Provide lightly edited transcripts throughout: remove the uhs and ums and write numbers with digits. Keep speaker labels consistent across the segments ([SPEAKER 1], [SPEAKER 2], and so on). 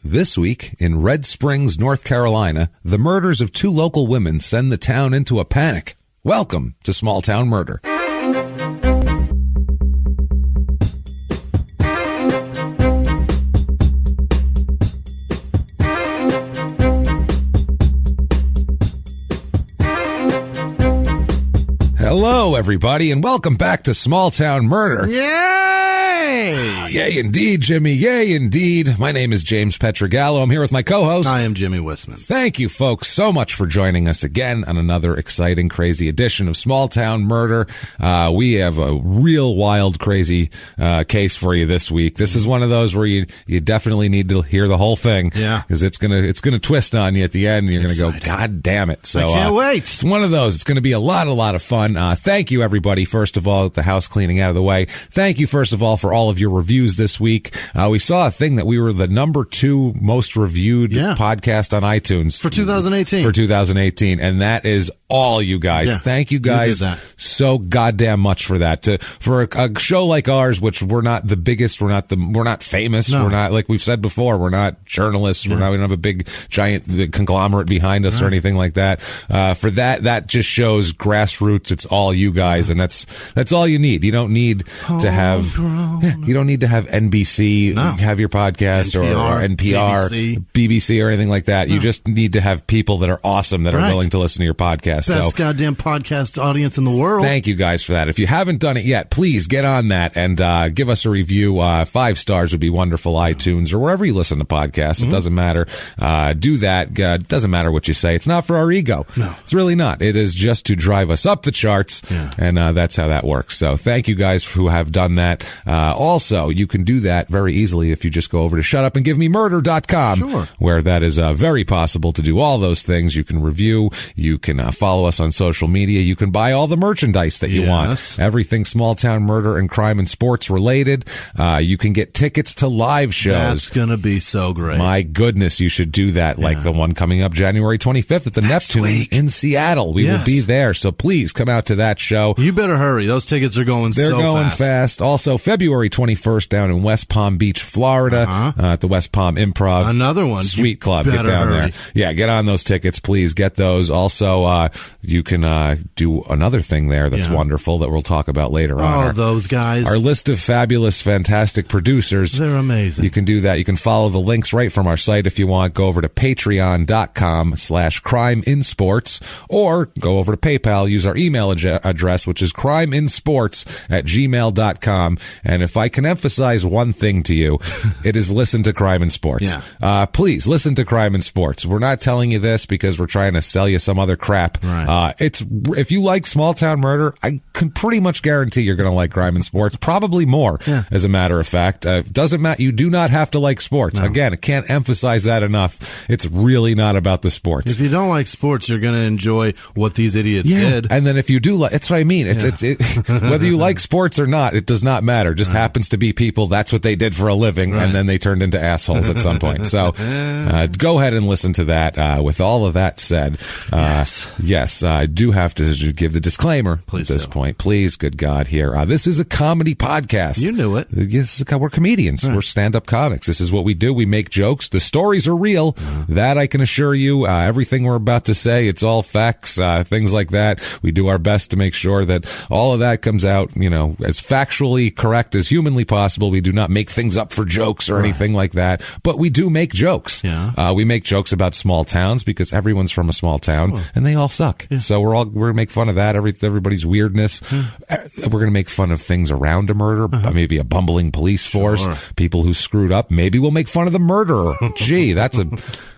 [SPEAKER 1] This week, in Red Springs, North Carolina, the murders of two local women send the town into a panic. Welcome to Small Town Murder. Hello, everybody, and welcome back to Small Town Murder.
[SPEAKER 2] Yay!
[SPEAKER 1] Yay, indeed, Jimmy. Yay, indeed. My name is James Pietragallo. I'm here with my co-host.
[SPEAKER 2] I am Jimmy Whisman.
[SPEAKER 1] Thank you, folks, so much for joining us again on another exciting, crazy edition of Small Town Murder. We have a real wild, crazy case for you this week. This is one of those where you definitely need to hear the whole thing.
[SPEAKER 2] Yeah.
[SPEAKER 1] Because it's gonna twist on you at the end, and you're gonna go, God damn it. So
[SPEAKER 2] I can't wait.
[SPEAKER 1] It's one of those. It's gonna be a lot of fun. Thank you, everybody, first of all, the house cleaning out of the way. Thank you, first of all, for all of your reviews this week. We saw a thing that we were the number 2 most reviewed podcast on iTunes.
[SPEAKER 2] For 2018.
[SPEAKER 1] For 2018. And that is all you guys.
[SPEAKER 2] Yeah,
[SPEAKER 1] thank you guys so goddamn much for that. For a show like ours, which we're not the biggest, we're not famous, we're not, like we've said before, we're not journalists, we don't have a big giant conglomerate behind us or anything like that. For that just shows grassroots. It's all you guys, and that's all you need. You don't need to have NBC have your podcast or NPR, BBC or anything like that. You just need to have people that are awesome that are willing to listen to your podcast.
[SPEAKER 2] Best goddamn podcast audience in the world.
[SPEAKER 1] Thank you guys for that. If you haven't done it yet, please get on that and give us a review. 5 stars would be wonderful. iTunes or wherever you listen to podcasts. It doesn't matter. Do that. It doesn't matter what you say. It's not for our ego. No, it's really not. It is just to drive us up the charts, and that's how that works. So thank you guys who have done that. Also, you can do that very easily if you just go over to shutupandgivememurder.com, where that is very possible to do all those things. You can review, you can follow us on social media, you can buy all the merchandise that you want, everything Small Town Murder and crime and sports related. You can get tickets to live shows.
[SPEAKER 2] That's gonna be so great.
[SPEAKER 1] My goodness, you should do that, like the one coming up January 25th at the Neptune in Seattle. We will be there, so please come out to that show.
[SPEAKER 2] You better hurry. Those tickets are going
[SPEAKER 1] They're going fast. Also, February 21st down in West Palm Beach, Florida, at the West Palm Improv.
[SPEAKER 2] Another one.
[SPEAKER 1] Sweet Club. Get down there. Yeah, get on those tickets, please. Get those. Also, you can do another thing there that's wonderful that we'll talk about later on.
[SPEAKER 2] Oh, those guys.
[SPEAKER 1] Our list of fabulous, fantastic producers.
[SPEAKER 2] They're amazing.
[SPEAKER 1] You can do that. You can follow the links right from our site if you want. Go over to patreon.com/crimeinsports or go over to PayPal. Use our email address, which is crimeinsports@gmail.com. And if I can emphasize one thing to you, it is listen to Crime and Sports. Please listen to Crime and Sports. We're not telling you this because we're trying to sell you some other crap. If you like Small Town Murder, I can pretty much guarantee you're going to like Crime and Sports, probably more, as a matter of fact. Doesn't matter. You do not have to like sports. Again, I can't emphasize that enough. It's really not about the sports.
[SPEAKER 2] If you don't like sports, you're going to enjoy what these idiots did.
[SPEAKER 1] And then if you do like, that's what I mean. It's whether you like sports or not, it does not matter. It just happens to be people. That's what they did for a living. And then they turned into assholes at some point. So, go ahead and listen to that. With all of that said, yes, I do have to give the disclaimer at this point. Please, good God, here. This is a comedy podcast.
[SPEAKER 2] You knew it.
[SPEAKER 1] Yes, we're comedians. We're stand-up comics. This is what we do. We make jokes. The stories are real. That I can assure you. Everything we're about to say, it's all facts, things like that. We do our best to make sure that all of that comes out, as factually correct as humanly possible. We do not make things up for jokes or anything like that, but we do make jokes. We make jokes about small towns because everyone's from a small town and they all suck. So we're going to make fun of that. Everybody's weirdness. We're going to make fun of things around a murder, maybe a bumbling police force, people who screwed up. Maybe we'll make fun of the murderer. Gee, that's a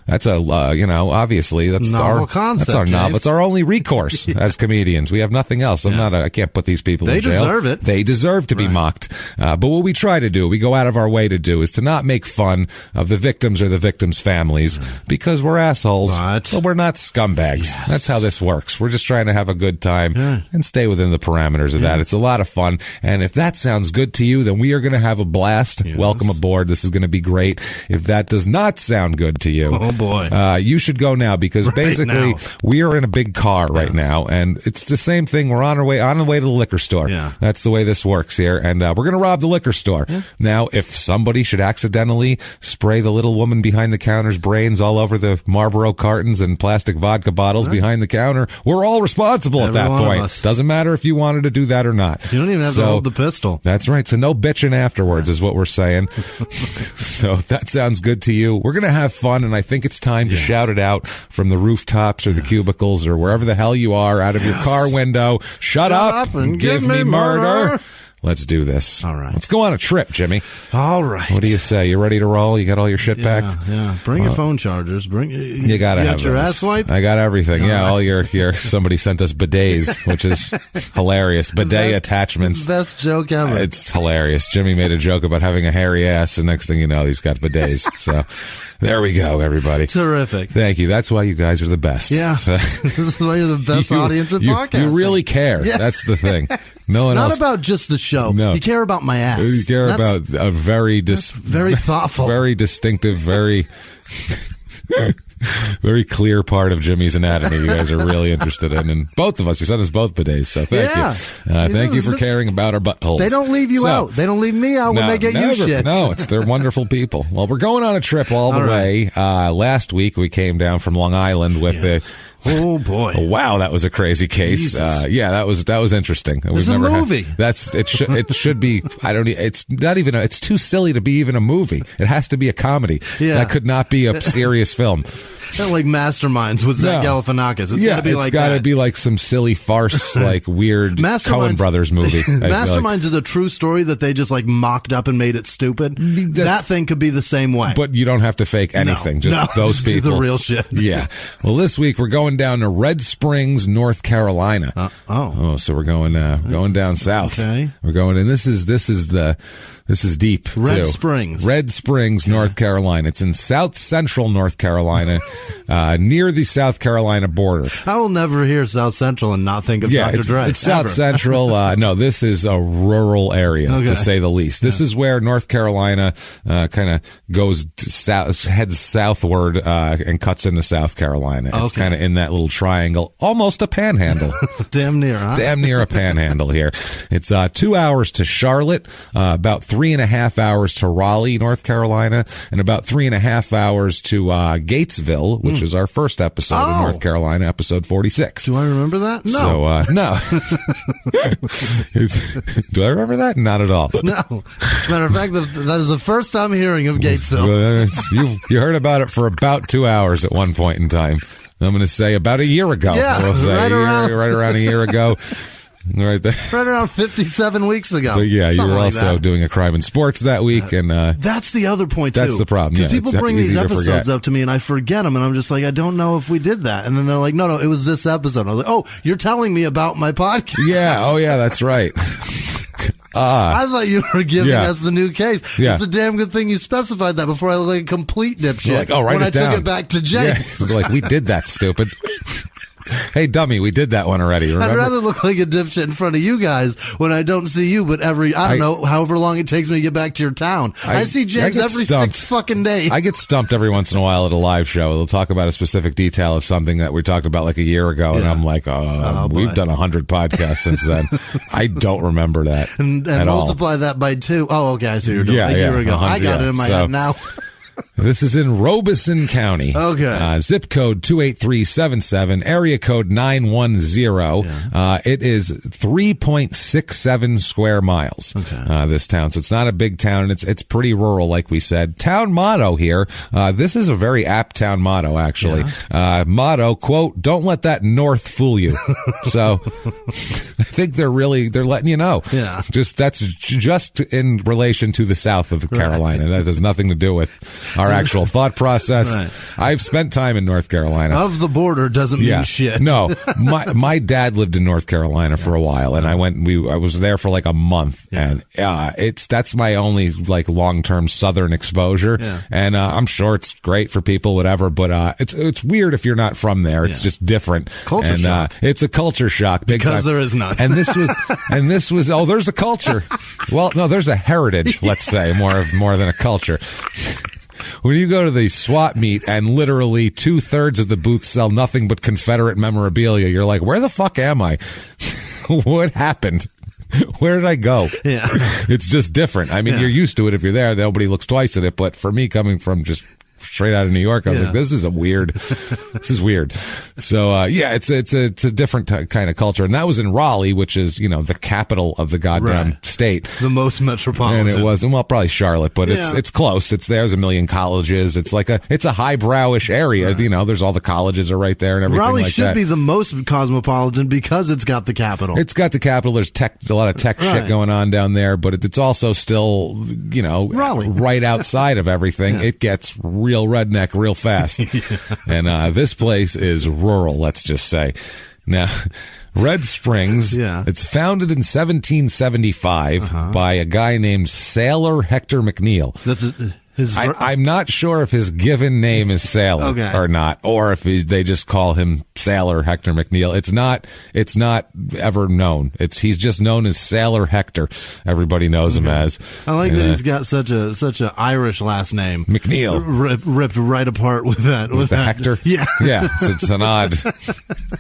[SPEAKER 1] obviously that's
[SPEAKER 2] novel concept.
[SPEAKER 1] That's our novel. It's our only recourse as comedians. We have nothing else. I can't put these people in jail.
[SPEAKER 2] They deserve it.
[SPEAKER 1] They deserve to be mocked. But what we try to do, we go out of our way to do, is to not make fun of the victims or the victims' families because we're assholes. But we're not scumbags. That's how this works. We're just trying to have a good time and stay within the parameters of that. It's a lot of fun. And if that sounds good to you, then we are going to have a blast. Welcome aboard. This is going to be great. If that does not sound good to you,
[SPEAKER 2] boy.
[SPEAKER 1] You should go now because basically we are in a big car right now, and it's the same thing. We're on the way to the liquor store.
[SPEAKER 2] Yeah.
[SPEAKER 1] That's the way this works here, and we're going to rob the liquor store. Yeah. Now, if somebody should accidentally spray the little woman behind the counter's brains all over the Marlboro cartons and plastic vodka bottles behind the counter, we're all responsible at that point. Doesn't matter if you wanted to do that or not.
[SPEAKER 2] You don't even have to hold the pistol.
[SPEAKER 1] That's right. So no bitching afterwards is what we're saying. So if that sounds good to you, we're going to have fun, and I think it's time to shout it out from the rooftops or the cubicles or wherever the hell you are out of your car window. Shut up and give me murder. Let's do this.
[SPEAKER 2] All right.
[SPEAKER 1] Let's go on a trip, Jimmy.
[SPEAKER 2] All right.
[SPEAKER 1] What do you say? You ready to roll? You got all your shit packed?
[SPEAKER 2] Yeah. Bring your phone chargers.
[SPEAKER 1] You gotta have
[SPEAKER 2] your ass wipe?
[SPEAKER 1] I got everything. All your somebody sent us bidets, which is hilarious. Bidet attachments.
[SPEAKER 2] Best joke ever.
[SPEAKER 1] It's hilarious. Jimmy made a joke about having a hairy ass, and next thing you know, he's got bidets. So there we go, everybody.
[SPEAKER 2] Terrific.
[SPEAKER 1] Thank you. That's why you guys are the best.
[SPEAKER 2] Yeah.
[SPEAKER 1] So,
[SPEAKER 2] this is why you're the best audience in podcasting.
[SPEAKER 1] You really care. Yeah. That's the thing. No one
[SPEAKER 2] Not
[SPEAKER 1] else.
[SPEAKER 2] about just the show.
[SPEAKER 1] No.
[SPEAKER 2] You care about my ass.
[SPEAKER 1] You care about a very
[SPEAKER 2] thoughtful,
[SPEAKER 1] very distinctive, very very clear part of Jimmy's anatomy you guys are really interested in, and both of us. You sent us both bidets, so thank you. Thank you for caring about our buttholes.
[SPEAKER 2] They don't leave you out. They don't leave me out when they get you shit.
[SPEAKER 1] No, they're wonderful people. Well, we're going on a trip all the way. Last week we came down from Long Island with the.
[SPEAKER 2] Oh boy!
[SPEAKER 1] Wow, that was a crazy case. That was interesting.
[SPEAKER 2] It's a movie.
[SPEAKER 1] It should be. It's not even. It's too silly to be even a movie. It has to be a comedy.
[SPEAKER 2] Yeah.
[SPEAKER 1] That could not be a serious film.
[SPEAKER 2] Not like Masterminds with Zach Galifianakis. It's got to
[SPEAKER 1] be like some silly farce, like weird Coen Brothers movie.
[SPEAKER 2] Masterminds is a true story that they just like mocked up and made it stupid. That thing could be the same way.
[SPEAKER 1] But you don't have to fake anything. Those people.
[SPEAKER 2] The real shit.
[SPEAKER 1] Yeah. Well, this week we're going down to Red Springs, North Carolina. So we're going down south.
[SPEAKER 2] Okay.
[SPEAKER 1] We're going, and this is deep.
[SPEAKER 2] Red Springs,
[SPEAKER 1] North Carolina. It's in South Central North Carolina, near the South Carolina border.
[SPEAKER 2] I will never hear South Central and not think of Dr. Dre.
[SPEAKER 1] It's South Central. No, this is a rural area, to say the least. This is where North Carolina kind of goes heads southward and cuts into South Carolina. It's kind of in that little triangle, almost a panhandle.
[SPEAKER 2] Damn near, huh?
[SPEAKER 1] Damn near a panhandle here. It's 2 hours to Charlotte, about 3.5 hours to Raleigh, North Carolina, and about 3.5 hours to Gatesville, which is our first episode in North Carolina, episode 46.
[SPEAKER 2] Do I remember that? No.
[SPEAKER 1] So, no. Do I remember that? Not at all.
[SPEAKER 2] No. As a matter of fact, that is the first time hearing of Gatesville.
[SPEAKER 1] You heard about it for about 2 hours at one point in time. I'm going to say about a year ago.
[SPEAKER 2] Yeah,
[SPEAKER 1] we'll say right around a year ago. Right there.
[SPEAKER 2] Right around 57 weeks ago.
[SPEAKER 1] But yeah, you were also doing a crime in sports that week, and
[SPEAKER 2] that's the other point too.
[SPEAKER 1] That's the problem.
[SPEAKER 2] Because people bring these episodes up to me, and I forget them, and I'm just like, I don't know if we did that. And then they're like, no, it was this episode. I was like, oh, you're telling me about my podcast?
[SPEAKER 1] Yeah. Oh yeah, that's right.
[SPEAKER 2] I thought you were giving us the new case.
[SPEAKER 1] Yeah.
[SPEAKER 2] It's a damn good thing you specified that before I look like a complete dipshit.
[SPEAKER 1] Like, write
[SPEAKER 2] when
[SPEAKER 1] it down.
[SPEAKER 2] Took it back to James.
[SPEAKER 1] Yeah. So like, we did that, stupid. Hey, dummy, we did that one already. Remember?
[SPEAKER 2] I'd rather look like a dipshit in front of you guys when I don't see you, but however long it takes me to get back to your town. I see James every 6 fucking days.
[SPEAKER 1] I get stumped every once in a while at a live show. They'll talk about a specific detail of something that we talked about like a year ago, and I'm like, we've done 100 podcasts since then. I don't remember that
[SPEAKER 2] and
[SPEAKER 1] at
[SPEAKER 2] multiply that by 2. Oh, okay, I see what you're doing. A year ago. I got it in my head now.
[SPEAKER 1] This is in Robeson County.
[SPEAKER 2] Okay.
[SPEAKER 1] Zip code 28377, area code 910. It is 3.67 square miles.
[SPEAKER 2] Okay.
[SPEAKER 1] This town. So it's not a big town, and it's pretty rural, like we said. Town motto here. This is a very apt town motto, actually.
[SPEAKER 2] Yeah.
[SPEAKER 1] Motto, quote, don't let that north fool you. So I think they're letting you know.
[SPEAKER 2] Yeah.
[SPEAKER 1] That's just in relation to the south of Carolina. That has nothing to do with our actual thought process.
[SPEAKER 2] Right.
[SPEAKER 1] I've spent time in North Carolina.
[SPEAKER 2] Of the border doesn't mean shit.
[SPEAKER 1] No, my dad lived in North Carolina for a while, and I was there for like a month, and that's my only like long-term Southern exposure, and I'm sure it's great for people, whatever, but it's weird if you're not from there. It's just different.
[SPEAKER 2] Culture shock.
[SPEAKER 1] It's a culture shock, big
[SPEAKER 2] because
[SPEAKER 1] time.
[SPEAKER 2] there is none.
[SPEAKER 1] And this was there's a culture. Well, no, there's a heritage. Let's say more than a culture. When you go to the swap meet and literally 2/3 of the booths sell nothing but Confederate memorabilia, you're like, where the fuck am I? What happened? Where did I go?
[SPEAKER 2] Yeah.
[SPEAKER 1] It's just different. I mean, you're used to it if you're there. Nobody looks twice at it. But for me, coming from just straight out of New York, I was like, this is weird. So, it's a different kind of culture. And that was in Raleigh, which is, the capital of the goddamn state.
[SPEAKER 2] The most metropolitan.
[SPEAKER 1] And it was, well, probably Charlotte, but it's close. There's a million colleges. It's like it's a highbrowish area. Right. There's all the colleges are right there and everything
[SPEAKER 2] Raleigh
[SPEAKER 1] like that.
[SPEAKER 2] should be the most cosmopolitan because it's got the capital.
[SPEAKER 1] It's got the capital. There's a lot of tech shit going on down there, but it's also still,
[SPEAKER 2] Raleigh.
[SPEAKER 1] Right outside of everything. It gets real redneck real fast. And this place is rural, let's just say. Now, Red Springs, it's founded in 1775 by a guy named Sailor Hector McNeil. I'm not sure if his given name is Sailor or not, or if they just call him Sailor Hector McNeil. It's not ever known. He's just known as Sailor Hector. Everybody knows him as.
[SPEAKER 2] I like that he's got such a Irish last name,
[SPEAKER 1] McNeil,
[SPEAKER 2] ripped right apart with that. With
[SPEAKER 1] the
[SPEAKER 2] that.
[SPEAKER 1] Hector,
[SPEAKER 2] yeah.
[SPEAKER 1] It's an odd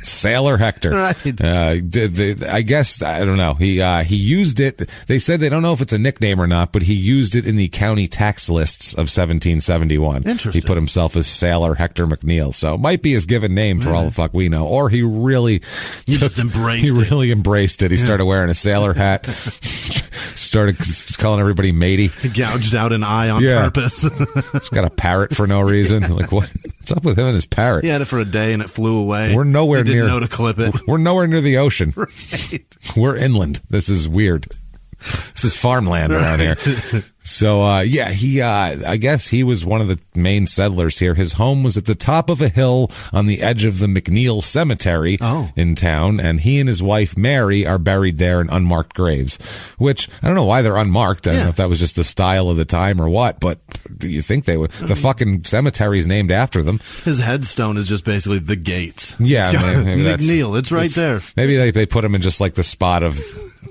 [SPEAKER 1] Sailor Hector.
[SPEAKER 2] Right.
[SPEAKER 1] I guess I don't know. He used it. They said they don't know if it's a nickname or not, but he used it in the county tax lists of 1771.
[SPEAKER 2] Interesting.
[SPEAKER 1] He put himself as Sailor Hector McNeil, so it might be his given name for all the fuck we know, or he really really embraced it. He started wearing a sailor hat, started calling everybody matey.
[SPEAKER 2] He gouged out an eye on purpose.
[SPEAKER 1] He's got a parrot for no reason. Like, what's up with him and his parrot?
[SPEAKER 2] He had it for a day and it flew away.
[SPEAKER 1] We're nowhere
[SPEAKER 2] near.
[SPEAKER 1] He
[SPEAKER 2] didn't know to clip it.
[SPEAKER 1] We're nowhere near the ocean.
[SPEAKER 2] Right.
[SPEAKER 1] We're inland. This is weird. This is farmland around here. So, he, I guess he was one of the main settlers here. His home was at the top of a hill on the edge of the McNeil Cemetery in town, and he and his wife, Mary, are buried there in unmarked graves, which I don't know why they're unmarked. I don't know if that was just the style of the time or what, but do you think they would? The fucking cemetery's named after them.
[SPEAKER 2] His headstone is just basically the gates.
[SPEAKER 1] Yeah. Maybe
[SPEAKER 2] McNeil, it's right there.
[SPEAKER 1] Maybe they put him in just like the spot of...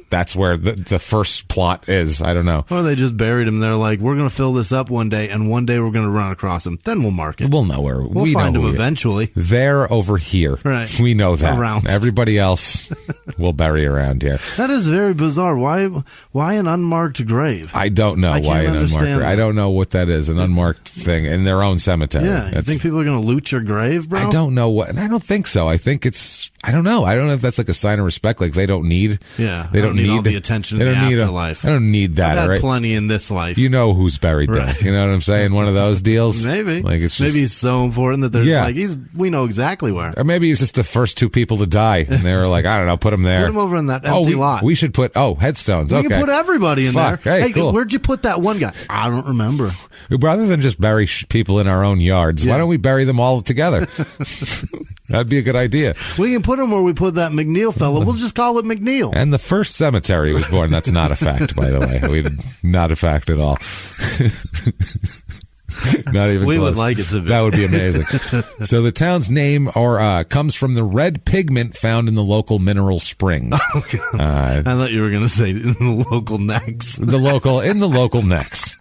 [SPEAKER 1] That's where the first plot is. I don't know.
[SPEAKER 2] Or they just buried him there like, we're going to fill this up one day, and one day we're going to run across him. Then we'll mark it.
[SPEAKER 1] We'll know where.
[SPEAKER 2] We'll find him eventually.
[SPEAKER 1] They're over here.
[SPEAKER 2] Right.
[SPEAKER 1] We know that.
[SPEAKER 2] Around.
[SPEAKER 1] Everybody else we'll bury around here.
[SPEAKER 2] That is very bizarre. Why an unmarked grave?
[SPEAKER 1] I don't know why an unmarked grave. I don't know what that is, an unmarked thing in their own cemetery.
[SPEAKER 2] Yeah. You think people are going to loot your grave, bro?
[SPEAKER 1] I don't know what. And I don't think so. I think it's... I don't know. I don't know if that's like a sign of respect. Like they don't need...
[SPEAKER 2] Yeah.
[SPEAKER 1] They don't need
[SPEAKER 2] all the attention in the afterlife.
[SPEAKER 1] I don't need that.
[SPEAKER 2] I've had
[SPEAKER 1] right?
[SPEAKER 2] plenty in this life.
[SPEAKER 1] You know who's buried there. You know what I'm saying? One of those deals.
[SPEAKER 2] Maybe.
[SPEAKER 1] Like it's just,
[SPEAKER 2] maybe he's so important that there's we know exactly where.
[SPEAKER 1] Or maybe he was just the first two people to die, and they were like, I don't know, put him there.
[SPEAKER 2] Put him over in that empty lot.
[SPEAKER 1] We should put headstones.
[SPEAKER 2] We can put everybody in there.
[SPEAKER 1] Hey, cool.
[SPEAKER 2] Where'd you put that one guy? I don't remember.
[SPEAKER 1] Rather than just bury people in our own yards, why don't we bury them all together? That'd be a good idea.
[SPEAKER 2] We can put them where we put that McNeil fellow. We'll just call it McNeil.
[SPEAKER 1] And the first cemetery was born. That's not a fact, by the way. Not a fact at all. Not even
[SPEAKER 2] we
[SPEAKER 1] close.
[SPEAKER 2] would like it to be.
[SPEAKER 1] That would be amazing. So the town's name comes from the red pigment found in the local mineral springs.
[SPEAKER 2] I thought you were going to say in the local necks.
[SPEAKER 1] In the local necks.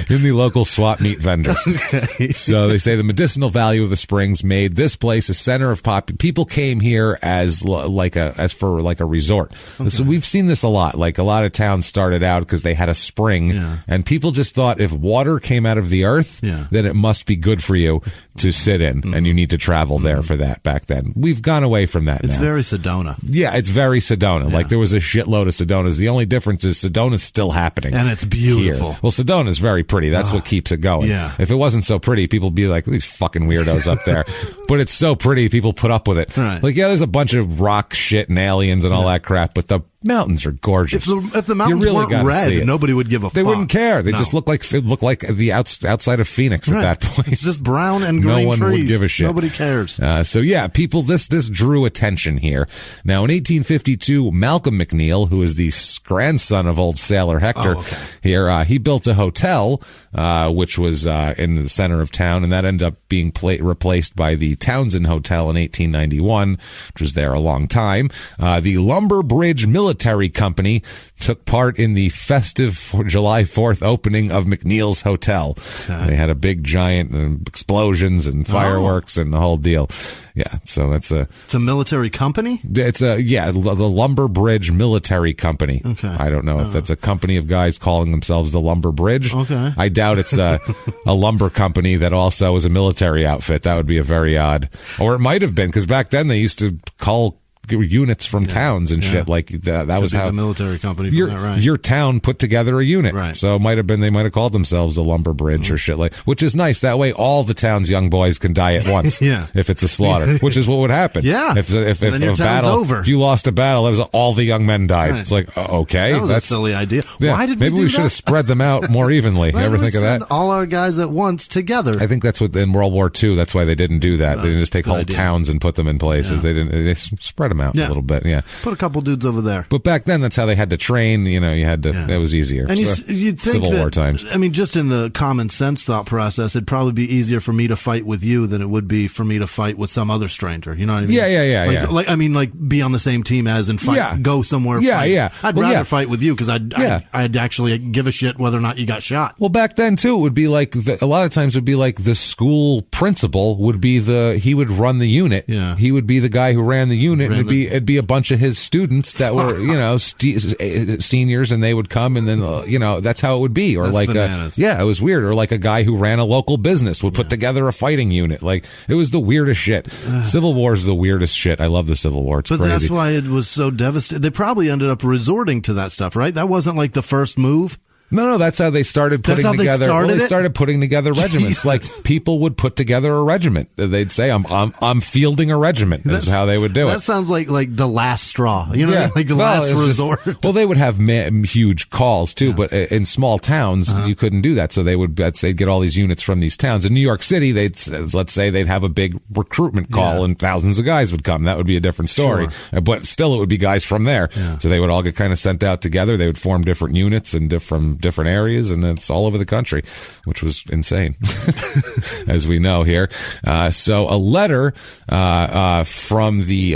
[SPEAKER 1] In the local swap meet vendors. Okay. So they say the medicinal value of the springs made this place a center of people came here as for a resort. Okay. So we've seen this a lot. Like a lot of towns started out because they had a spring, and people just thought if water came out of the earth, then it must be good for you to sit in, and you need to travel there for that back then. We've gone away from that now.
[SPEAKER 2] It's very Sedona.
[SPEAKER 1] Yeah, it's very Sedona. Yeah. Like there was a shitload of Sedonas. The only difference is Sedona's still happening.
[SPEAKER 2] And it's beautiful.
[SPEAKER 1] Here. Well, Sedona's very pretty. That's what keeps it going.
[SPEAKER 2] Yeah.
[SPEAKER 1] If it wasn't so pretty, people would be like, these fucking weirdos up there. But it's so pretty, people put up with it.
[SPEAKER 2] Right.
[SPEAKER 1] Like, there's a bunch of rock shit and aliens and all that crap, but the mountains are gorgeous.
[SPEAKER 2] If the mountains weren't red, nobody would give a fuck.
[SPEAKER 1] They wouldn't care. They just look like the outside of Phoenix at that point.
[SPEAKER 2] It's just brown and green trees.
[SPEAKER 1] No one would give a shit.
[SPEAKER 2] Nobody cares.
[SPEAKER 1] People, this drew attention here. Now, in 1852, Malcolm McNeil, who is the grandson of old Sailor Hector, he built a hotel, which was in the center of town, and that ended up being replaced by the Townsend Hotel in 1891, which was there a long time. The Lumber Bridge Military military company took part in the festive July 4th opening of McNeil's Hotel. Okay. They had a big giant explosions and fireworks and the whole deal. Yeah, so it's a
[SPEAKER 2] military company?
[SPEAKER 1] It's the Lumber Bridge Military Company.
[SPEAKER 2] Okay.
[SPEAKER 1] I don't know if that's a company of guys calling themselves the Lumber Bridge.
[SPEAKER 2] Okay.
[SPEAKER 1] I doubt it's a lumber company that also is a military outfit. That would be a very odd. Or it might have been, because back then they used to call units from towns and shit like that. That was how
[SPEAKER 2] the military company.
[SPEAKER 1] Your town put together a unit,
[SPEAKER 2] right?
[SPEAKER 1] So it might have been they might have called themselves the Lumber Bridge or shit like, which is nice. That way, all the town's young boys can die at once. If it's a slaughter, which is what would happen.
[SPEAKER 2] If
[SPEAKER 1] a battle,
[SPEAKER 2] over.
[SPEAKER 1] If you lost a battle, it was all the young men died. Right. It's like okay,
[SPEAKER 2] that's a silly idea.
[SPEAKER 1] Yeah,
[SPEAKER 2] why did
[SPEAKER 1] maybe we should have spread them out more evenly? Ever think of that?
[SPEAKER 2] All our guys at once together.
[SPEAKER 1] I think that's what in World War II. That's why they didn't do that. They didn't just take whole towns and put them in places. They didn't. They spread them out a little bit. Yeah.
[SPEAKER 2] Put a couple dudes over there.
[SPEAKER 1] But back then, that's how they had to train. You know, you had to. That was easier.
[SPEAKER 2] And you'd think
[SPEAKER 1] Civil War times.
[SPEAKER 2] I mean, just in the common sense thought process, it'd probably be easier for me to fight with you than it would be for me to fight with some other stranger. You know what I mean?
[SPEAKER 1] Yeah.
[SPEAKER 2] Like be on the same team as and fight. Yeah. Go somewhere. Fight. I'd rather fight with you because I'd actually give a shit whether or not you got shot.
[SPEAKER 1] Well, back then too, it would be like a lot of times it would be like the school principal would be he would run the unit.
[SPEAKER 2] Yeah.
[SPEAKER 1] He would be the guy who ran the unit. It'd be a bunch of his students that were seniors, and they would come, and then that's how it would be. Or
[SPEAKER 2] that's
[SPEAKER 1] it was weird. Or like a guy who ran a local business would put together a fighting unit. Like it was the weirdest shit. Civil War is the weirdest shit. I love the Civil War. It's crazy.
[SPEAKER 2] That's why it was so devastating. They probably ended up resorting to that stuff, right? That wasn't like the first move.
[SPEAKER 1] No, that's how they started putting together. They started putting together regiments.
[SPEAKER 2] Jesus.
[SPEAKER 1] Like people would put together a regiment. They'd say, "I'm fielding a regiment." That's how they would do it.
[SPEAKER 2] That sounds like the last straw. You know, like the last resort.
[SPEAKER 1] Well, they would have huge calls too, but in small towns you couldn't do that. So they'd get all these units from these towns. In New York City, let's say they'd have a big recruitment call and thousands of guys would come. That would be a different story. Sure. But still, it would be guys from there. Yeah. So they would all get kind of sent out together. They would form different units and different areas, and it's all over the country, which was insane, as we know here. So a letter from the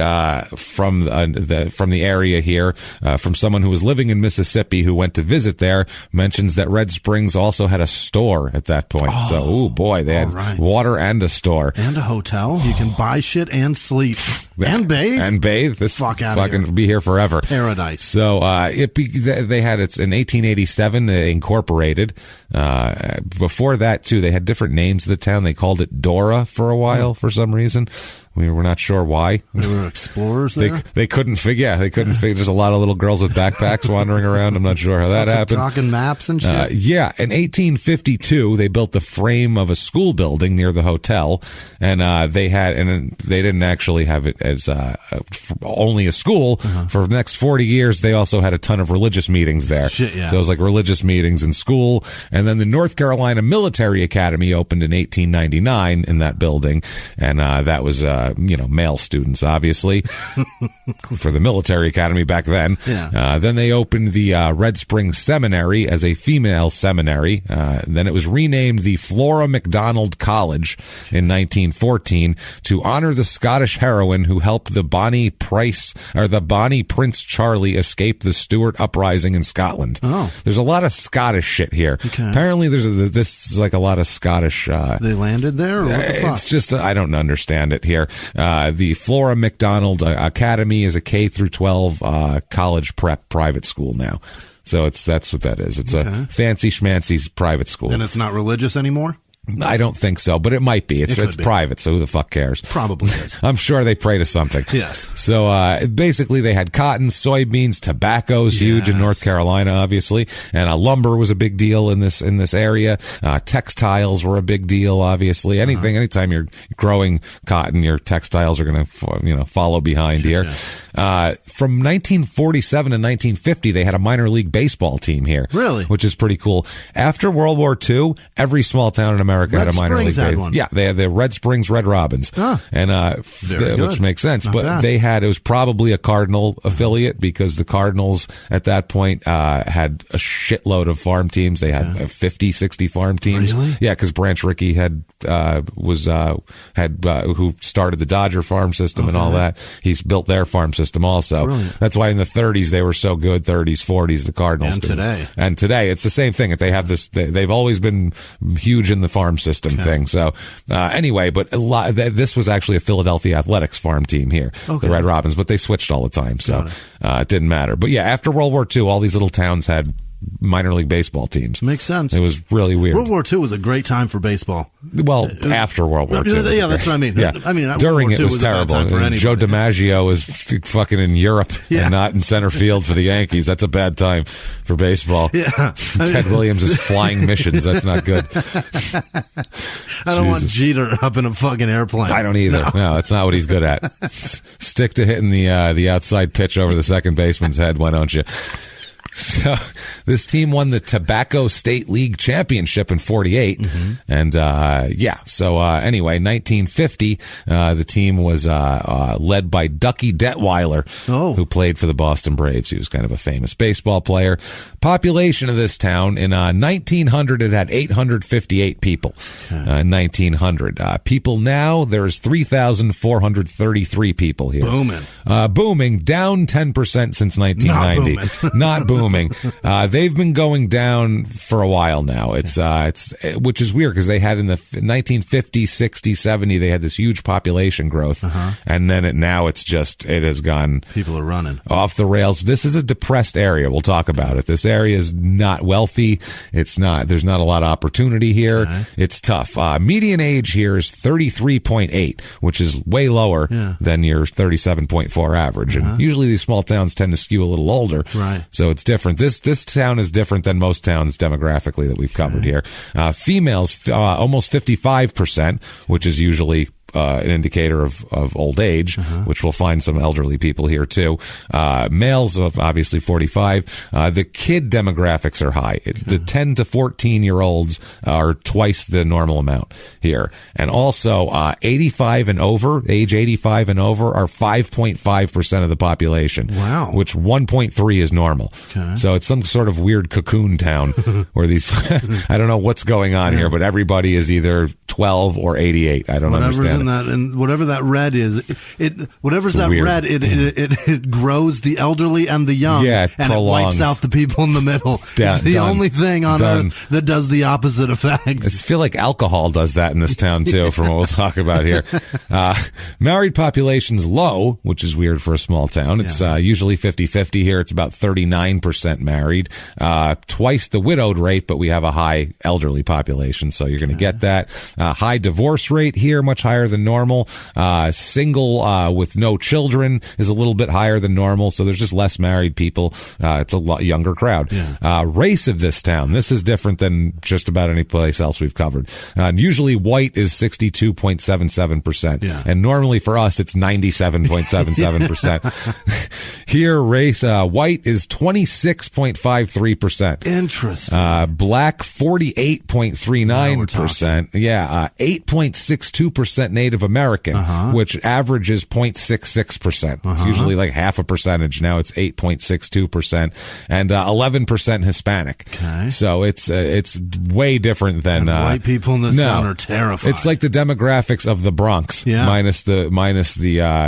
[SPEAKER 1] area here, from someone who was living in Mississippi who went to visit there, mentions that Red Springs also had a store at that point. They had water and a store
[SPEAKER 2] and a hotel. You can buy shit and sleep and bathe.
[SPEAKER 1] This
[SPEAKER 2] fucking
[SPEAKER 1] be here forever.
[SPEAKER 2] Paradise.
[SPEAKER 1] So they had it's in 1887. They incorporated. Before that too, they had different names of the town. They called it Dora for a while for some reason. We were not sure why.
[SPEAKER 2] There were explorers there?
[SPEAKER 1] They couldn't figure. There's a lot of little girls with backpacks wandering around. I'm not sure how that happened.
[SPEAKER 2] Talking maps and shit.
[SPEAKER 1] In 1852, they built the frame of a school building near the hotel, and they didn't actually have it as only a school. For the next 40 years, they also had a ton of religious meetings there.
[SPEAKER 2] Shit, yeah.
[SPEAKER 1] So it was like religious meetings in school, and then the North Carolina Military Academy opened in 1899 in that building, and that was male students, obviously, for the military academy back then.
[SPEAKER 2] Yeah.
[SPEAKER 1] Then they opened the Red Springs Seminary as a female seminary. Then it was renamed the Flora MacDonald College in 1914 to honor the Scottish heroine who helped the Bonnie Prince Charlie escape the Stuart uprising in Scotland.
[SPEAKER 2] Oh.
[SPEAKER 1] There's a lot of Scottish shit here.
[SPEAKER 2] Okay.
[SPEAKER 1] Apparently, this is like a lot of Scottish.
[SPEAKER 2] They landed there? Or what the fuck?
[SPEAKER 1] It's just I don't understand it here. The Flora MacDonald Academy is a K through 12 college prep private school now. So that's what that is. It's a fancy schmancy private school.
[SPEAKER 2] And it's not religious anymore?
[SPEAKER 1] I don't think so, but it might be. It's private, so who the fuck cares?
[SPEAKER 2] Probably is.
[SPEAKER 1] I'm sure they pray to something.
[SPEAKER 2] Yes.
[SPEAKER 1] So basically, they had cotton, soybeans, tobacco's huge in North Carolina, obviously, and lumber was a big deal in this area. Textiles were a big deal, obviously. Anytime you're growing cotton, your textiles are going to follow behind here. Yeah. From 1947 to 1950, they had a minor league baseball team here.
[SPEAKER 2] Really?
[SPEAKER 1] Which is pretty cool. After World War II, every small town in America America had a minor league baseball. Yeah, they had the Red Springs Red Robins, which makes sense.
[SPEAKER 2] Not
[SPEAKER 1] but
[SPEAKER 2] bad.
[SPEAKER 1] it was probably a Cardinal affiliate because the Cardinals at that point had a shitload of farm teams. They had 50, 60 farm teams.
[SPEAKER 2] Really?
[SPEAKER 1] Yeah, because Branch Rickey who started the Dodger farm system and all that. He's built their farm system also.
[SPEAKER 2] Brilliant.
[SPEAKER 1] That's why in the 30s they were so good. 30s, 40s, the Cardinals. And today it's the same thing. They have this. They've always been huge in the farm system thing. So anyway, but this was actually a Philadelphia Athletics farm team here, the Red Robins, but they switched all the time, so it didn't matter. But yeah, after World War II, all these little towns had minor league baseball teams.
[SPEAKER 2] Makes sense.
[SPEAKER 1] It was really weird.
[SPEAKER 2] World War II was a great time for baseball.
[SPEAKER 1] Well, after World War II.
[SPEAKER 2] Yeah, that's what I mean.
[SPEAKER 1] Yeah.
[SPEAKER 2] I mean,
[SPEAKER 1] during
[SPEAKER 2] World War
[SPEAKER 1] it was terrible. Joe DiMaggio was fucking in Europe and not in center field for the Yankees. That's a bad time for baseball.
[SPEAKER 2] Yeah.
[SPEAKER 1] Ted Williams is flying missions. That's not good.
[SPEAKER 2] I don't want Jeter up in a fucking airplane.
[SPEAKER 1] I don't either. No, that's not what he's good at. Stick to hitting the outside pitch over the second baseman's head, why don't you? So this team won the Tobacco State League Championship in 48. And, anyway, 1950, the team was, led by Ducky Detweiler, who played for the Boston Braves. He was kind of a famous baseball player. Population of this town in, 1900, it had 858 people, in 1900. People now, there's 3,433 people here. Booming, down 10% since 1990. Not booming. They've been going down for a while now. It's which is weird because they had in the 1950s, 60s, 70s, they had this huge population growth, and then it has gone.
[SPEAKER 2] People are running
[SPEAKER 1] off the rails. This is a depressed area. We'll talk about it. This area is not wealthy. There's not a lot of opportunity here. It's tough. Median age here is 33.8, which is way lower than your 37.4 average. And usually these small towns tend to skew a little older. So it's different. This town is different than most towns demographically that we've covered here. Females, almost 55%, which is usually an indicator of old age, which we'll find some elderly people here too. Males, obviously 45. The kid demographics are high. The 10 to 14-year-olds are twice the normal amount here. And also, 85 and over, age 85 and over are 5.5% of the population.
[SPEAKER 2] Wow.
[SPEAKER 1] Which 1.3 is normal. So it's some sort of weird cocoon town where these, I don't know what's going on here, but everybody is either 12 or 88. I don't understand.
[SPEAKER 2] And whatever that red is, it grows the elderly and the young, and it wipes out the people in the middle. It's the only thing on earth that does the opposite effect.
[SPEAKER 1] I feel like alcohol does that in this town too, from what we'll talk about here. Married population's low, which is weird for a small town. It's usually 50-50 here. It's about 39% married, twice the widowed rate, but we have a high elderly population, so you're going to get that. High divorce rate here, much higher than normal. Single with no children is a little bit higher than normal, so there's just less married people. It's a lot younger crowd. Race of this town, this is different than just about any place else we've covered. Usually white is 62.77%, and normally for us it's 97.77%. Here, race white is 26.53%.
[SPEAKER 2] Interesting.
[SPEAKER 1] Black 48.39%. 8.62% Native American, which averages 0.66%. It's usually like half a percentage. Now it's 8.62%, and 11% Hispanic. So it's way different than
[SPEAKER 2] white people in this town are terrified.
[SPEAKER 1] It's like the demographics of the Bronx, minus the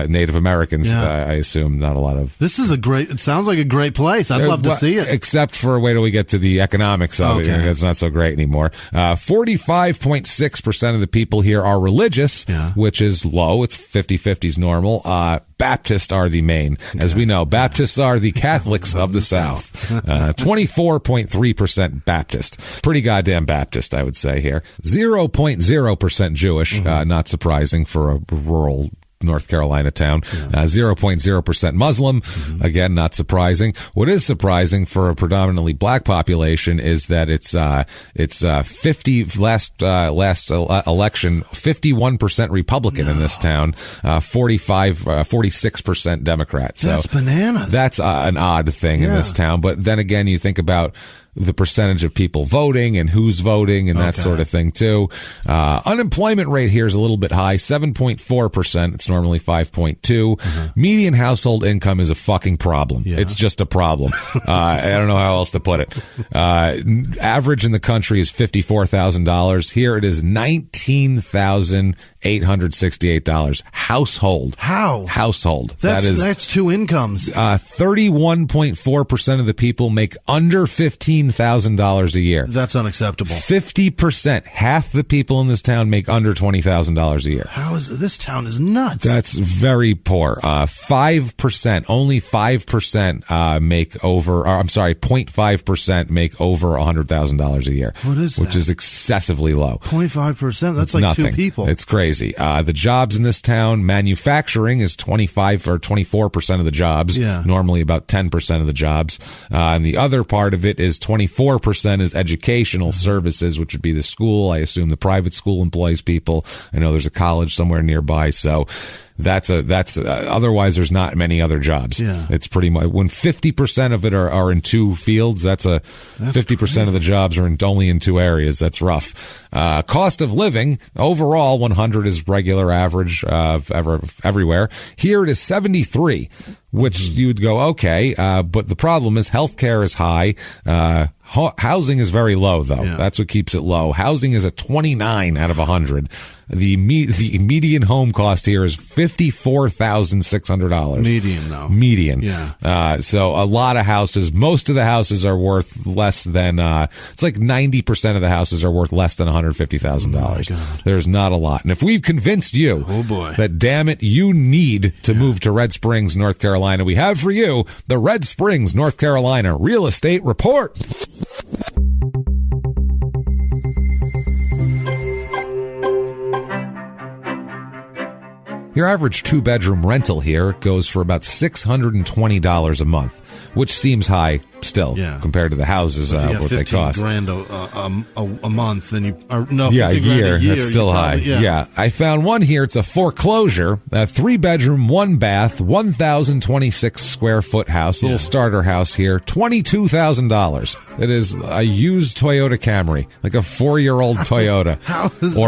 [SPEAKER 1] Native Americans. I assume not a lot of.
[SPEAKER 2] This is it sounds like a great place. I'd love to see it.
[SPEAKER 1] Except for wait till we get to the economics of it. It's not so great anymore. 45.6% of the people here are religious, which is low. It's 50-50 is normal. Baptists are the main. As we know, Baptists are the Catholics of the South. 24.3% Baptist. Pretty goddamn Baptist, I would say here. 0.0% Jewish. Not surprising for a rural North Carolina town. 0.0% Muslim. Again, not surprising. What is surprising for a predominantly black population is that it's 50 last election 51% Republican in this town, 46% Democrat. So
[SPEAKER 2] that's bananas.
[SPEAKER 1] That's an odd thing in this town. But then again, you think about the percentage of people voting and who's voting and that sort of thing too. Unemployment rate here is a little bit high, 7.4%. It's normally 5.2. Median household income is a fucking problem. It's just a problem. I don't know how else to put it. Average in the country is $54,000. Here it is $19,868. Household.
[SPEAKER 2] How?
[SPEAKER 1] Household.
[SPEAKER 2] That's two incomes.
[SPEAKER 1] 31.4% of the people make under $15,000 a year.
[SPEAKER 2] That's unacceptable.
[SPEAKER 1] 50%, half the people in this town make under $20,000 a year.
[SPEAKER 2] How is this town is nuts?
[SPEAKER 1] That's very poor. 5%, only 5% make over, or I'm sorry, 0.5% make over $100,000 a year.
[SPEAKER 2] What is that?
[SPEAKER 1] Which is excessively low.
[SPEAKER 2] 0.5%? That's like
[SPEAKER 1] nothing.
[SPEAKER 2] two people.
[SPEAKER 1] It's crazy. The jobs in this town, manufacturing is 25 or 24% of the jobs. Normally about 10% of the jobs. And the other part of it is 24% is educational services, which would be the school. I assume the private school employs people. I know there's a college somewhere nearby. So that's otherwise there's not many other jobs. It's pretty much when 50% of it are in two fields. That's 50% of the jobs are only in two areas. That's rough. Cost of living overall 100 is regular average everywhere. Here it is 73, which you would go okay. But the problem is healthcare is high. Housing is very low though. That's what keeps it low. Housing is a 29 out of 100. The median home cost here is $54,600.
[SPEAKER 2] Median, though.
[SPEAKER 1] Median. So a lot of houses, most of the houses are worth less than, it's like 90% of the houses are worth less than $150,000. There's not a lot. And if we've convinced you that, damn it, you need to move to Red Springs, North Carolina, we have for you the Red Springs, North Carolina Real Estate Report. Your average two-bedroom rental here goes for about $620 a month, which seems high still compared to the houses what they cost.
[SPEAKER 2] $15,000 a month, and
[SPEAKER 1] a year. That's still high. I found one here. It's a foreclosure, a 3-bedroom, 1-bath, 1,026 square foot house, little starter house here, $22,000. It is a used Toyota Camry, like a 4-year-old Toyota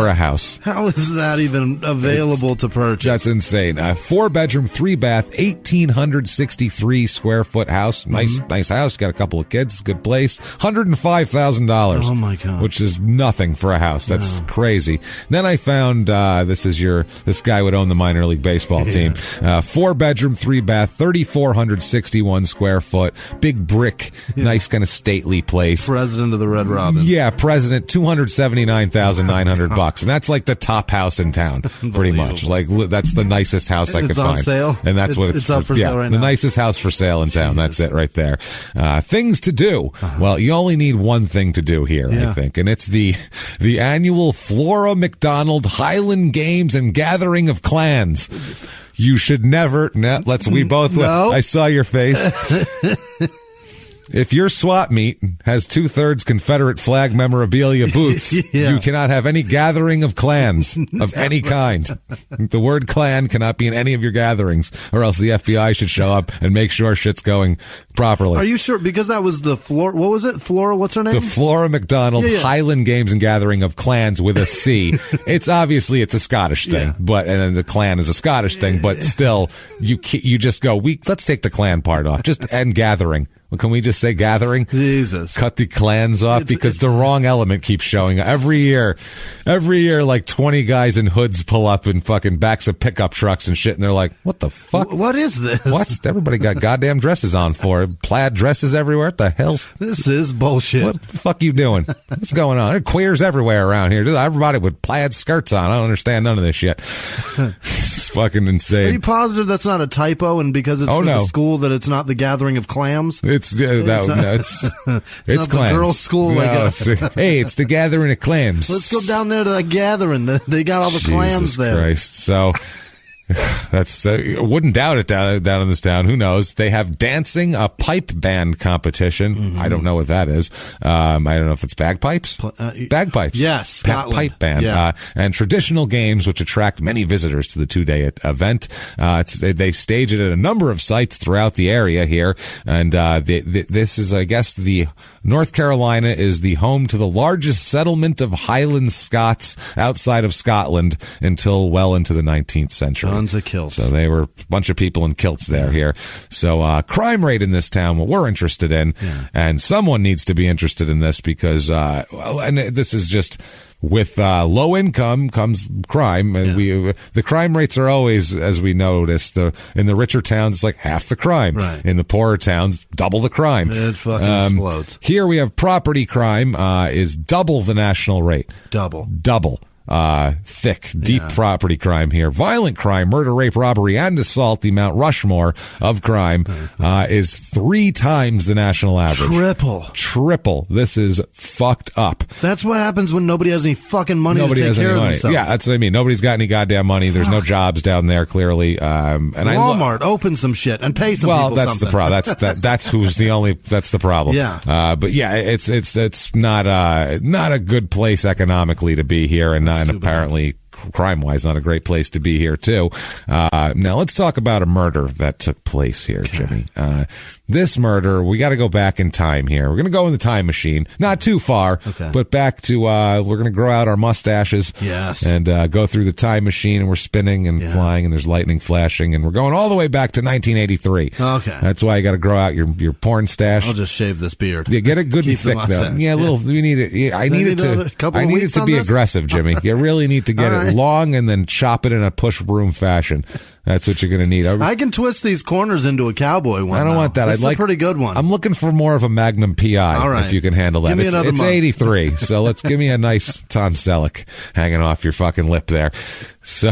[SPEAKER 1] a house.
[SPEAKER 2] How is that even available to purchase?
[SPEAKER 1] That's insane. A 4-bedroom, 3-bath, 1,863 square foot house. Nice house. Got a couple of kids. Good place. $105,000.
[SPEAKER 2] Oh my God.
[SPEAKER 1] Which is nothing for a house. That's crazy. Then I found, this guy would own the minor league baseball team. 4-bedroom, 3-bath, 3,461 square foot. Big brick. Nice kind of stately place.
[SPEAKER 2] President of the Red Robin.
[SPEAKER 1] Yeah, president. $279,900. And that's like the top house in town. Pretty much. Like, that's the nicest house I could find.
[SPEAKER 2] It's on sale?
[SPEAKER 1] And that's what it's
[SPEAKER 2] up for sale right now.
[SPEAKER 1] The nicest house for sale in town. That's it right there. Things to do. Well, you only need one thing to do here, I think, and it's the annual Flora McDonald Highland Games and Gathering of Clans. You should never. I saw your face. If your swap meet has 2/3 Confederate flag memorabilia booths, you cannot have any gathering of clans of any kind. The word clan cannot be in any of your gatherings, or else the FBI should show up and make sure shit's going properly.
[SPEAKER 2] Are you sure? Because that was the Flora. What was it? Flora. What's her name?
[SPEAKER 1] The Flora McDonald Highland Games and Gathering of Clans with a C. It's obviously a Scottish thing, and the clan is a Scottish thing, but still, you just go. Let's take the clan part off. And gathering. Well, can we just say gathering?
[SPEAKER 2] Jesus.
[SPEAKER 1] Cut the clans off because the wrong element keeps showing up. Every year, like 20 guys in hoods pull up in fucking backs of pickup trucks and shit, and they're like, what the fuck?
[SPEAKER 2] What is this?
[SPEAKER 1] What's everybody got goddamn dresses on for? Plaid dresses everywhere? What the hell?
[SPEAKER 2] This is bullshit.
[SPEAKER 1] What the fuck you doing? What's going on? There are queers everywhere around here. Everybody with plaid skirts on. I don't understand none of this shit. It's fucking insane.
[SPEAKER 2] Are you positive that's not a typo, and because it's the school that it's not the gathering of clams?
[SPEAKER 1] It's clams.
[SPEAKER 2] The girls' school.
[SPEAKER 1] It's the gathering of clams.
[SPEAKER 2] Let's go down there to the gathering. They got all the clams there.
[SPEAKER 1] Christ. So that's wouldn't doubt it down in this town. Who knows? They have dancing, a pipe band competition. I don't know what that is. I don't know if it's bagpipes. Bagpipes.
[SPEAKER 2] Yes.
[SPEAKER 1] Pipe band.
[SPEAKER 2] Yeah.
[SPEAKER 1] And traditional games, which attract many visitors to the 2-day event. They stage it at a number of sites throughout the area here. And this is, I guess, the North Carolina is the home to the largest settlement of Highland Scots outside of Scotland until well into the 19th century.
[SPEAKER 2] Tons of kilts.
[SPEAKER 1] So they were a bunch of people in kilts there here. So crime rate in this town, what we're interested in, and someone needs to be interested in this because, and this is just... With low income comes crime, and the crime rates are always, as we noticed, in the richer towns it's like half the crime.
[SPEAKER 2] Right.
[SPEAKER 1] In the poorer towns, double the crime.
[SPEAKER 2] It fucking explodes.
[SPEAKER 1] Here we have property crime is double the national rate.
[SPEAKER 2] Double.
[SPEAKER 1] Thick, deep property crime here. Violent crime, murder, rape, robbery, and assault, the Mount Rushmore of crime, is 3 times the national average. Triple. This is fucked up.
[SPEAKER 2] That's what happens when nobody has any fucking money to take care of themselves.
[SPEAKER 1] Yeah, that's what I mean. Nobody's got any goddamn money. There's no jobs down there, clearly. And
[SPEAKER 2] Walmart, open some shit and pay some people
[SPEAKER 1] that's
[SPEAKER 2] something.
[SPEAKER 1] the problem. That's the problem.
[SPEAKER 2] Yeah.
[SPEAKER 1] But yeah, it's not a good place economically to be here, and apparently crime-wise not a great place to be here too. Now let's talk about a murder that took place here, Jimmy. This murder, we got to go back in time here. We're going to go in the time machine, not too far, but back to, we're going to grow out our mustaches and go through the time machine, and we're spinning and flying, and there's lightning flashing, and we're going all the way back to 1983.
[SPEAKER 2] Okay.
[SPEAKER 1] That's why you got to grow out your porn stash.
[SPEAKER 2] I'll just shave this beard.
[SPEAKER 1] Yeah, get it good and thick, though. Yeah, we need it. I need it to be aggressive, Jimmy. You really need to get it long and then chop it in a push broom fashion. That's what you're going to need.
[SPEAKER 2] I can twist these corners into a cowboy one.
[SPEAKER 1] I don't want that.
[SPEAKER 2] That's a pretty good one.
[SPEAKER 1] I'm looking for more of a Magnum PI.
[SPEAKER 2] All right.
[SPEAKER 1] If you can handle that.
[SPEAKER 2] Give me another
[SPEAKER 1] it's 83, so let's give me a nice Tom Selleck hanging off your fucking lip there. So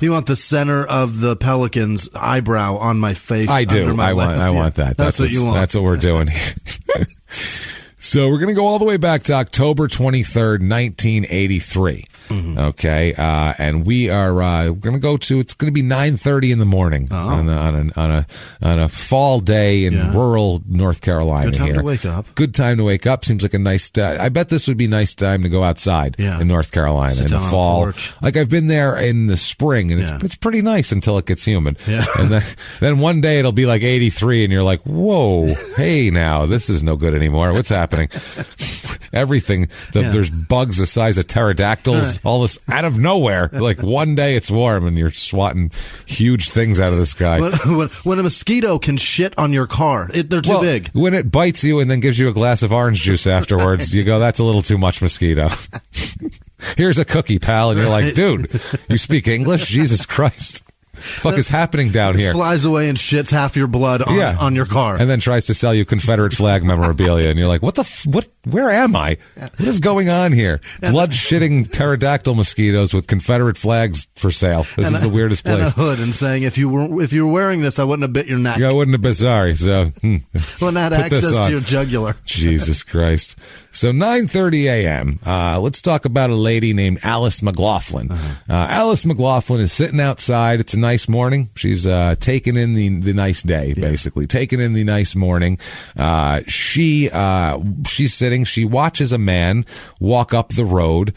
[SPEAKER 2] you want the center of the pelican's eyebrow on my face?
[SPEAKER 1] I do. I want that.
[SPEAKER 2] That's what you want.
[SPEAKER 1] That's what we're doing here. So we're going to go all the way back to October 23rd, 1983. Okay. And we are, going to go to, it's going to be 9:30 in the morning on a fall day in rural North Carolina.
[SPEAKER 2] Good time to wake up.
[SPEAKER 1] Good time to wake up. Seems like a nice, I bet this would be a nice time to go outside in North Carolina in the fall. Like I've been there in the spring and it's pretty nice until it gets humid. Yeah. And then one day it'll be like 83 and you're like, whoa, hey now, this is no good anymore. What's happening? Everything. There's bugs the size of pterodactyls, all this out of nowhere. Like one day it's warm and you're swatting huge things out of the sky.
[SPEAKER 2] When a mosquito can shit on your car, they're too big.
[SPEAKER 1] When it bites you and then gives you a glass of orange juice afterwards, you go, that's a little too much mosquito. Here's a cookie, pal. And you're like, dude, you speak English? Jesus Christ. Fuck is happening down here?
[SPEAKER 2] Flies away and shits half your blood on your car,
[SPEAKER 1] and then tries to sell you Confederate flag memorabilia, and you're like, what? Where am I? What is going on here? Blood shitting pterodactyl mosquitoes with Confederate flags for sale. This is the weirdest place.
[SPEAKER 2] And a hood, and saying if you were wearing this, I wouldn't have bit your neck.
[SPEAKER 1] Yeah, I wouldn't have been sorry. So
[SPEAKER 2] wouldn't have had access to your jugular.
[SPEAKER 1] Jesus Christ. So 9:30 a.m. Let's talk about a lady named Alice McLaughlin. Alice McLaughlin is sitting outside. It's a nice morning. She's taking in the nice day, basically taking in the nice morning. She's sitting. She watches a man walk up the road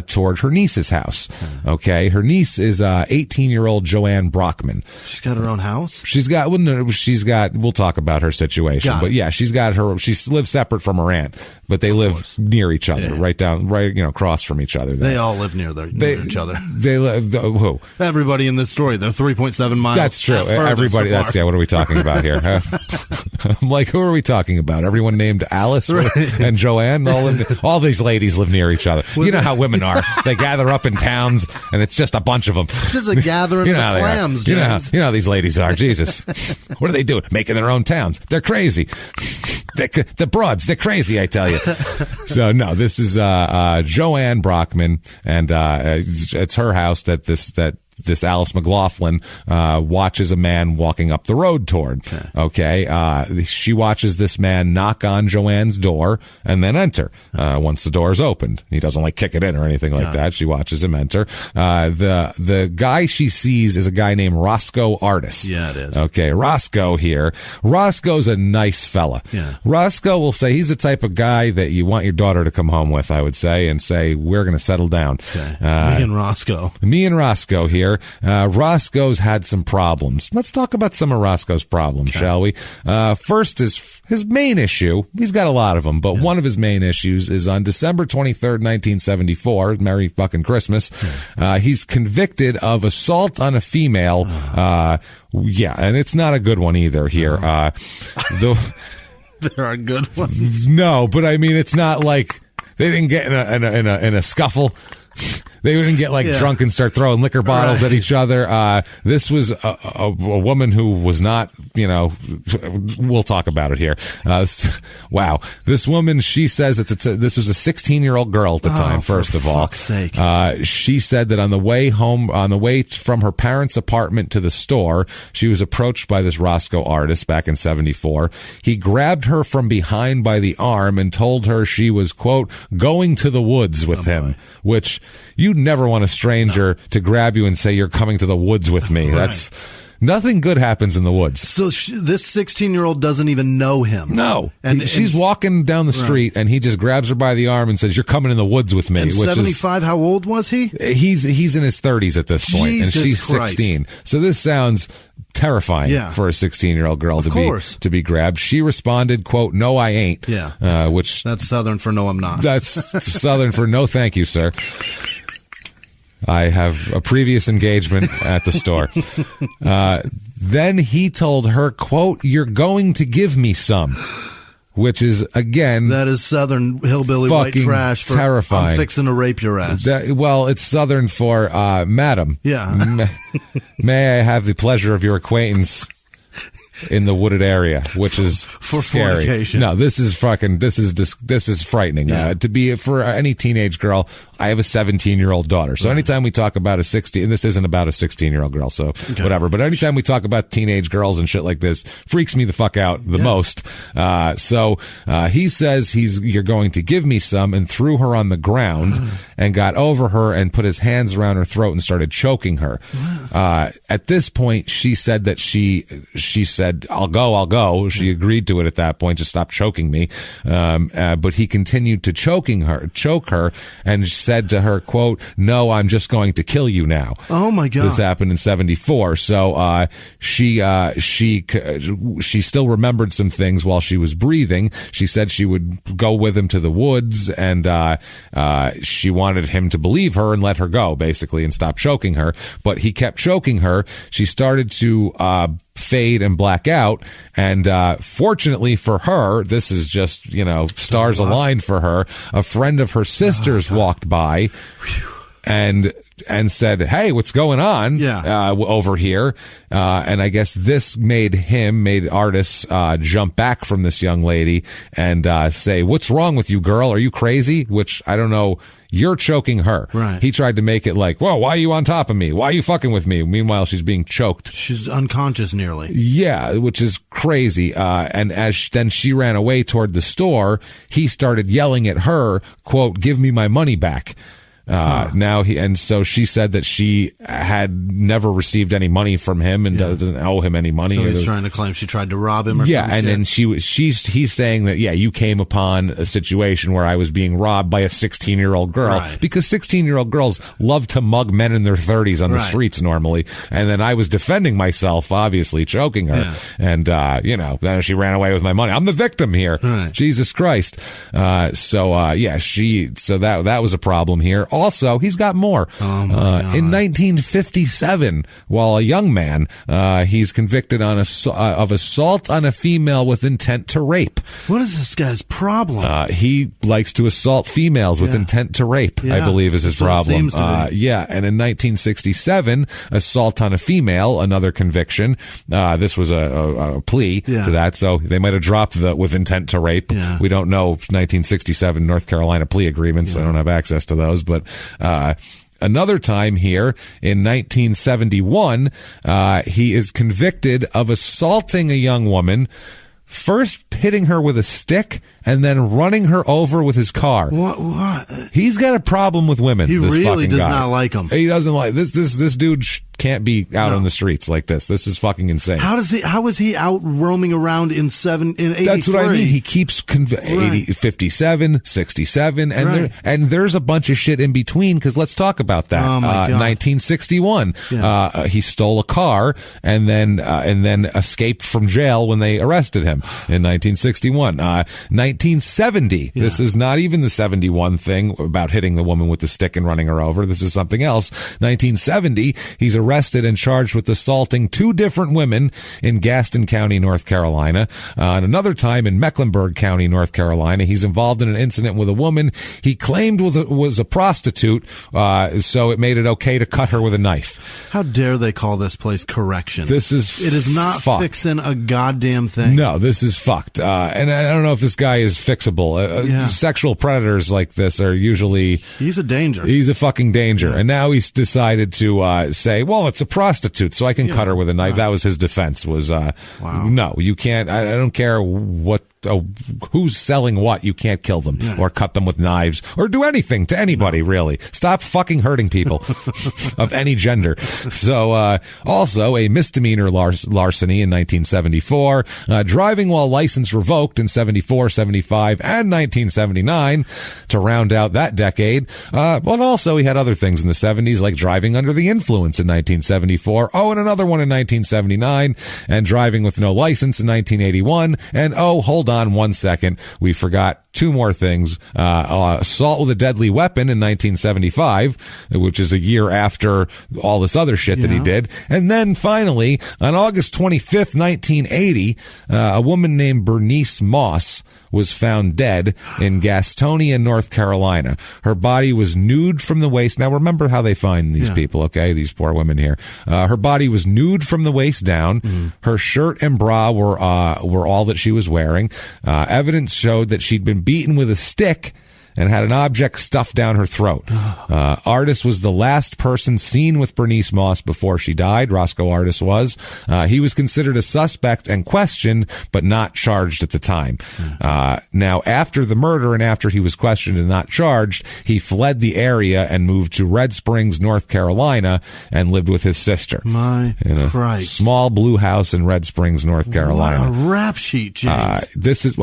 [SPEAKER 1] toward her niece's house. Okay, her niece is 18-year-old Joanne Brockman.
[SPEAKER 2] She's got her own house.
[SPEAKER 1] We'll talk about her situation, but yeah, she lives separate from her aunt, but they live near each other, right across from each other.
[SPEAKER 2] They all live near each other.
[SPEAKER 1] They live. Who?
[SPEAKER 2] Everybody in this story. They're 3.7 miles.
[SPEAKER 1] That's true. Everybody. What are we talking about here? I'm like, who are we talking about? Everyone named Alice and Joanne. All these ladies live near each other. You know how women are. They gather up in towns, and it's just a bunch of them.
[SPEAKER 2] This is a gathering of clams, James.
[SPEAKER 1] You know how these ladies are. Jesus, what are they doing? Making their own towns. They're crazy. The broads, they're crazy, I tell you. So no, this is Joanne Brockman, and it's her house that this Alice McLaughlin watches a man walking up the road toward. Okay. She watches this man knock on Joanne's door and then enter once the door is opened. He doesn't kick it in or anything like that. She watches him enter. The guy she sees is a guy named Roscoe Artis.
[SPEAKER 2] Yeah, it is.
[SPEAKER 1] Okay. Roscoe here. Roscoe's a nice fella. Yeah. Roscoe will say he's the type of guy that you want your daughter to come home with, I would say, and say, we're going to settle down.
[SPEAKER 2] Okay. Me and Roscoe
[SPEAKER 1] here. here. Roscoe's had some problems. Let's talk about some of Roscoe's problems, shall we? First is his main issue. He's got a lot of them, but one of his main issues is on December 23rd, 1974. Merry fucking Christmas. He's convicted of assault on a female. Yeah, and it's not a good one either here.
[SPEAKER 2] There are good ones.
[SPEAKER 1] No, but I mean, it's not like they didn't get in a scuffle. They wouldn't get drunk and start throwing liquor bottles at each other. This was a woman who was not, we'll talk about it here. Wow. This woman, she says that this was a 16-year-old girl at the time, first of all.
[SPEAKER 2] For fuck's sake.
[SPEAKER 1] She said that on the way from her parents' apartment to the store, she was approached by this Roscoe artist back in 74. He grabbed her from behind by the arm and told her she was, quote, going to the woods with him, which you'd never want a stranger to grab you and say you're coming to the woods with me.
[SPEAKER 2] Right.
[SPEAKER 1] That's nothing good happens in the woods.
[SPEAKER 2] So this 16-year-old doesn't even know him.
[SPEAKER 1] No. And she's walking down the street and he just grabs her by the arm and says, you're coming in the woods with me.
[SPEAKER 2] And 75, how old was he?
[SPEAKER 1] He's in his 30s at this point, and she's 16. So this sounds terrifying for a 16-year-old girl to be grabbed. She responded, quote, no, I ain't.
[SPEAKER 2] Yeah.
[SPEAKER 1] Which
[SPEAKER 2] that's Southern for no, I'm not.
[SPEAKER 1] That's Southern for no, thank you, sir. I have a previous engagement at the store. Then he told her, quote, you're going to give me some. Which is, again...
[SPEAKER 2] That is Southern hillbilly white trash for
[SPEAKER 1] terrifying.
[SPEAKER 2] I'm fixing to rape your ass.
[SPEAKER 1] Well, it's Southern for, madam.
[SPEAKER 2] Yeah.
[SPEAKER 1] May I have the pleasure of your acquaintance in the wooded area, which is
[SPEAKER 2] for
[SPEAKER 1] scary.
[SPEAKER 2] Fornication.
[SPEAKER 1] No, this is frightening.
[SPEAKER 2] Yeah.
[SPEAKER 1] To be for any teenage girl, I have a 17-year-old daughter. So anytime we talk about a 16, and this isn't about a 16-year-old girl, so whatever. But anytime we talk about teenage girls and shit like this, freaks me the fuck out the most. So he says you're going to give me some, and threw her on the ground and got over her and put his hands around her throat and started choking her. At this point, she said that she said, I'll go. She agreed to it at that point, just stop choking me. But he continued to choke her, and said to her, quote, no, I'm just going to kill you now.
[SPEAKER 2] Oh my God.
[SPEAKER 1] This happened in 74. So, she still remembered some things while she was breathing. She said she would go with him to the woods, and, she wanted him to believe her and let her go, basically, and stop choking her. But he kept choking her. She started to, fade and black out, and fortunately for her, this is just stars aligned for her. A friend of her sister's walked by and said, hey, what's going on over here? And I guess this made artists jump back from this young lady and say, what's wrong with you, girl? Are you crazy? Which I don't know. You're choking her.
[SPEAKER 2] Right.
[SPEAKER 1] He tried to make it like, whoa, why are you on top of me? Why are you fucking with me? Meanwhile, she's being choked.
[SPEAKER 2] She's unconscious nearly.
[SPEAKER 1] Yeah, which is crazy. And then she ran away toward the store, he started yelling at her, quote, give me my money back. So she said that she had never received any money from him and doesn't owe him any money.
[SPEAKER 2] So he's trying to claim she tried to rob him or something.
[SPEAKER 1] And then he's saying that, you came upon a situation where I was being robbed by a 16-year-old girl, because 16-year-old girls love to mug men in their 30s on the streets normally. And then I was defending myself, obviously choking her. And, then she ran away with my money. I'm the victim here.
[SPEAKER 2] Right.
[SPEAKER 1] Jesus Christ. That was a problem here. Also, he's got more.
[SPEAKER 2] Oh my God.
[SPEAKER 1] In 1957, while a young man, he's convicted of assault on a female with intent to rape.
[SPEAKER 2] What is this guy's problem?
[SPEAKER 1] He likes to assault females with intent to rape, I believe is his problem. And in 1967, assault on a female, another conviction. This was a plea to that, so they might have dropped the with intent to rape.
[SPEAKER 2] Yeah.
[SPEAKER 1] We don't know 1967 North Carolina plea agreements. I don't have access to those, but another time here in 1971, he is convicted of assaulting a young woman, first hitting her with a stick and then running her over with his car.
[SPEAKER 2] What?
[SPEAKER 1] He's got a problem with women.
[SPEAKER 2] He
[SPEAKER 1] this
[SPEAKER 2] really
[SPEAKER 1] fucking
[SPEAKER 2] does
[SPEAKER 1] guy.
[SPEAKER 2] not like them.
[SPEAKER 1] He doesn't like this dude can't be out on the streets like this. This is fucking insane.
[SPEAKER 2] How is he out roaming around in 83?
[SPEAKER 1] That's what I mean. He keeps 57, 67, and there's a bunch of shit in between, because let's talk about that.
[SPEAKER 2] Oh my God.
[SPEAKER 1] 1961, he stole a car and then escaped from jail when they arrested him in 1961. 1970, this is not even the 71 thing about hitting the woman with the stick and running her over. This is something else. 1970, he's arrested and charged with assaulting 2 different women in Gaston County, North Carolina. And another time in Mecklenburg County, North Carolina, he's involved in an incident with a woman he claimed was a prostitute, so it made it okay to cut her with a knife.
[SPEAKER 2] How dare they call this place corrections?
[SPEAKER 1] It is
[SPEAKER 2] not
[SPEAKER 1] fucked.
[SPEAKER 2] Fixing a goddamn thing.
[SPEAKER 1] No, this is fucked. And I don't know if this guy is fixable. Sexual predators like this are usually...
[SPEAKER 2] He's a danger.
[SPEAKER 1] He's a fucking danger. Yeah. And now he's decided to say, well, it's a prostitute, so I can cut her with a knife. That was his defense, was, no, you can't. I don't care who's selling what. You can't kill them or cut them with knives or do anything to anybody, really. Stop fucking hurting people of any gender. So, also a misdemeanor larceny in 1974, driving while license revoked in 74, 75, and 1979 to round out that decade. But also he had other things in the 70s, like driving under the influence in 1974. Oh, and another one in 1979, and driving with no license in 1981. And hold on one second, we forgot 2 more things. Assault with a deadly weapon in 1975, which is a year after all this other shit that he did. And then finally, on August 25th, 1980, a woman named Bernice Moss was found dead in Gastonia, North Carolina. Her body was nude from the waist. Now remember how they find these people, okay? These poor women here. Her body was nude from the waist down. Mm-hmm. Her shirt and bra were all that she was wearing. Evidence showed that she'd been beaten with a stick and had an object stuffed down her throat. Artis was the last person seen with Bernice Moss before she died. Roscoe Artis was. He was considered a suspect and questioned, but not charged at the time. Now, after the murder and after he was questioned and not charged, he fled the area and moved to Red Springs, North Carolina, and lived with his sister.
[SPEAKER 2] My Christ.
[SPEAKER 1] Small blue house in Red Springs, North Carolina.
[SPEAKER 2] What a rap sheet, James.
[SPEAKER 1] There's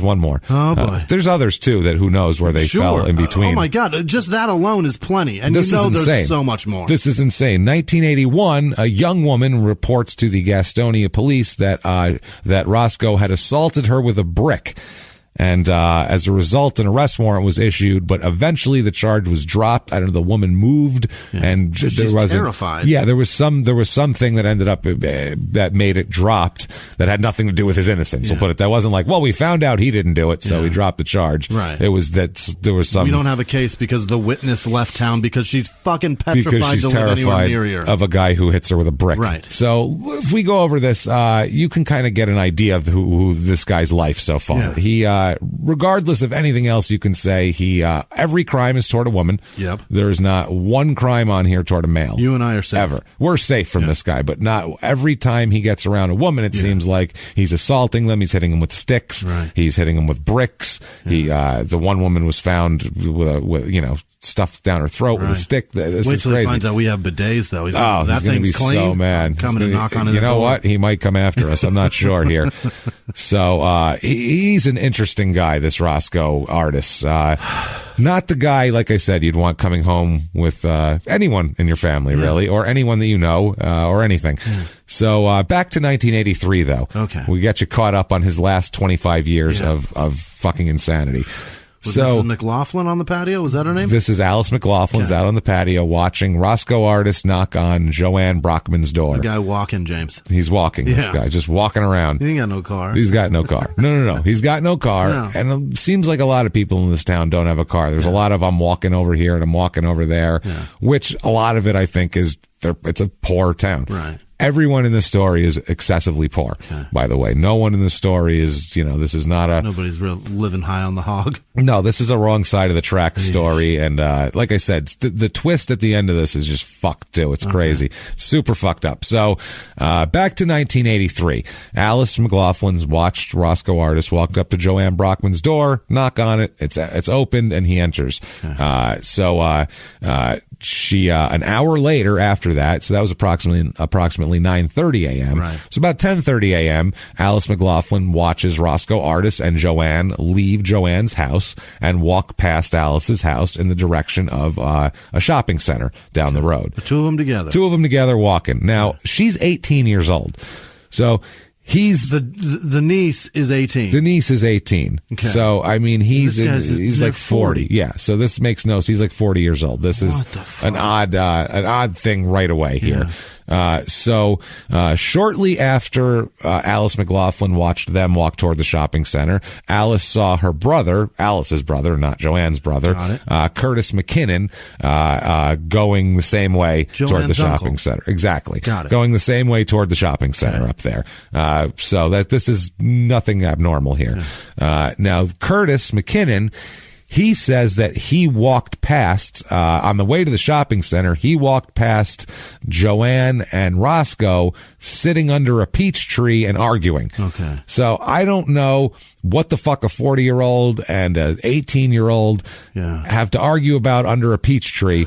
[SPEAKER 1] one more.
[SPEAKER 2] Oh, boy.
[SPEAKER 1] There's others, too, that who knows where they fell in between.
[SPEAKER 2] Oh my God, just that alone is plenty. And
[SPEAKER 1] this is
[SPEAKER 2] there's so much more.
[SPEAKER 1] This is insane. 1981, a young woman reports to the Gastonia police that Roscoe had assaulted her with a brick. And as a result, an arrest warrant was issued, but eventually the charge was dropped. I don't know, the woman moved, and
[SPEAKER 2] there was terrified.
[SPEAKER 1] Yeah, there was something that ended up that made it dropped that had nothing to do with his innocence. We'll put it. That wasn't like, well, we found out he didn't do it, so we dropped the charge.
[SPEAKER 2] Right.
[SPEAKER 1] It was that there was some.
[SPEAKER 2] We don't have a case because the witness left town because she's fucking petrified
[SPEAKER 1] because she's
[SPEAKER 2] to live anywhere near you.
[SPEAKER 1] Of a guy who hits her with a brick.
[SPEAKER 2] Right.
[SPEAKER 1] So if we go over this, you can kind of get an idea of who this guy's life so far. Yeah. He regardless of anything else you can say, every crime is toward a woman.
[SPEAKER 2] Yep.
[SPEAKER 1] There's not one crime on here toward a male.
[SPEAKER 2] You and I are safe.
[SPEAKER 1] Ever. We're safe from this guy, but not every time he gets around a woman, it seems like he's assaulting them. He's hitting them with sticks.
[SPEAKER 2] Right.
[SPEAKER 1] He's hitting them with bricks. Yeah. The one woman was found with stuffed down her throat with a stick. This
[SPEAKER 2] Wait
[SPEAKER 1] is
[SPEAKER 2] till
[SPEAKER 1] crazy.
[SPEAKER 2] he finds out we have bidets, though.
[SPEAKER 1] He's going to be
[SPEAKER 2] clean.
[SPEAKER 1] so mad.
[SPEAKER 2] Coming to knock on his door.
[SPEAKER 1] You know what? He might come after us. I'm not sure here. So he's an interesting guy, this Roscoe Artis. Not the guy, like I said, you'd want coming home with anyone in your family, really, or anyone that you know, or anything. So back to 1983, though.
[SPEAKER 2] Okay.
[SPEAKER 1] We got you caught up on his last 25 years of fucking insanity.
[SPEAKER 2] Was this McLaughlin on the patio? Was that her name?
[SPEAKER 1] This is Alice McLaughlin's out on the patio watching Roscoe Artis knock on Joanne Brockman's door.
[SPEAKER 2] The guy walking, James.
[SPEAKER 1] He's walking, this guy, just walking around.
[SPEAKER 2] He ain't got no car.
[SPEAKER 1] He's got no car. No. He's got no car. No. And it seems like a lot of people in this town don't have a car. There's a lot of I'm walking over here and I'm walking over there, which a lot of it, I think, is it's a poor town.
[SPEAKER 2] Right.
[SPEAKER 1] Everyone in the story is excessively poor, by the way. No one in the story is, this is not a...
[SPEAKER 2] Nobody's living high on the hog.
[SPEAKER 1] No, this is a wrong side of the track story. And like I said, the twist at the end of this is just fucked, too. It's crazy. Super fucked up. So back to 1983. Alice McLaughlin's watched Roscoe Artis walk up to Joanne Brockman's door, knock on it. It's opened, and he enters. She an hour later after that, so that was approximately 9:30 a.m.
[SPEAKER 2] Right.
[SPEAKER 1] So about 10:30 a.m., Alice McLaughlin watches Roscoe Artis and Joanne leave Joanne's house and walk past Alice's house in the direction of a shopping center down the road.
[SPEAKER 2] The two of them together.
[SPEAKER 1] Two of them together walking. Now, she's 18 years old. So he's
[SPEAKER 2] the niece is 18.
[SPEAKER 1] The niece is 18. Okay. So I mean he's like 40. Yeah. So this makes no sense. He's like 40 years old. This is an odd thing right away here. Shortly after Alice McLaughlin watched them walk toward the shopping center, Alice saw her brother, Alice's brother, not Joanne's brother, Curtis McKinnon, going the same way toward the shopping center. Exactly. Going the same way toward the shopping center up there. So that this is nothing abnormal here. Now, Curtis McKinnon, he says that he walked past, on the way to the shopping center, he walked past Joanne and Roscoe sitting under a peach tree and arguing.
[SPEAKER 2] Okay. So
[SPEAKER 1] I don't know what the fuck a 40-year-old and an 18-year-old have to argue about under a peach tree.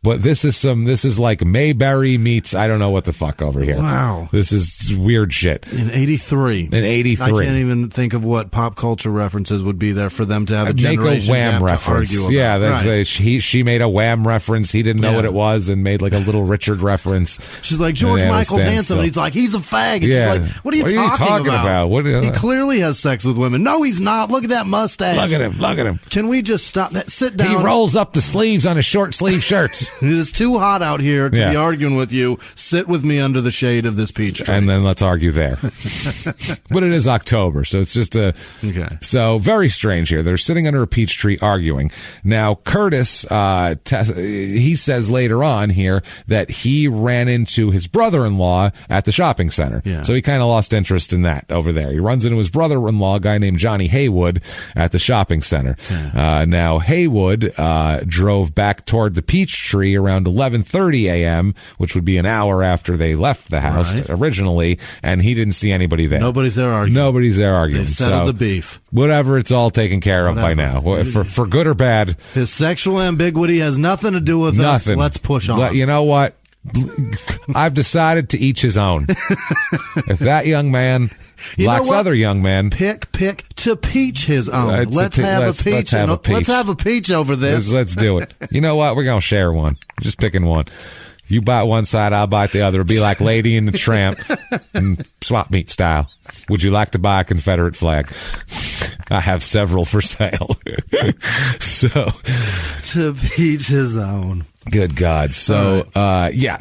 [SPEAKER 1] But this is like Mayberry meets I don't know what the fuck over here.
[SPEAKER 2] Wow.
[SPEAKER 1] This is weird shit.
[SPEAKER 2] In 83. I can't even think of what pop culture references would be there for them to have a generation
[SPEAKER 1] Wham reference.
[SPEAKER 2] To argue about.
[SPEAKER 1] Yeah, that's she made a Wham reference. He didn't know what it was and made like a little Richard reference.
[SPEAKER 2] She's like, George Michael's handsome, and he's like, he's a fag. And she's like, what are you talking about? He clearly has sex with women. No, he's not. Look at that mustache.
[SPEAKER 1] Look at him.
[SPEAKER 2] Can we just stop that? Sit down.
[SPEAKER 1] He rolls up the sleeves on his short sleeve shirts.
[SPEAKER 2] It is too hot out here to be arguing with you. Sit with me under the shade of this peach tree.
[SPEAKER 1] And then let's argue there. But it is October, so it's just so very strange here. They're sitting under a peach tree arguing. Now, Curtis, he says later on here that he ran into his brother-in-law at the shopping center. Yeah. So he kind of lost interest in that over there. He runs into his brother-in-law, a guy named Johnny Haywood, at the shopping center. Yeah. Now, Haywood drove back toward the peach tree around 11:30 a.m., which would be an hour after they left the house originally, and he didn't see anybody there.
[SPEAKER 2] Nobody's there arguing. They settled the beef.
[SPEAKER 1] Whatever, it's all taken care of by now. For good or bad.
[SPEAKER 2] His sexual ambiguity has nothing to do with us. Let's push on.
[SPEAKER 1] You know what? I've decided to each his own. If that young man likes other young men,
[SPEAKER 2] pick to peach his own. Let's have a peach over this.
[SPEAKER 1] Let's do it. You know what? We're gonna share one. Just picking one. You bite one side, I'll bite the other. It'll be like Lady and the Tramp and swap meet style. Would you like to buy a Confederate flag? I have several for sale. So
[SPEAKER 2] to peach his own.
[SPEAKER 1] Good God. So,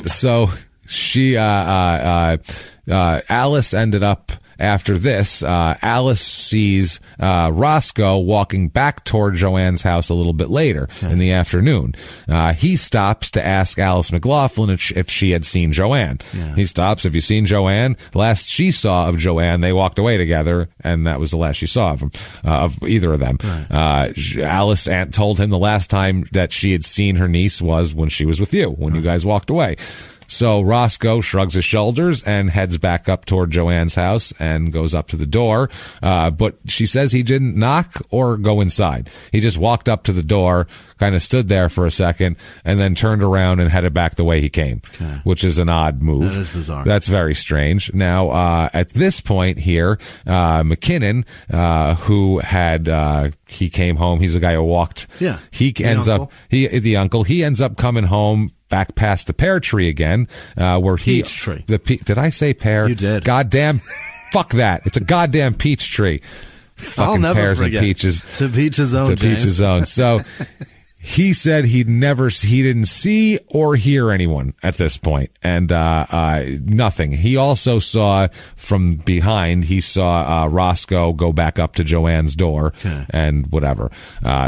[SPEAKER 1] so she, Alice ended up after this. Alice sees Roscoe walking back toward Joanne's house a little bit later in the afternoon. He stops to ask Alice McLaughlin if she had seen Joanne. Yeah. He stops. Have you seen Joanne? The last she saw of Joanne, they walked away together, and that was the last she saw of him, of either of them. Right. Alice told him the last time that she had seen her niece was when she was with you, when you guys walked away. So Roscoe shrugs his shoulders and heads back up toward Joanne's house and goes up to the door. But she says he didn't knock or go inside. He just walked up to the door, kind of stood there for a second, and then turned around and headed back the way he came, which is an odd move.
[SPEAKER 2] That is bizarre.
[SPEAKER 1] That's very strange. Now, at this point here, McKinnon, who had, he came home. He's the guy who walked.
[SPEAKER 2] Yeah.
[SPEAKER 1] He ends up coming home back past the pear tree again, where
[SPEAKER 2] peach tree.
[SPEAKER 1] Did I say pear?
[SPEAKER 2] You did.
[SPEAKER 1] Goddamn, fuck that. It's a goddamn peach tree. Fucking
[SPEAKER 2] I'll never
[SPEAKER 1] pears
[SPEAKER 2] forget.
[SPEAKER 1] And peaches.
[SPEAKER 2] To peach his own.
[SPEAKER 1] To peach his own. So he said he didn't see or hear anyone at this point, and nothing. He also saw from behind. He saw Roscoe go back up to Joanne's door and whatever.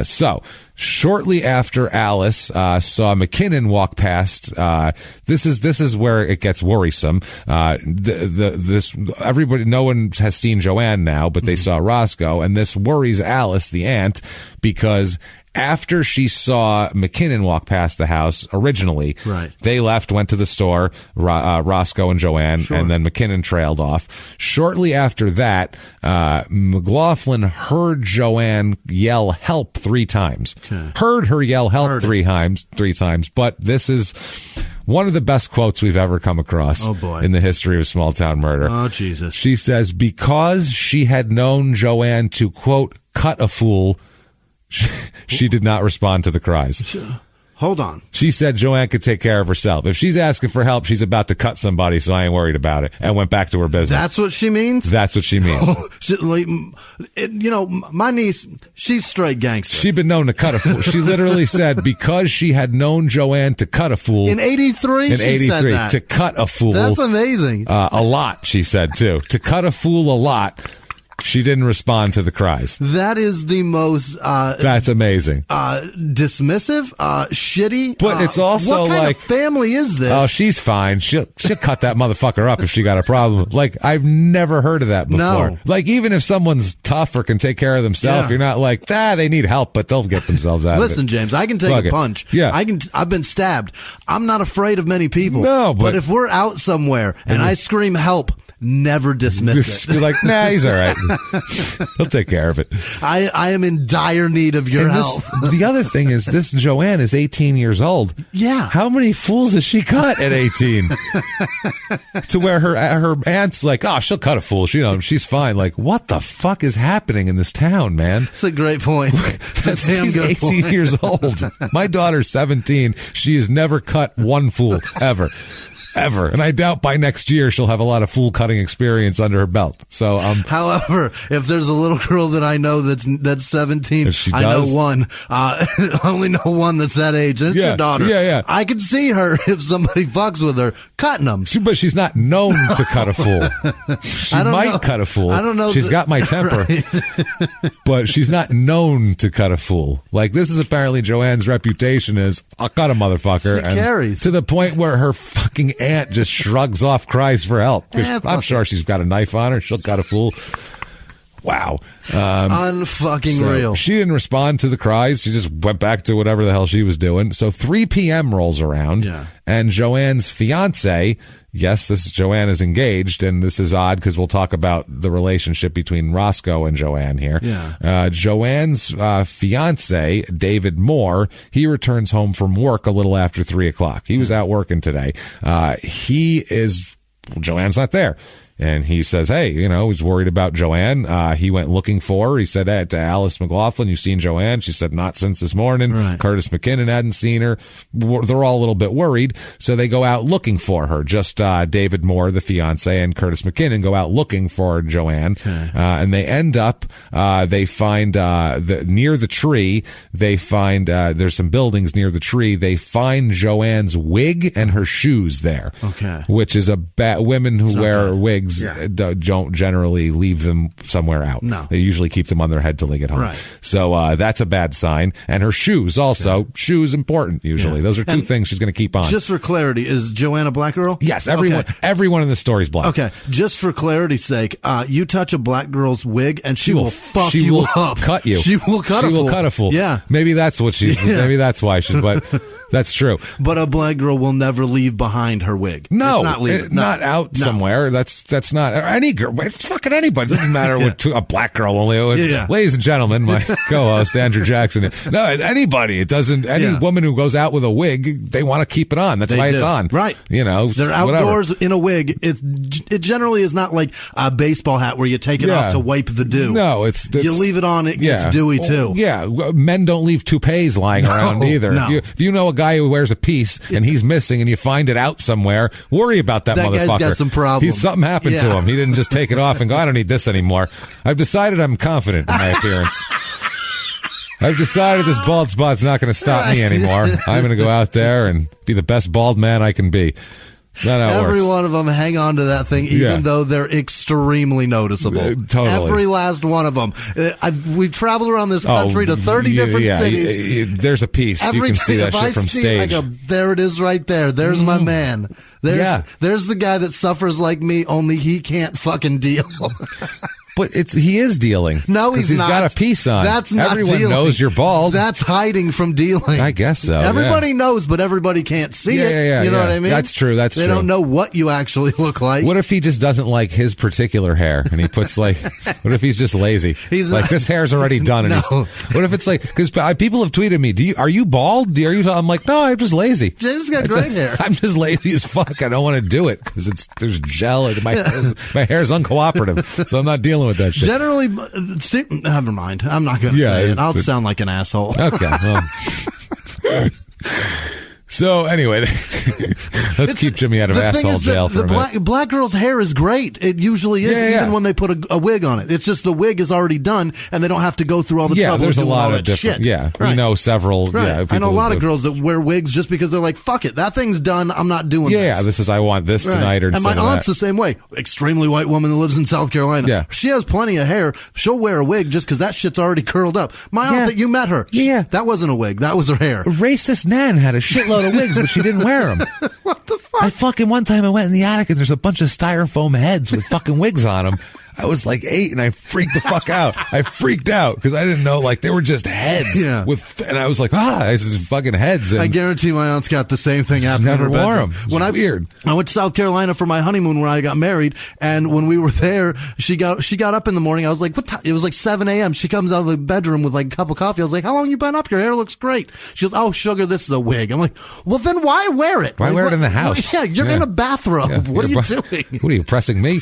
[SPEAKER 1] So Shortly after Alice saw McKinnon walk past, this is where it gets worrisome. Everybody, no one has seen Joanne now, but they saw Roscoe, and this worries Alice, the aunt, because after she saw McKinnon walk past the house originally, they left, went to the store, Roscoe and Joanne, and then McKinnon trailed off. Shortly after that, McLaughlin heard Joanne yell help 3 times. Heard her yell help three times, but this is one of the best quotes we've ever come across in the history of small town murder.
[SPEAKER 2] Oh, Jesus.
[SPEAKER 1] She says, because she had known Joanne to, quote, cut a fool, she did not respond to the cries.
[SPEAKER 2] Hold on.
[SPEAKER 1] She said Joanne could take care of herself. If she's asking for help, she's about to cut somebody, so I ain't worried about it. And went back to her business.
[SPEAKER 2] That's what she means?
[SPEAKER 1] That's what she means.
[SPEAKER 2] My niece, she's straight gangster.
[SPEAKER 1] She'd been known to cut a fool. She literally said because she had known Joanne to cut a fool.
[SPEAKER 2] In 83, she said that.
[SPEAKER 1] To cut a fool.
[SPEAKER 2] That's amazing.
[SPEAKER 1] A lot, she said, too. To cut a fool a lot. She didn't respond to the cries.
[SPEAKER 2] That is the most...
[SPEAKER 1] that's amazing.
[SPEAKER 2] Dismissive, shitty.
[SPEAKER 1] But it's also
[SPEAKER 2] what kind
[SPEAKER 1] like...
[SPEAKER 2] of family is this?
[SPEAKER 1] Oh, she's fine. She'll cut that motherfucker up if she got a problem. Like, I've never heard of that before.
[SPEAKER 2] No.
[SPEAKER 1] Like, even if someone's tough or can take care of themselves, you're not like, they need help, but they'll get themselves out of it.
[SPEAKER 2] Listen, James, I can take a punch.
[SPEAKER 1] Yeah.
[SPEAKER 2] I've been stabbed. I'm not afraid of many people.
[SPEAKER 1] No,
[SPEAKER 2] but if we're out somewhere and I scream help, never dismiss it.
[SPEAKER 1] Be like, nah, he's all right. He'll take care of it.
[SPEAKER 2] I am in dire need of your help.
[SPEAKER 1] The other thing is, this Joanne is 18 years old.
[SPEAKER 2] Yeah.
[SPEAKER 1] How many fools has she cut at 18? To where her aunt's like, oh, she'll cut a fool. She's fine. Like, what the fuck is happening in this town, man?
[SPEAKER 2] That's a great point. She's
[SPEAKER 1] 18 years old. My daughter's 17. She has never cut one fool, ever. And I doubt by next year she'll have a lot of fool cutting experience under her belt. So,
[SPEAKER 2] however, if there's a little girl that I know that's 17, I know one. I only know one that's that age, and it's your daughter.
[SPEAKER 1] Yeah.
[SPEAKER 2] I could see her if somebody fucks with her cutting them.
[SPEAKER 1] But she's not known to cut a fool. She might cut a fool.
[SPEAKER 2] I don't know.
[SPEAKER 1] She's got my temper, but she's not known to cut a fool. Like, this is apparently Joanne's reputation is, I'll cut a motherfucker.
[SPEAKER 2] She carries.
[SPEAKER 1] To the point where her fucking aunt just shrugs off cries for help. I'm sure she's got a knife on her. She'll cut a fool. Wow.
[SPEAKER 2] Unfucking real.
[SPEAKER 1] She didn't respond to the cries. She just went back to whatever the hell she was doing. So 3 p.m. rolls around, and Joanne's fiance, yes, Joanne is engaged, and this is odd because we'll talk about the relationship between Roscoe and Joanne here. Joanne's fiance, David Moore, he returns home from work a little after 3 o'clock. He was out working today. Joanne's not there. And he says, hey, he's worried about Joanne. He went looking for her. He said, hey, to Alice McLaughlin, you seen Joanne? She said, not since this morning.
[SPEAKER 2] Right.
[SPEAKER 1] Curtis McKinnon hadn't seen her. They're all a little bit worried. So they go out looking for her. Just David Moore, the fiance, and Curtis McKinnon go out looking for Joanne.
[SPEAKER 2] Okay.
[SPEAKER 1] And they end up, they find near the tree, they find there's some buildings near the tree. They find Joanne's wig and her shoes there.
[SPEAKER 2] Okay.
[SPEAKER 1] Which is women who wear wigs
[SPEAKER 2] Yeah.
[SPEAKER 1] don't generally leave them somewhere out.
[SPEAKER 2] No.
[SPEAKER 1] They usually keep them on their head till they get home.
[SPEAKER 2] Right.
[SPEAKER 1] So that's a bad sign. And her shoes also. Okay. Shoes important usually. Yeah. Those are two things she's going to keep on.
[SPEAKER 2] Just for clarity, is Joanne a black girl?
[SPEAKER 1] Yes, everyone in the story is black.
[SPEAKER 2] Okay, just for clarity's sake, you touch a black girl's wig and she will fuck you up.
[SPEAKER 1] Cut you.
[SPEAKER 2] She will cut
[SPEAKER 1] a fool.
[SPEAKER 2] Yeah.
[SPEAKER 1] Maybe that's what she's. Yeah. Maybe that's why she's. But that's true.
[SPEAKER 2] But a black girl will never leave behind her wig.
[SPEAKER 1] No,
[SPEAKER 2] it's
[SPEAKER 1] not out somewhere. That's not any girl. It's fucking anybody. It doesn't matter what a black girl only.
[SPEAKER 2] Yeah.
[SPEAKER 1] Ladies and gentlemen, my co-host Andrew Jackson. No, anybody. It doesn't. Any woman who goes out with a wig, they want to keep it on. That's why it's on.
[SPEAKER 2] Right.
[SPEAKER 1] They're
[SPEAKER 2] outdoors in a wig. It generally is not like a baseball hat where you take it off to wipe the dew.
[SPEAKER 1] No, it's
[SPEAKER 2] you leave it on. It gets dewy too.
[SPEAKER 1] Yeah, men don't leave toupees lying around either.
[SPEAKER 2] No.
[SPEAKER 1] If you know a guy who wears a piece and he's missing and you find it out somewhere, worry about that motherfucker.
[SPEAKER 2] Guy's got some problems.
[SPEAKER 1] Something happened to him. He didn't just take it off and go, I don't need this anymore. I've decided I'm confident in my appearance. I've decided this bald spot's not going to stop me anymore. I'm going to go out there and be the best bald man I can be.
[SPEAKER 2] Every
[SPEAKER 1] works.
[SPEAKER 2] one of them hang on to that thing, even though they're extremely noticeable.
[SPEAKER 1] Totally.
[SPEAKER 2] Every last one of them. We've traveled around this country to 30 different cities.
[SPEAKER 1] There's a piece. You can see that shit from stage.
[SPEAKER 2] I go, there it is right there. There's my man. There's the guy that suffers like me, only he can't fucking deal.
[SPEAKER 1] But he is dealing.
[SPEAKER 2] No, he's not.
[SPEAKER 1] He's got a piece on.
[SPEAKER 2] That's not
[SPEAKER 1] Everyone
[SPEAKER 2] dealing.
[SPEAKER 1] knows you're bald.
[SPEAKER 2] That's hiding from dealing.
[SPEAKER 1] I guess so.
[SPEAKER 2] Everybody knows, but everybody can't see it. You know what I mean?
[SPEAKER 1] That's true.
[SPEAKER 2] They don't know what you actually look like.
[SPEAKER 1] What if he just doesn't like his particular hair and he puts what if he's just lazy? He's like, this hair's already done. And what if it's like, because people have tweeted me, are you bald? I'm like, no, I'm just lazy.
[SPEAKER 2] James got great hair.
[SPEAKER 1] I'm just lazy as fuck. I don't want to do it because there's gel and my hair's uncooperative. So I'm not dealing with that shit.
[SPEAKER 2] Generally, never mind. I'm not going to say it. I'll sound like an asshole.
[SPEAKER 1] Okay. Well. So anyway, let's keep Jimmy out of asshole jail for a minute.
[SPEAKER 2] Black girl's hair is great. It usually is, even when they put a wig on it. It's just the wig is already done, and they don't have to go through all the trouble
[SPEAKER 1] there's
[SPEAKER 2] doing
[SPEAKER 1] a lot
[SPEAKER 2] all
[SPEAKER 1] of
[SPEAKER 2] that
[SPEAKER 1] different.
[SPEAKER 2] shit.
[SPEAKER 1] Yeah,
[SPEAKER 2] right.
[SPEAKER 1] we know several.
[SPEAKER 2] Right.
[SPEAKER 1] Yeah,
[SPEAKER 2] I know a lot of girls that wear wigs just because they're like, fuck it, that thing's done. I'm not doing this.
[SPEAKER 1] I want this tonight or
[SPEAKER 2] and my aunt's the same way. Extremely white woman that lives in South Carolina.
[SPEAKER 1] Yeah.
[SPEAKER 2] She has plenty of hair. She'll wear a wig just because that shit's already curled up. My aunt that you met her.
[SPEAKER 1] Yeah.
[SPEAKER 2] That wasn't a wig. That was her hair.
[SPEAKER 1] Racist Nan had a shitload of wigs, but she didn't wear them.
[SPEAKER 2] What the fuck?
[SPEAKER 1] One time I went in the attic and there's a bunch of styrofoam heads with fucking wigs on them. I was like 8 and I freaked the fuck out. I freaked out because I didn't know, they were just heads. Yeah. And I was like, this is fucking heads. And
[SPEAKER 2] I guarantee my aunt's got the same thing happening.
[SPEAKER 1] Never
[SPEAKER 2] in her
[SPEAKER 1] wore
[SPEAKER 2] bedroom.
[SPEAKER 1] them. Weird.
[SPEAKER 2] I went to South Carolina for my honeymoon where I got married, and when we were there, she got up in the morning. I was like, what time? It was like 7 a.m. She comes out of the bedroom with a cup of coffee. I was like, how long you been up? Your hair looks great. She goes, oh, sugar, this is a wig. I'm like, well, then why wear it?
[SPEAKER 1] Why wear it in the house?
[SPEAKER 2] Yeah, you're in a bathrobe. Yeah. What are you doing?
[SPEAKER 1] What are you, pressing me?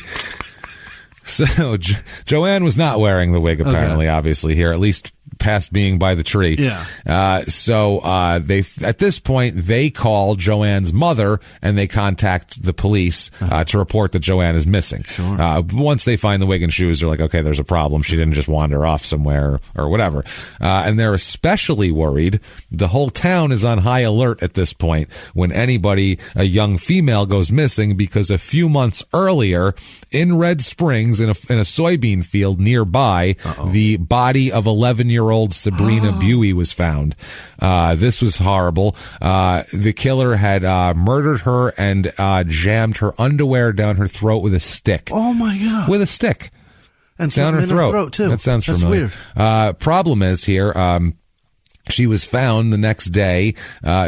[SPEAKER 1] So Joanne was not wearing the wig, apparently, obviously, here, at least past being by the tree.
[SPEAKER 2] Yeah.
[SPEAKER 1] So at this point, they call Joanne's mother and they contact the police to report that Joanne is missing.
[SPEAKER 2] Sure.
[SPEAKER 1] Once they find the wig and shoes, they're like, okay, there's a problem. She didn't just wander off somewhere or whatever. And they're especially worried. The whole town is on high alert at this point when a young female goes missing, because a few months earlier in Red Springs, in a soybean field nearby, the body of 11-year-old Sabrina Buey was found. This was horrible. The killer had murdered her and jammed her underwear down her throat with a stick.
[SPEAKER 2] Oh my God.
[SPEAKER 1] With a stick.
[SPEAKER 2] And
[SPEAKER 1] down her throat
[SPEAKER 2] too.
[SPEAKER 1] That sounds familiar.
[SPEAKER 2] Weird.
[SPEAKER 1] Problem is here, she was found the next day.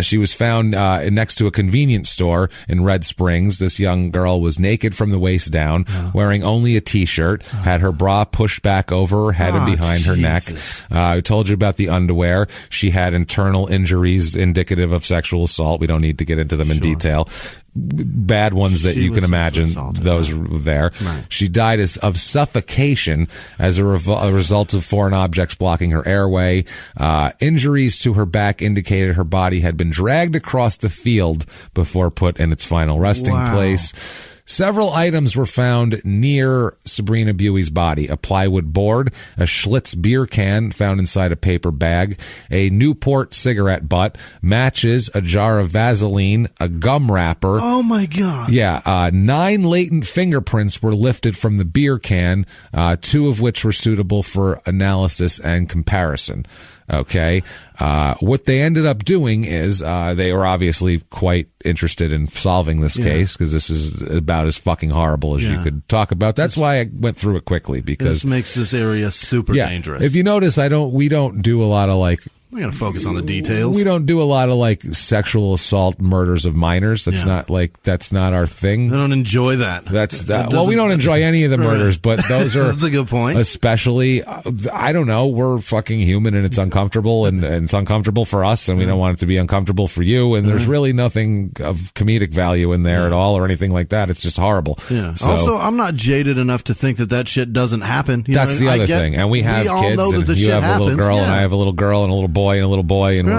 [SPEAKER 1] She was found next to a convenience store in Red Springs. This young girl was naked from the waist down, wearing only a T-shirt, had her bra pushed back over her head and behind her neck. I told you about the underwear. She had internal injuries indicative of sexual assault. We don't need to get into them in detail. Bad ones that you can imagine, those there. Right. She died of suffocation as a result of foreign objects blocking her airway. Injuries to her back indicated her body had been dragged across the field before put in its final resting place. Several items were found near Sabrina Buey's body: a plywood board, a Schlitz beer can found inside a paper bag, a Newport cigarette butt, matches, a jar of Vaseline, a gum wrapper.
[SPEAKER 2] Oh my God.
[SPEAKER 1] Yeah, 9 latent fingerprints were lifted from the beer can, 2 of which were suitable for analysis and comparison. Okay. What they ended up doing is, they were obviously quite interested in solving this case, because this is about as fucking horrible as you could talk about. That's why I went through it quickly, because
[SPEAKER 2] this makes this area super dangerous.
[SPEAKER 1] If you notice, we don't do a lot of
[SPEAKER 2] we gotta focus on the details.
[SPEAKER 1] We don't do a lot of sexual assault murders of minors. That's that's not our thing.
[SPEAKER 2] I don't enjoy that.
[SPEAKER 1] Well, we don't enjoy any of the murders, but those are
[SPEAKER 2] that's a good point.
[SPEAKER 1] Especially, I don't know. We're fucking human, and it's uncomfortable, and it's uncomfortable for us, and we don't want it to be uncomfortable for you. And there's really nothing of comedic value in there at all, or anything like that. It's just horrible.
[SPEAKER 2] Yeah. So, also, I'm not jaded enough to think that shit doesn't happen.
[SPEAKER 1] That's the other thing. And we have kids, and you have a little girl, and I have a little girl, and a little boy, and a little boy, and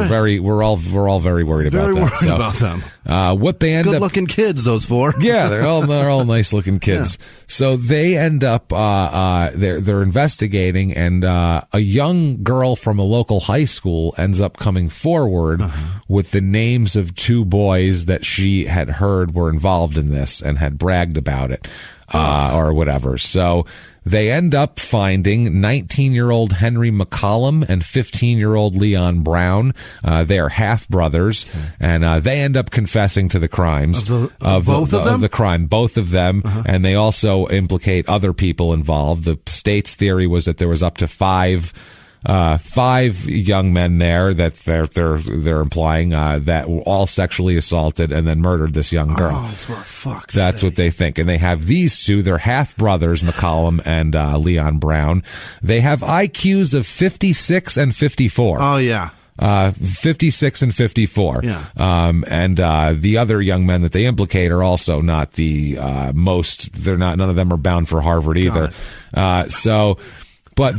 [SPEAKER 1] we're all very worried about that.
[SPEAKER 2] Very worried about them.
[SPEAKER 1] What they end up
[SPEAKER 2] good-looking kids, those 4.
[SPEAKER 1] Yeah, they're all nice-looking kids. Yeah. So they end up they're investigating, and a young girl from a local high school ends up coming forward with the names of 2 boys that she had heard were involved in this and had bragged about it, or whatever. So they end up finding 19-year-old Henry McCollum and 15-year-old Leon Brown. They are half brothers, and they end up confessing to the crimes
[SPEAKER 2] of the
[SPEAKER 1] crime, both of them, and they also implicate other people involved. The state's theory was that there was up to 5 young men there that they're implying that were all sexually assaulted and then murdered this young girl.
[SPEAKER 2] Oh, for fuck's
[SPEAKER 1] That's
[SPEAKER 2] sake.
[SPEAKER 1] what they think. And they have these 2, they're half brothers, McCollum and Leon Brown. They have IQs of 56 and 54.
[SPEAKER 2] Oh, yeah.
[SPEAKER 1] 56 and 54.
[SPEAKER 2] Yeah.
[SPEAKER 1] And the other young men that they implicate are also not the most, none of them are bound for Harvard either. But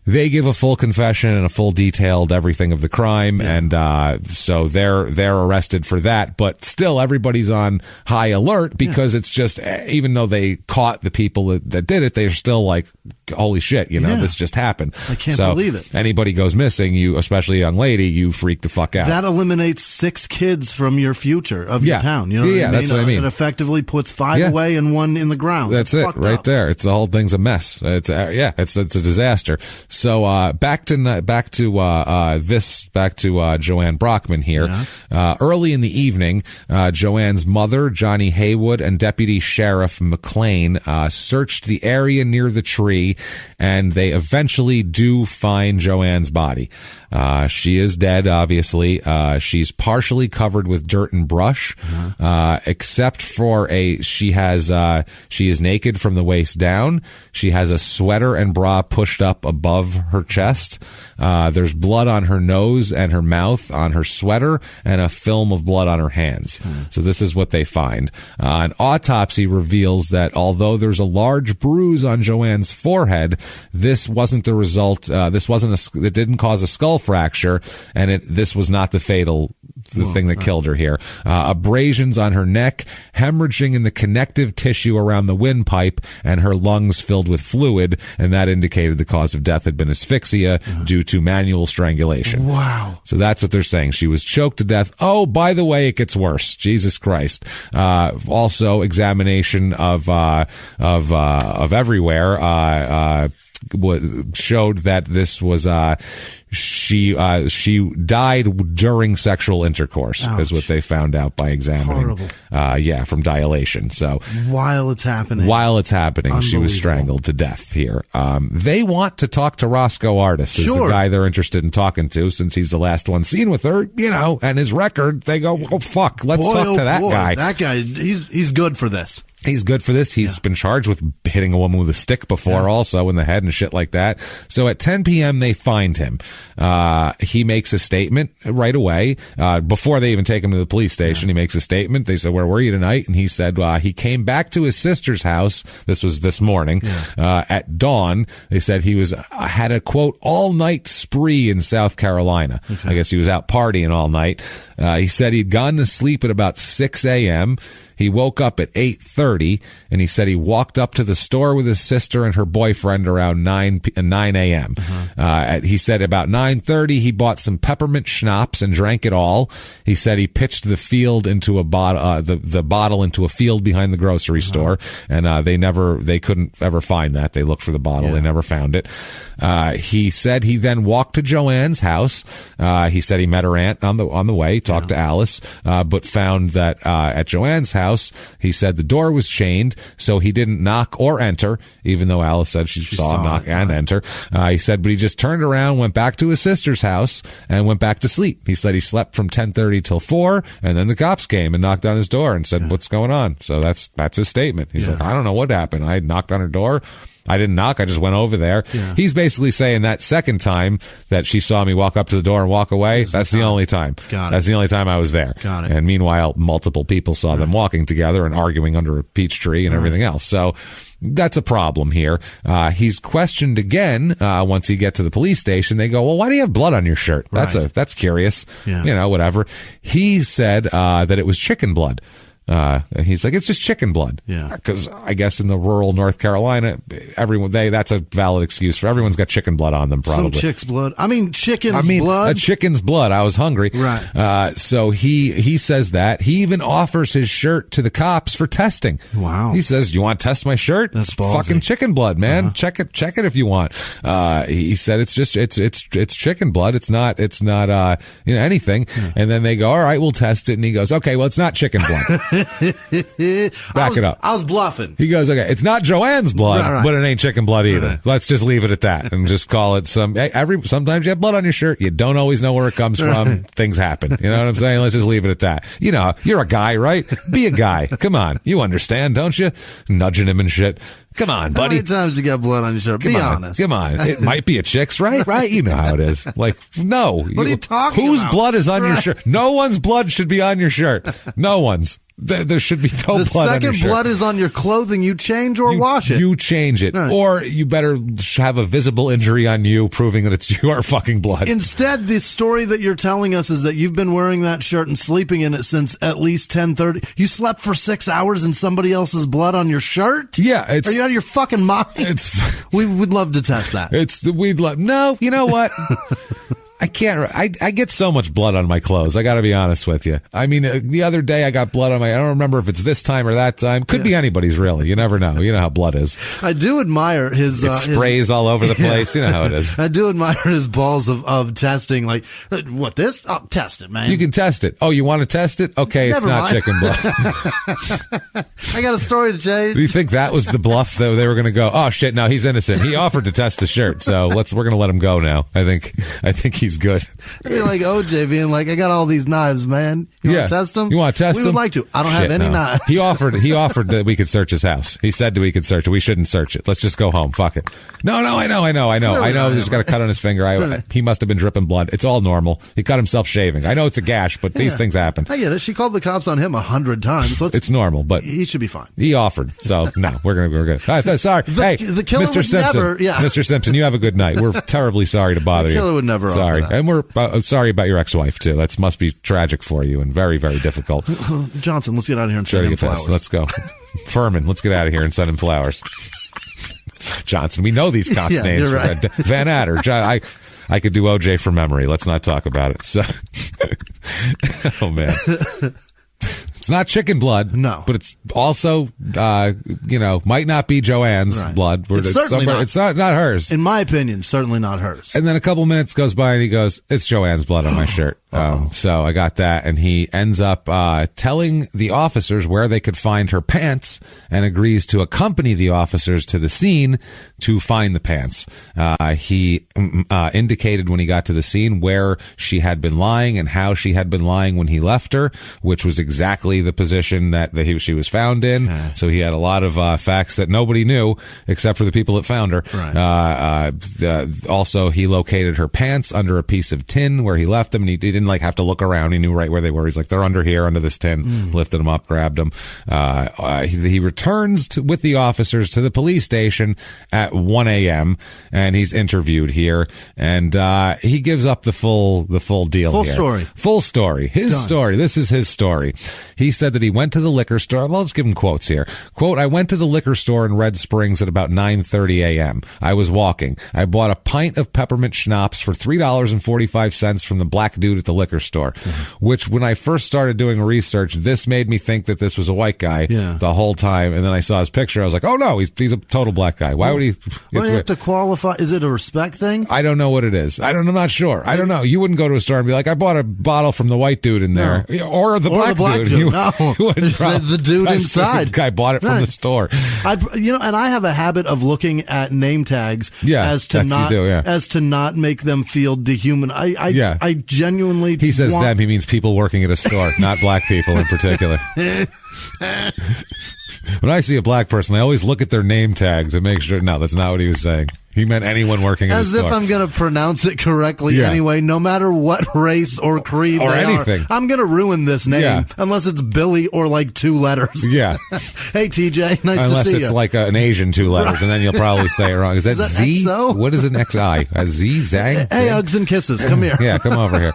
[SPEAKER 1] they give a full confession and a full detailed everything of the crime, and so they're arrested for that. But still, everybody's on high alert because it's just, even though they caught the people that did it, they're still like, holy shit, this just happened.
[SPEAKER 2] I can't believe it.
[SPEAKER 1] Anybody goes missing, you, especially a young lady, you freak the fuck out.
[SPEAKER 2] That eliminates 6 kids from your future of your town. You know what I mean?
[SPEAKER 1] That's what I mean.
[SPEAKER 2] It effectively puts 5 away and 1 in the ground.
[SPEAKER 1] That's it, right there. It's the whole thing's a mess. It's a disaster. So back to Joanne Brockman here. Early in the evening, Joanne's mother, Johnny Haywood, and Deputy Sheriff McLean searched the area near the tree, and they eventually do find Joanne's body. She is dead, obviously. She's partially covered with dirt and brush, except for she is naked from the waist down. She has a sweater and bra pushed up above her chest. There's blood on her nose and her mouth, on her sweater, and a film of blood on her hands. So this is what they find. An autopsy reveals that although there's a large bruise on Joanne's forehead, this wasn't the result. It didn't cause a skull fracture, and this was not the thing that killed her here. Abrasions on her neck, hemorrhaging in the connective tissue around the windpipe, and her lungs filled with fluid, and that indicated the cause of death had been asphyxia due to manual strangulation.
[SPEAKER 2] Wow.
[SPEAKER 1] So that's what they're saying. She was choked to death. Oh, by the way, it gets worse. Jesus Christ. Also, examination of everywhere showed that this was she died during sexual intercourse. Ouch. Is what they found out by examining. Horrible. From dilation. So
[SPEAKER 2] while it's happening,
[SPEAKER 1] she was strangled to death here. They want to talk to Roscoe Artis, is the guy they're interested in talking to, since he's the last one seen with her, and his record. They go, oh fuck, let's talk to that guy.
[SPEAKER 2] That guy, he's good for this.
[SPEAKER 1] He's good for this. He's been charged with hitting a woman with a stick before, also in the head and shit like that. So at 10 p.m., they find him. He makes a statement right away. Before they even take him to the police station, he makes a statement. They said, where were you tonight? And he said, he came back to his sister's house. This was this morning, at dawn. They said he had a quote, all night spree in South Carolina. Okay. I guess he was out partying all night. He said he'd gone to sleep at about 6 a.m. He woke up at 8:30, and he said he walked up to the store with his sister and her boyfriend around 9 a.m. He said about 9:30 he bought some peppermint schnapps and drank it all. He said he pitched the field into a bottle, the bottle into a field behind the grocery store, and they couldn't ever find that. They looked for the bottle, they never found it. He said he then walked to Joanne's house. He said he met her aunt on the way, talked to Alice, but found that at Joanne's house, he said the door was chained, so he didn't knock or enter, even though Alice said she saw him knock and enter. He said, but he just turned around, went back to his sister's house, and went back to sleep. He said he slept from 10:30 till 4, and then the cops came and knocked on his door and said, what's going on? So that's his statement. He's like, I don't know what happened. I knocked on her door. I didn't knock. I just went over there. Yeah. He's basically saying that second time that she saw me walk up to the door and walk away, that's the only time. That's the only time I was there.
[SPEAKER 2] Got it.
[SPEAKER 1] And meanwhile, multiple people saw them walking together and arguing under a peach tree and everything else. So that's a problem here. He's questioned again once he gets to the police station. They go, well, why do you have blood on your shirt? That's curious. Whatever. He said that it was chicken blood. He's like, it's just chicken blood.
[SPEAKER 2] Yeah.
[SPEAKER 1] Because I guess in the rural North Carolina, that's a valid excuse for everyone's got chicken blood on them, probably.
[SPEAKER 2] Some chick's blood. Chicken's blood.
[SPEAKER 1] A chicken's blood. I was hungry.
[SPEAKER 2] Right.
[SPEAKER 1] So he says that. He even offers his shirt to the cops for testing.
[SPEAKER 2] Wow.
[SPEAKER 1] He says, you want to test my shirt?
[SPEAKER 2] That's ballsy.
[SPEAKER 1] Fucking chicken blood, man. Check it if you want. He said it's chicken blood. It's not anything. Yeah. And then they go, all right, we'll test it. And he goes, okay, well, it's not chicken blood. Back it up.
[SPEAKER 2] I was bluffing.
[SPEAKER 1] He goes, okay, it's not Joanne's blood,
[SPEAKER 2] right.
[SPEAKER 1] but it ain't chicken blood either.
[SPEAKER 2] Right.
[SPEAKER 1] Let's just leave it at that and just call it sometimes you have blood on your shirt. You don't always know where it comes from. Things happen. You know what I'm saying? Let's just leave it at that. You know, you're a guy, right? Be a guy. Come on. You understand, don't you? Nudging him and shit. Come on, buddy.
[SPEAKER 2] How many times you got blood on your shirt? Be honest.
[SPEAKER 1] Come on. It might be a chick's, right? Right? You know how it is. Like, no.
[SPEAKER 2] What are you talking
[SPEAKER 1] Whose
[SPEAKER 2] about?
[SPEAKER 1] blood is on your shirt? No one's blood should be on your shirt. No one's. There should be no blood on your shirt.
[SPEAKER 2] The second blood is on your clothing, you change or wash it.
[SPEAKER 1] You change it.
[SPEAKER 2] Right.
[SPEAKER 1] Or you better have a visible injury on you proving that it's your fucking blood.
[SPEAKER 2] Instead, the story that you're telling us is that you've been wearing that shirt and sleeping in it since at least 10:30. You slept for 6 hours and somebody else's blood on your shirt?
[SPEAKER 1] Yeah.
[SPEAKER 2] Are you out of your fucking mind? We would love to test that.
[SPEAKER 1] No, you know what? I can't. I get so much blood on my clothes. I got to be honest with you. I mean, the other day I got blood on I don't remember if it's this time or that time. Could be anybody's, really. You never know. You know how blood is.
[SPEAKER 2] I do admire his.
[SPEAKER 1] It sprays all over the place. You know how it is.
[SPEAKER 2] I do admire his balls of testing. Like, what this? Oh, test it, man.
[SPEAKER 1] You can test it. Oh, you want to test it? Okay, it's not chicken blood.
[SPEAKER 2] I got a story to change.
[SPEAKER 1] Do you think that was the bluff that they were going to go? Oh shit! No, he's innocent. He offered to test the shirt, so we're going to let him go now. I think he's good.
[SPEAKER 2] It'd be like OJ being like, I got all these knives, man. You want to test them?
[SPEAKER 1] You want to test them?
[SPEAKER 2] We would like to. I don't have any knives.
[SPEAKER 1] He offered that we could search his house. He said that we could search it. We shouldn't search it. Let's just go home. Fuck it. No, I know. He's got a cut on his finger. He must have been dripping blood. It's all normal. He cut himself shaving. I know it's a gash, but these things happen.
[SPEAKER 2] I get it. She called the cops on him 100 times.
[SPEAKER 1] It's normal, but
[SPEAKER 2] he should be fine.
[SPEAKER 1] He offered. So no, we're good. Sorry.
[SPEAKER 2] The killer
[SPEAKER 1] Mr.
[SPEAKER 2] would
[SPEAKER 1] Simpson.
[SPEAKER 2] never. Yeah.
[SPEAKER 1] Mr. Simpson, you have a good night. We're terribly sorry to bother you.
[SPEAKER 2] The killer would never
[SPEAKER 1] Sorry.
[SPEAKER 2] offer that.
[SPEAKER 1] And we're sorry about your ex-wife too. That must be tragic for you and very, very difficult.
[SPEAKER 2] Johnson, let's get out of here and send him flowers.
[SPEAKER 1] Let's go. Furman, let's get out of here and send him flowers. Johnson, we know these cops' names.
[SPEAKER 2] You're right.
[SPEAKER 1] Van Adder. I could do OJ from memory. Let's not talk about it. So, oh man. It's not chicken blood.
[SPEAKER 2] No.
[SPEAKER 1] But it's also, might not be Joanne's blood.
[SPEAKER 2] It's certainly not.
[SPEAKER 1] It's not hers.
[SPEAKER 2] In my opinion, certainly not hers.
[SPEAKER 1] And then a couple minutes goes by and he goes, it's Joanne's blood on my shirt. So I got that. And he ends up telling the officers where they could find her pants and agrees to accompany the officers to the scene to find the pants. He indicated when he got to the scene where she had been lying and how she had been lying when he left her, which was exactly the position that she was found in. So he had a lot of facts that nobody knew except for the people that found her.
[SPEAKER 2] Right.
[SPEAKER 1] Also, he located her pants under a piece of tin where he left them, and he didn't have to look around. He knew right where they were. He's like, they're under here, under this tin. Lifted them up, grabbed them. He returns with the officers to the police station at 1 a.m. and he's interviewed here, and he gives up the full deal. Full story. His story. This is his story. He said that he went to the liquor store. Well, let's give him quotes here. Quote, I went to the liquor store in Red Springs at about 9:30 a.m. I was walking. I bought a pint of peppermint schnapps for $3.45 from the black dude at the liquor store, which when I first started doing research, this made me think that this was a white guy the whole time. And then I saw his picture. I was like, oh no, he's a total black guy. Why would he?
[SPEAKER 2] Why do you have to qualify? Is it a respect thing?
[SPEAKER 1] I don't know what it is. I'm not sure. I don't know. You wouldn't go to a store and be like, I bought a bottle from the white dude in there.
[SPEAKER 2] No.
[SPEAKER 1] Or the black dude.
[SPEAKER 2] No, the dude inside.
[SPEAKER 1] Guy bought it from the store.
[SPEAKER 2] And I have a habit of looking at name tags as to not make them feel dehuman. I genuinely.
[SPEAKER 1] He says them. He means people working at a store, not black people in particular. When I see a black person, I always look at their name tag to make sure. No, that's not what he was saying. He meant anyone working at a store.
[SPEAKER 2] As if I'm going to pronounce it correctly anyway, no matter what race or creed
[SPEAKER 1] or
[SPEAKER 2] they
[SPEAKER 1] anything.
[SPEAKER 2] are. I'm going to ruin this name unless it's Billy or like 2 letters.
[SPEAKER 1] Yeah.
[SPEAKER 2] Hey, TJ, nice to see you.
[SPEAKER 1] Unless it's like an Asian 2 letters, and then you'll probably say it wrong. Is that Z?
[SPEAKER 2] XO?
[SPEAKER 1] What is an XI? A Z? Zang?
[SPEAKER 2] Hey, hugs and kisses. Come here.
[SPEAKER 1] Yeah, come over here.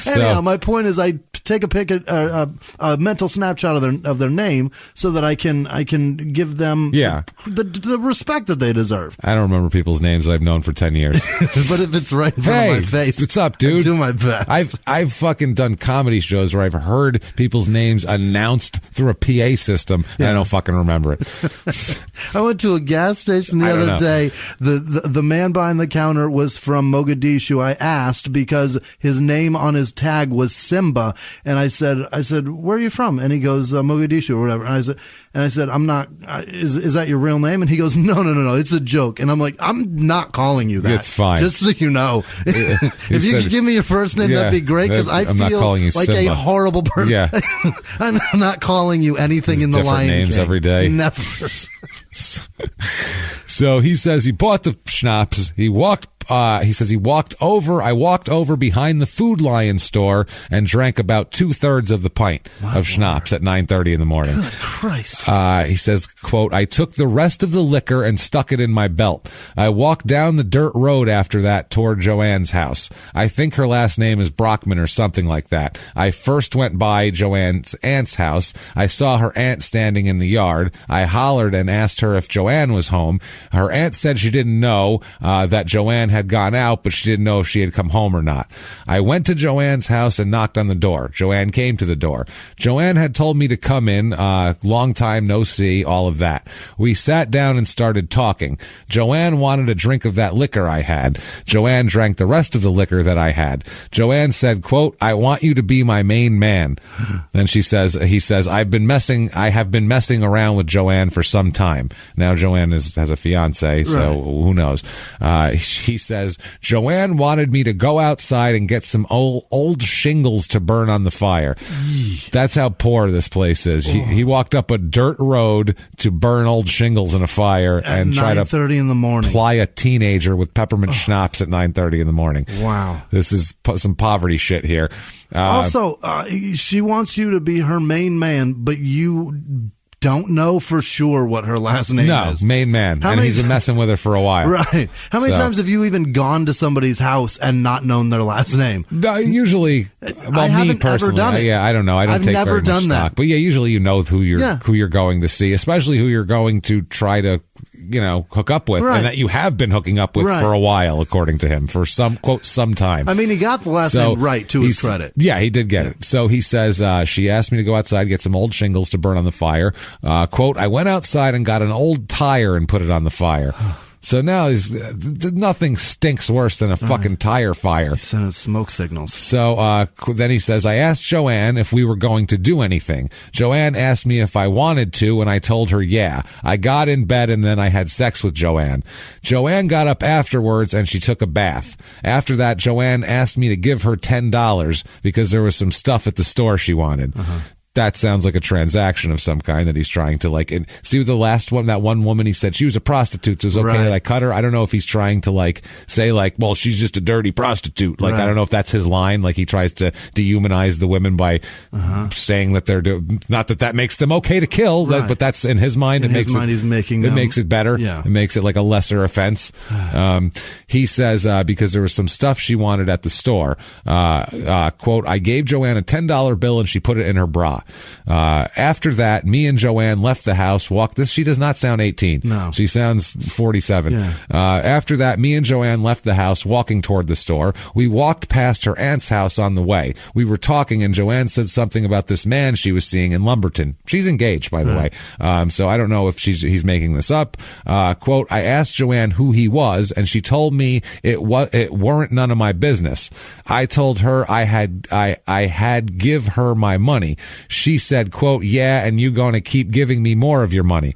[SPEAKER 2] Anyhow, my point is, I take a mental snapshot of their name so that I can give them the respect that they deserve.
[SPEAKER 1] I don't remember people's names I've known for 10 years.
[SPEAKER 2] But if it's right in front of my face,
[SPEAKER 1] what's up, dude?
[SPEAKER 2] I do my best.
[SPEAKER 1] I've fucking done comedy shows where I've heard people's names announced through a PA system, and I don't fucking remember it.
[SPEAKER 2] I went to a gas station the other day. The man behind the counter was from Mogadishu. I asked because his name on his tag was Simba, and I said, where are you from? And he goes, Mogadishu or whatever. And I said, I'm not. Is that your real name? And he goes, no, it's a joke. And I'm like, I'm not calling you that.
[SPEAKER 1] It's fine.
[SPEAKER 2] Just so you know. If you could give me your first name, that'd be great, because I feel like Simba. A horrible person.
[SPEAKER 1] Yeah.
[SPEAKER 2] I'm not calling you anything in the Lion King.
[SPEAKER 1] Different names every day.
[SPEAKER 2] Never.
[SPEAKER 1] So he says he bought the schnapps. He walked over. I walked over behind the Food Lion store and drank about 2/3 of the pint of schnapps at 9:30 in the morning.
[SPEAKER 2] Good Christ.
[SPEAKER 1] He says, quote, I took the rest of the liquor and stuck it in my belt. I walked down the dirt road after that toward Joanne's house. I think her last name is Brockman or something like that. I first went by Joanne's aunt's house. I saw her aunt standing in the yard. I hollered and asked her if Joanne was home. Her aunt said she didn't know that Joanne had gone out, but she didn't know if she had come home or not. I went to Joanne's house and knocked on the door. Joanne came to the door. Joanne had told me to come in, long time no see, all of that. We sat down and started talking. Joanne wanted a drink of that liquor I had. Joanne drank the rest of the liquor that I had. Joanne said, quote, I want you to be my main man. Then he says, I have been messing around with Joanne for some time. Now Joanne has a fiance, so who knows? He says, Joanne wanted me to go outside and get some old shingles to burn on the fire. That's how poor this place is. He walked up a dirt road to burn old shingles in a fire and try to
[SPEAKER 2] 9:30 in the morning.
[SPEAKER 1] Ply a teenager with peppermint schnapps at 9:30 in the morning.
[SPEAKER 2] Wow.
[SPEAKER 1] This is some poverty shit here.
[SPEAKER 2] Also, she wants you to be her main man, but you don't know for sure what her last name is. No,
[SPEAKER 1] main man. And he's been messing with her for a while.
[SPEAKER 2] Right. How many times have you even gone to somebody's house and not known their last name?
[SPEAKER 1] Usually, me personally, done it. I don't know. I've take never very done much stock. But usually you know who you're going to see, especially who you're going to try to hook up with, and that you have been hooking up with for a while, according to him, for some time.
[SPEAKER 2] I mean, he got the last name right, to his credit.
[SPEAKER 1] Yeah, he did get it. So he says, she asked me to go outside, get some old shingles to burn on the fire. Quote, I went outside and got an old tire and put it on the fire. So now nothing stinks worse than a fucking tire fire.
[SPEAKER 2] He's sending smoke signals.
[SPEAKER 1] So then he says, I asked Joanne if we were going to do anything. Joanne asked me if I wanted to, and I told her yeah. I got in bed and then I had sex with Joanne. Joanne got up afterwards and she took a bath. After that, Joanne asked me to give her $10 because there was some stuff at the store she wanted. That sounds like a transaction of some kind that he's trying to see the last one, that one woman, he said she was a prostitute, so it was okay that I cut her. I don't know if he's trying to say well, she's just a dirty prostitute. I don't know if that's his line. He tries to dehumanize the women by saying that they're not that makes them okay to kill, but that's in his mind.
[SPEAKER 2] He's making
[SPEAKER 1] it makes it better. Yeah. It makes it like a lesser offense. He says, because there was some stuff she wanted at the store, quote, I gave Joanne a $10 bill and she put it in her bra. After that, me and Joanne left the house, she does not sound 18. No. She sounds 47. Yeah. After that, me and Joanne left the house, walking toward the store. We walked past her aunt's house on the way. We were talking and Joanne said something about this man she was seeing in Lumberton. She's engaged, by the way. So I don't know if he's making this up. Quote, I asked Joanne who he was and she told me it weren't none of my business. I told her I had give her my money. She said, quote, yeah, and you going to keep giving me more of your money.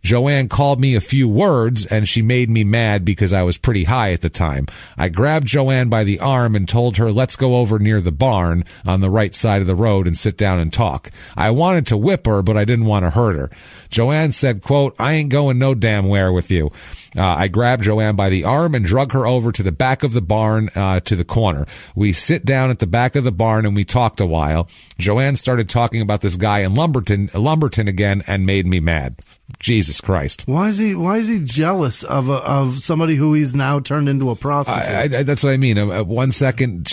[SPEAKER 1] Joanne called me a few words and she made me mad because I was pretty high at the time. I grabbed Joanne by the arm and told her, let's go over near the barn on the right side of the road and sit down and talk. I wanted to whip her, but I didn't want to hurt her. Joanne said, quote, I ain't going no damn where with you. I grabbed Joanne by the arm and drug her over to the back of the barn, to the corner. We sit down at the back of the barn and we talked a while. Joanne started talking about this guy in Lumberton again and made me mad. Jesus Christ.
[SPEAKER 2] Why is he jealous of somebody who he's now turned into a prostitute?
[SPEAKER 1] That's what I mean. 1 second,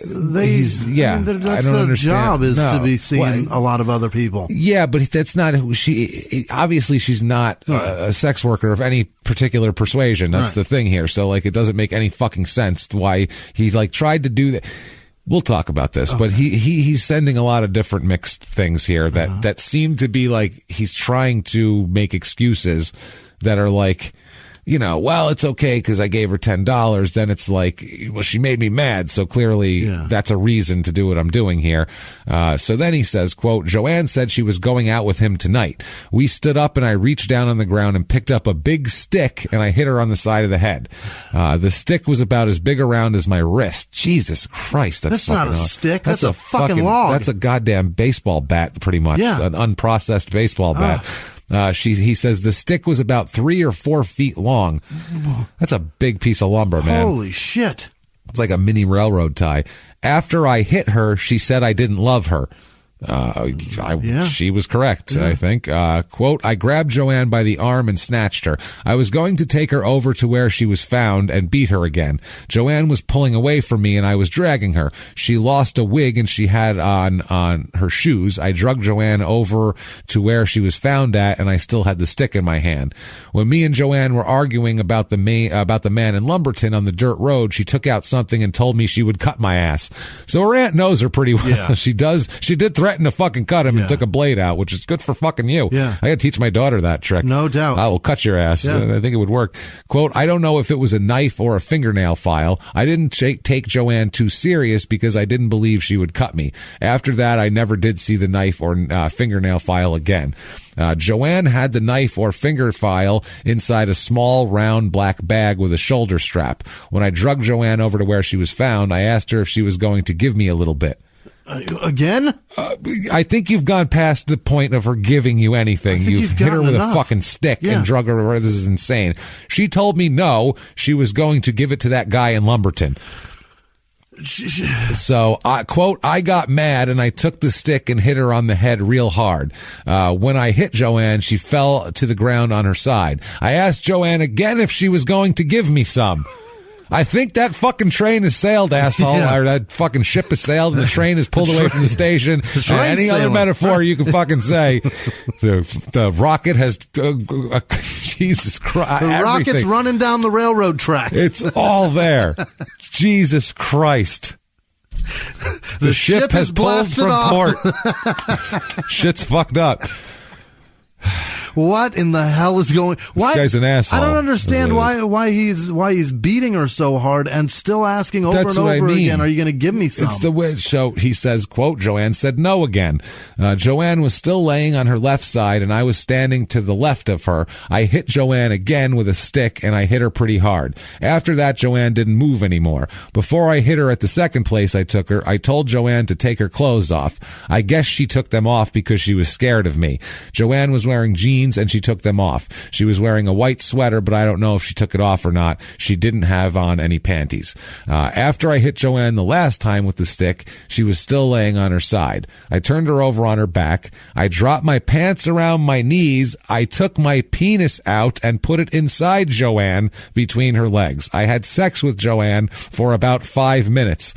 [SPEAKER 1] that's
[SPEAKER 2] their job is to be seeing a lot of other people.
[SPEAKER 1] Yeah, but that's not who obviously she's not a sex worker of any particular persuasion. That's the thing here. So like, it doesn't make any fucking sense why he like tried to do that. We'll talk about this, but he's sending a lot of different mixed things here that seem to be like he's trying to make excuses that are like, you know, well, it's okay because I gave her $10. Then it's like, well, she made me mad. So clearly that's a reason to do what I'm doing here. So then he says, quote, Joanne said she was going out with him tonight. We stood up and I reached down on the ground and picked up a big stick and I hit her on the side of the head. The stick was about as big around as my wrist. Jesus Christ. That's
[SPEAKER 2] not a stick. That's a fucking log.
[SPEAKER 1] That's a goddamn baseball bat, pretty much. Yeah. An unprocessed baseball bat. He says the stick was about 3 or 4 feet long. That's a big piece of lumber, man.
[SPEAKER 2] Holy shit.
[SPEAKER 1] It's like a mini railroad tie. After I hit her, she said I didn't love her. She was correct, I think. Quote, I grabbed Joanne by the arm and snatched her. I was going to take her over to where she was found and beat her again. Joanne was pulling away from me and I was dragging her. She lost a wig and she had on her shoes. I dragged Joanne over to where she was found at and I still had the stick in my hand. When me and Joanne were arguing about the man in Lumberton on the dirt road, she took out something and told me she would cut my ass. So her aunt knows her pretty well. Yeah. She did threaten to fucking cut him and took a blade out, which is good for fucking you. Yeah. I gotta teach my daughter that trick.
[SPEAKER 2] No doubt.
[SPEAKER 1] I will cut your ass. Yeah. I think it would work. Quote, I don't know if it was a knife or a fingernail file. I didn't take Joanne too serious because I didn't believe she would cut me. After that, I never did see the knife or fingernail file again. Joanne had the knife or finger file inside a small, round, black bag with a shoulder strap. When I dragged Joanne over to where she was found, I asked her if she was going to give me a little bit.
[SPEAKER 2] Again?
[SPEAKER 1] I think you've gone past the point of her giving you anything. You've hit her with a fucking stick and drug her over. This is insane. She told me no, she was going to give it to that guy in Lumberton. So, quote, I got mad and I took the stick and hit her on the head real hard. When I hit Joanne, she fell to the ground on her side. I asked Joanne again if she was going to give me some. I think that fucking train has sailed, asshole, or that fucking ship has sailed and the train is pulled away from the station. And any other metaphor you can fucking say. The rocket has, Jesus Christ.
[SPEAKER 2] The rocket's running down the railroad tracks.
[SPEAKER 1] It's all there. Jesus Christ. The ship has pulled from port. Shit's fucked up.
[SPEAKER 2] What in the hell is going?
[SPEAKER 1] This guy's an asshole.
[SPEAKER 2] I don't understand why he's beating her so hard and still asking over and over again. Are you going to give me some?
[SPEAKER 1] It's the way. So he says, quote, Joanne said no again. Joanne was still laying on her left side and I was standing to the left of her. I hit Joanne again with a stick and I hit her pretty hard. After that, Joanne didn't move anymore. Before I hit her at the second place I took her, I told Joanne to take her clothes off. I guess she took them off because she was scared of me. Joanne was wearing jeans and she took them off. She was wearing a white sweater, but I don't know if she took it off or not. She didn't have on any panties. After I hit Joanne the last time with the stick, she was still laying on her side. I turned her over on her back. I dropped my pants around my knees. I took my penis out and put it inside Joanne between her legs. I had sex with Joanne for about 5 minutes.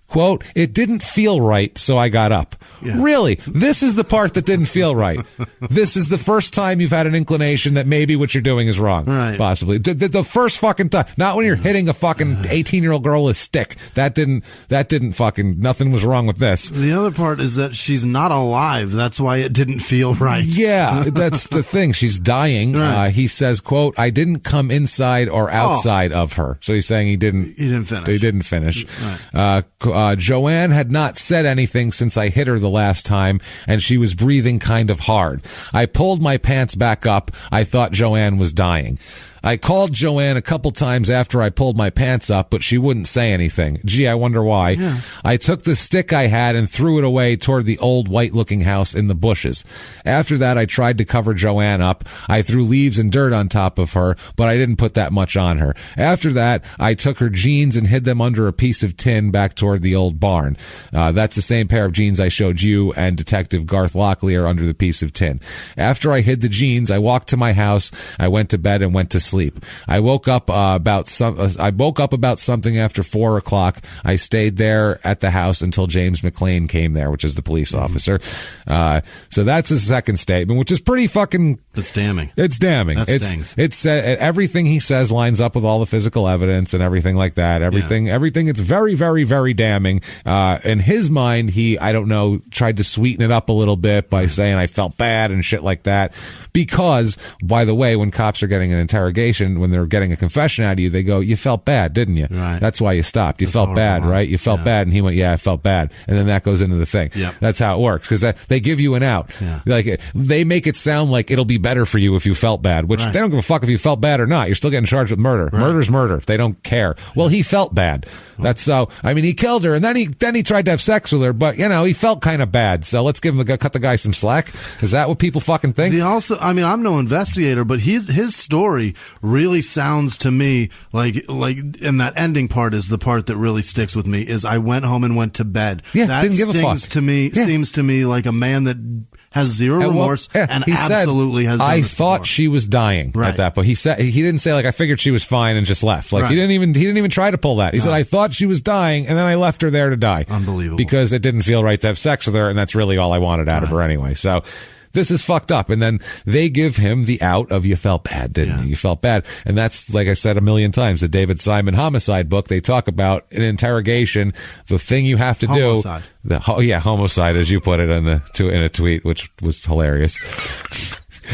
[SPEAKER 1] Quote, it didn't feel right, so I got up. Yeah. Really? This is the part that didn't feel right. This is the first time you've had an inclination that maybe what you're doing is wrong. Right. Possibly. The first fucking time. Not when you're hitting a fucking 18-year-old girl with a stick. That didn't fucking, nothing was wrong with this.
[SPEAKER 2] The other part is that she's not alive. That's why it didn't feel right.
[SPEAKER 1] Yeah, that's the thing. She's dying. Right. He says, quote, I didn't come inside or outside of her. So he's saying he didn't finish. He didn't finish. Right. Joanne had not said anything since I hit her the last time, and she was breathing kind of hard. I pulled my pants back up. I thought Joanne was dying. I called Joanne a couple times after I pulled my pants up, but she wouldn't say anything. Gee, I wonder why. Yeah. I took the stick I had and threw it away toward the old white-looking house in the bushes. After that, I tried to cover Joanne up. I threw leaves and dirt on top of her, but I didn't put that much on her. After that, I took her jeans and hid them under a piece of tin back toward the old barn. That's the same pair of jeans I showed you and Detective Garth Locklear under the piece of tin. After I hid the jeans, I walked to my house. I went to bed and went to sleep. sleep. I woke up about something after 4 o'clock. I stayed there at the house until James McLean came there, which is the police officer. So that's his second statement, which is pretty fucking...
[SPEAKER 2] That's damning.
[SPEAKER 1] It's damning.
[SPEAKER 2] That stings.
[SPEAKER 1] It's everything he says lines up with all the physical evidence and everything like that. Everything. It's very, very, very damning. In his mind, he, I don't know, tried to sweeten it up a little bit by saying I felt bad and shit like that. Because, by the way, when cops are getting an interrogation, when they're getting a confession out of you, they go, "You felt bad, didn't you?
[SPEAKER 2] Right.
[SPEAKER 1] That's why you stopped. You felt bad, right? You felt bad." And he went, "Yeah, I felt bad." And then that goes into the thing.
[SPEAKER 2] Yep.
[SPEAKER 1] That's how it works, because they give you an out.
[SPEAKER 2] Yeah.
[SPEAKER 1] Like, they make it sound like it'll be better for you if you felt bad, which they don't give a fuck if you felt bad or not. You're still getting charged with murder. Right. Murder's murder. They don't care. Well, he felt bad. That's so. I mean, he killed her, and then he tried to have sex with her, but he felt kind of bad. So let's cut the guy some slack. Is that what people fucking think?
[SPEAKER 2] I'm no investigator, but his story really sounds to me like, and that ending part is the part that really sticks with me. Is I went home and went to bed.
[SPEAKER 1] Yeah,
[SPEAKER 2] that
[SPEAKER 1] didn't give a fuck.
[SPEAKER 2] To me, seems to me like a man that has zero remorse and
[SPEAKER 1] he
[SPEAKER 2] absolutely
[SPEAKER 1] said,
[SPEAKER 2] has. Done
[SPEAKER 1] I
[SPEAKER 2] this
[SPEAKER 1] thought
[SPEAKER 2] before.
[SPEAKER 1] she was dying at that point. He said he didn't say like I figured she was fine and just left. Like he didn't even try to pull that. He said I thought she was dying and then I left her there to die.
[SPEAKER 2] Unbelievable.
[SPEAKER 1] Because it didn't feel right to have sex with her, and that's really all I wanted out of her anyway. So. This is fucked up. And then they give him the out of you felt bad, didn't you? You felt bad. And that's, like I said a million times, the David Simon homicide book, they talk about an interrogation, the thing you have to
[SPEAKER 2] homicide.
[SPEAKER 1] do. Homicide, as you put it in a tweet, which was hilarious.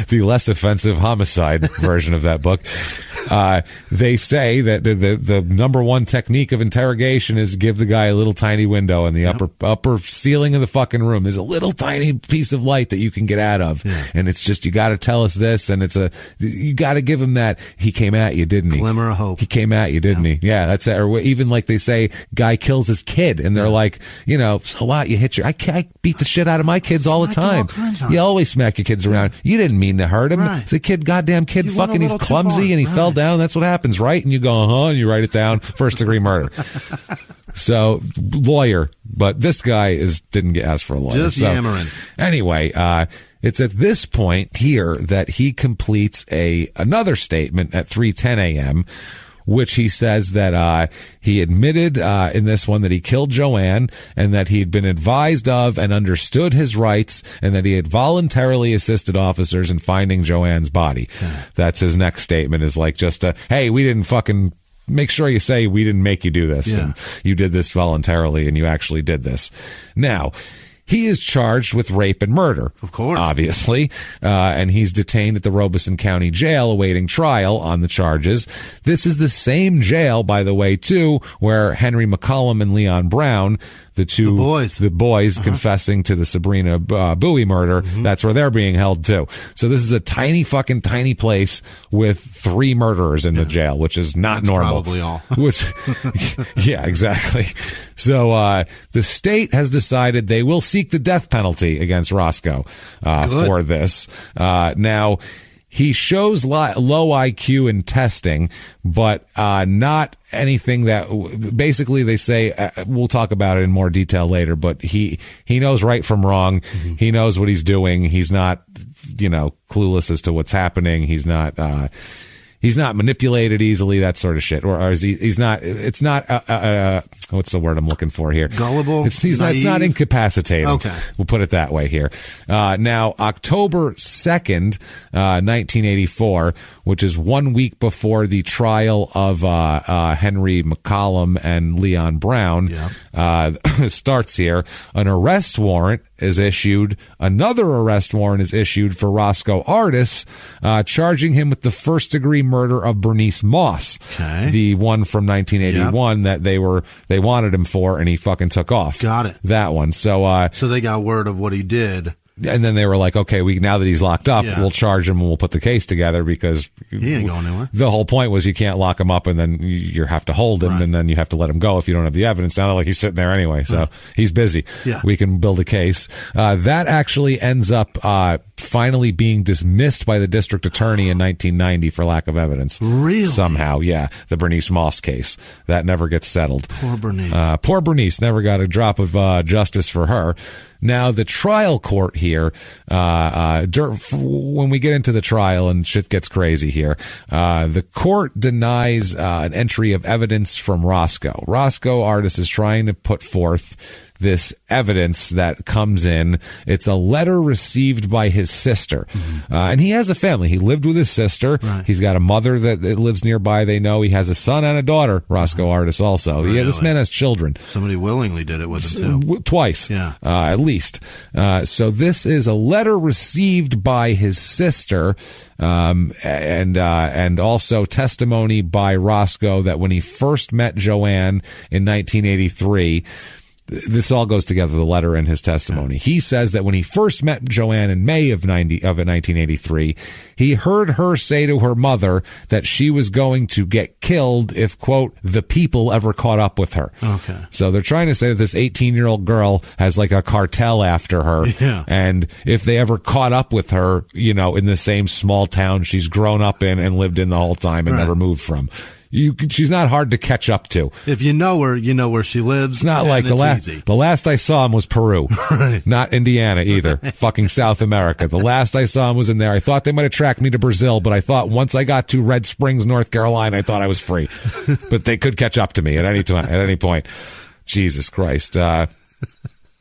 [SPEAKER 1] The less offensive homicide version of that book. They say that the number one technique of interrogation is give the guy a little tiny window in the upper ceiling of the fucking room. There's a little tiny piece of light that you can get out of. Yeah. And it's just, you got to tell us this. And you got to give him that. He came at you, didn't he?
[SPEAKER 2] Glimmer of hope.
[SPEAKER 1] He came at you, didn't he? Yeah, that's it. Or even like they say, guy kills his kid. And they're like, so what? You hit I beat the shit out of my kids all the time. You always smack your kids around. You didn't mean to hurt him.
[SPEAKER 2] Right.
[SPEAKER 1] The goddamn kid fucking, he's clumsy and he fell down. That's what happens, right? And you go, and you write it down. First degree murder. So, lawyer. But this guy didn't get asked for a lawyer.
[SPEAKER 2] Just yammering.
[SPEAKER 1] Anyway, it's at this point here that he completes another statement at 3:10 a.m., which he says that he admitted in this one that he killed Joanne and that he had been advised of and understood his rights and that he had voluntarily assisted officers in finding Joanne's body. That's his next statement, is like just hey, we didn't fucking... Make sure you say we didn't make you do this. Yeah. And you did this voluntarily and you actually did this. Now, he is charged with rape and murder.
[SPEAKER 2] Of course.
[SPEAKER 1] Obviously. And he's detained at the Robeson County Jail awaiting trial on the charges. This is the same jail, by the way, too, where Henry McCollum and Leon Brown, the boys confessing to the Sabrina Bowie murder, that's where they're being held too. So this is a tiny place with 3 murderers in the jail, which is not normal.
[SPEAKER 2] Probably all.
[SPEAKER 1] Yeah, exactly. So the state has decided they will seek the death penalty against Roscoe for this. Now, he shows low IQ in testing, but not anything that basically they say, we'll talk about it in more detail later, but he knows right from wrong. He knows what he's doing. He's not, clueless as to what's happening. He's not manipulated easily, that sort of shit. Or he's not, it's not, what's the word I'm looking for here?
[SPEAKER 2] Gullible?
[SPEAKER 1] It's not incapacitating.
[SPEAKER 2] Okay.
[SPEAKER 1] We'll put it that way here. Now, October 2nd, 1984, which is 1 week before the trial of Henry McCollum and Leon Brown, starts here. An arrest warrant is issued. Another arrest warrant is issued for Roscoe Artis, charging him with the first-degree murder of Bernice Moss, the one from 1981 that they wanted him for, and he fucking took off.
[SPEAKER 2] Got it.
[SPEAKER 1] That one. So
[SPEAKER 2] they got word of what he did.
[SPEAKER 1] And then they were like, okay, now that he's locked up, we'll charge him and we'll put the case together, because
[SPEAKER 2] he ain't going anywhere.
[SPEAKER 1] The whole point was you can't lock him up and then you have to hold him and then you have to let him go if you don't have the evidence. Now, like, he's sitting there anyway, so he's busy. Yeah. We can build a case. That actually ends up finally being dismissed by the district attorney in 1990 for lack of evidence.
[SPEAKER 2] Really?
[SPEAKER 1] Somehow, yeah. The Bernice Moss case. That never gets settled.
[SPEAKER 2] Poor Bernice.
[SPEAKER 1] Poor Bernice. Never got a drop of justice for her. Now, the trial court here, when we get into the trial and shit gets crazy here, the court denies an entry of evidence from Roscoe. Roscoe Artis is trying to put forth this evidence that comes in. It's a letter received by his sister. And he has a family. He lived with his sister.
[SPEAKER 2] Right.
[SPEAKER 1] He's got a mother that lives nearby. They know he has a son and a daughter, Roscoe Artis also.
[SPEAKER 2] Really?
[SPEAKER 1] Yeah, this man has children.
[SPEAKER 2] Somebody willingly did it with him, too.
[SPEAKER 1] Twice.
[SPEAKER 2] Yeah.
[SPEAKER 1] At least. So this is a letter received by his sister, and also testimony by Roscoe that when he first met Joanne in 1983, this all goes together, the letter and his testimony. He says that when he first met Joanne in May of 1983, he heard her say to her mother that she was going to get killed if, quote, the people ever caught up with her.
[SPEAKER 2] Okay.
[SPEAKER 1] So they're trying to say that this 18-year-old girl has like a cartel after her.
[SPEAKER 2] Yeah.
[SPEAKER 1] And if they ever caught up with her, you know, in the same small town she's grown up in and lived in the whole time and never moved from. She's not hard to catch up to.
[SPEAKER 2] If you know her, you know where she lives.
[SPEAKER 1] It's not like the last I saw him was Peru,
[SPEAKER 2] Right.
[SPEAKER 1] Not Indiana either. Fucking South America. The last I saw him was in there. I thought they might have tracked me to Brazil, but I thought once I got to Red Springs, North Carolina, I thought I was free. But they could catch up to me at any time, at any point. Jesus Christ.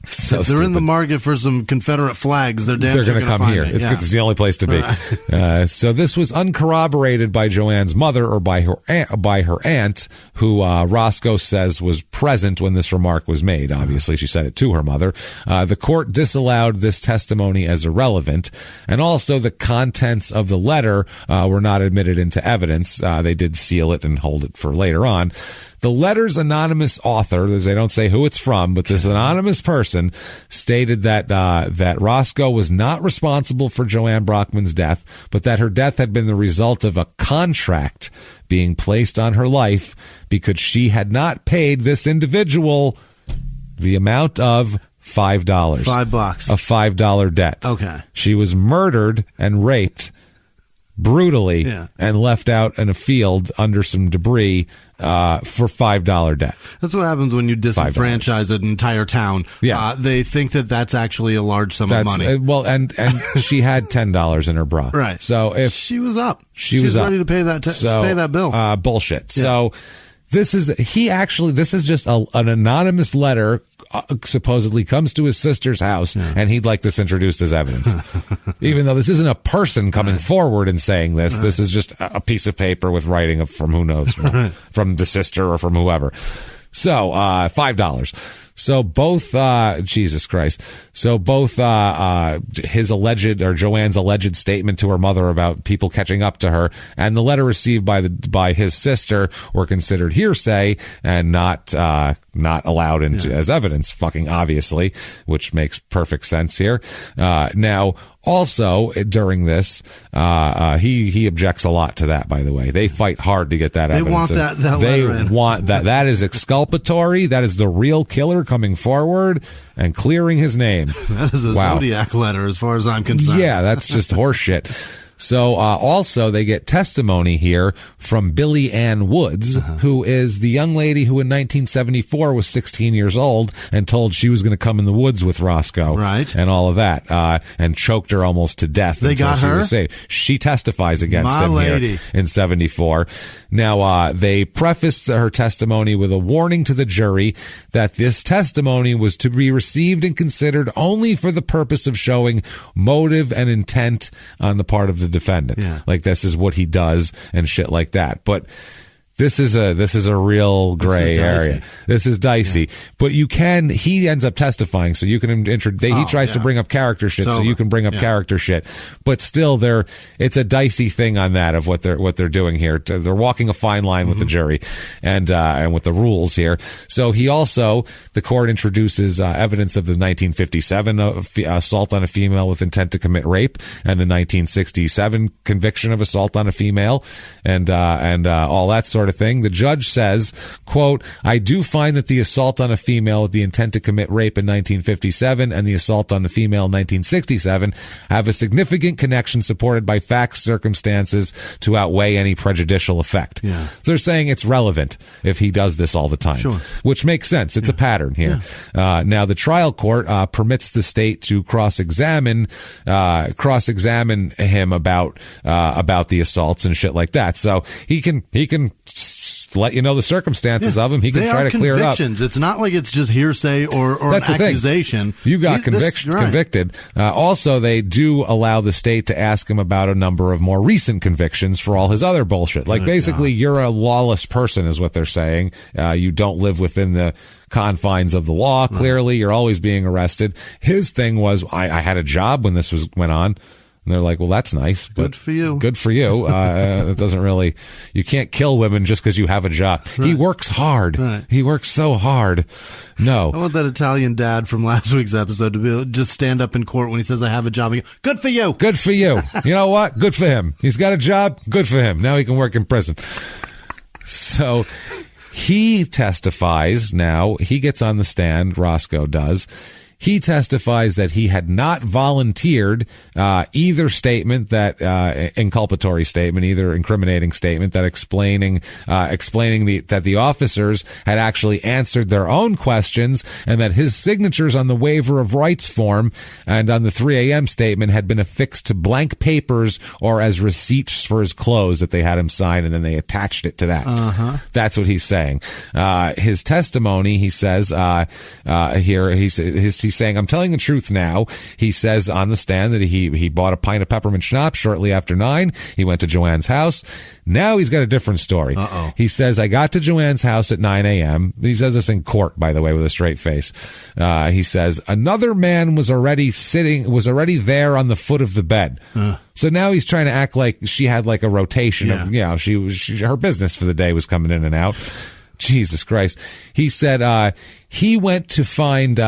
[SPEAKER 1] So
[SPEAKER 2] if they're in the market for some Confederate flags, they're going to
[SPEAKER 1] come here. It's the only place to be. Right. So this was uncorroborated by Joanne's mother or by her aunt, who Roscoe says was present when this remark was made. Obviously, she said it to her mother. The court disallowed this testimony as irrelevant, and also the contents of the letter were not admitted into evidence. They did seal it and hold it for later on. The letter's anonymous author, they don't say who it's from, but this anonymous person stated that Roscoe was not responsible for Joanne Brockman's death, but that her death had been the result of a contract being placed on her life because she had not paid this individual the amount of $5.
[SPEAKER 2] $5.
[SPEAKER 1] A $5 debt.
[SPEAKER 2] Okay.
[SPEAKER 1] She was murdered and raped brutally and left out in a field under some debris for $5 debt.
[SPEAKER 2] That's what happens when you disenfranchise an entire town.
[SPEAKER 1] Yeah.
[SPEAKER 2] They think that that's actually a large sum of money.
[SPEAKER 1] Well, and she had $10 in her bra.
[SPEAKER 2] Right.
[SPEAKER 1] So if
[SPEAKER 2] she was up,
[SPEAKER 1] she was
[SPEAKER 2] ready to pay that pay that bill.
[SPEAKER 1] Bullshit.
[SPEAKER 2] Yeah.
[SPEAKER 1] So this is just an anonymous letter supposedly comes to his sister's house, and he'd like this introduced as evidence. Even though this isn't a person coming forward and saying this, this is just a piece of paper with writing from who knows, from the sister or from whoever. So, $5. So both, Jesus Christ. So both, his alleged or Joanne's alleged statement to her mother about people catching up to her and the letter received by his sister were considered hearsay and not allowed as evidence, fucking obviously, which makes perfect sense here. Now, also during this, he objects a lot to that, by the way. They fight hard to get that evidence.
[SPEAKER 2] They want that
[SPEAKER 1] they
[SPEAKER 2] letter in.
[SPEAKER 1] want that. That is exculpatory. That is the real killer coming forward and clearing his name.
[SPEAKER 2] That is a Zodiac letter as far as I'm concerned.
[SPEAKER 1] Yeah, that's just horseshit. So also they get testimony here from Billie Ann Woods, who is the young lady who in 1974 was 16 years old and told she was going to come in the woods with Roscoe,
[SPEAKER 2] right,
[SPEAKER 1] and all of that, and choked her almost to death.
[SPEAKER 2] They got her?
[SPEAKER 1] Was saved. She testifies against him here in 74. Now, they prefaced her testimony with a warning to the jury that this testimony was to be received and considered only for the purpose of showing motive and intent on the part of the defendant. Like this is what he does and shit like that. But this is a real gray area. This is dicey. But he ends up testifying, so you can he tries to bring up character shit, so you can bring up character shit. But still it's a dicey thing on that of what they're doing here. They're walking a fine line with the jury and with the rules here. So the court introduces evidence of the 1957 assault on a female with intent to commit rape and the 1967 conviction of assault on a female and all that sort of of thing. The judge says, quote, I do find that the assault on a female with the intent to commit rape in 1957 and the assault on the female in 1967 have a significant connection supported by facts, circumstances to outweigh any prejudicial effect.
[SPEAKER 2] Yeah.
[SPEAKER 1] So they're saying it's relevant if he does this all the time,
[SPEAKER 2] Sure.
[SPEAKER 1] which makes sense. It's a pattern here. Yeah. Now, the trial court permits the state to cross-examine him about the assaults and shit like that. So he can let you know the circumstances of him. He can try to clear it up.
[SPEAKER 2] It's not like it's just hearsay or
[SPEAKER 1] That's
[SPEAKER 2] an accusation.
[SPEAKER 1] You got convicted. Also, they do allow the state to ask him about a number of more recent convictions for all his other bullshit. Like, basically, you're a lawless person is what they're saying. You don't live within the confines of the law. Clearly, you're always being arrested. His thing was, I had a job when this went on. And they're like, well, that's nice. But
[SPEAKER 2] good for you.
[SPEAKER 1] Good for you. It doesn't really, you can't kill women just because you have a job. Right. He works hard. Right. He works so hard. No.
[SPEAKER 2] I want that Italian dad from last week's episode to be just stand up in court when he says, I have a job. And go, good for you.
[SPEAKER 1] Good for you. You know what? Good for him. He's got a job. Good for him. Now he can work in prison. So he testifies now. He gets on the stand. Roscoe does. He testifies that he had not volunteered either statement that inculpatory statement, either incriminating statement that explaining that the officers had actually answered their own questions and that his signatures on the waiver of rights form and on the 3 a.m. statement had been affixed to blank papers or as receipts for his clothes that they had him sign, and then they attached it to that. That's what he's saying. His testimony, he says here, he's saying, I'm telling the truth now. He says on the stand that he bought a pint of peppermint schnapps shortly after 9. He went to Joanne's house. Now he's got a different story. He says, I got to Joanne's house at 9 a.m. He says this in court, by the way, with a straight face. He says, another man was already there on the foot of the bed. So now he's trying to act like she had like a rotation of, her business for the day was coming in and out. Jesus Christ. He said, he went to find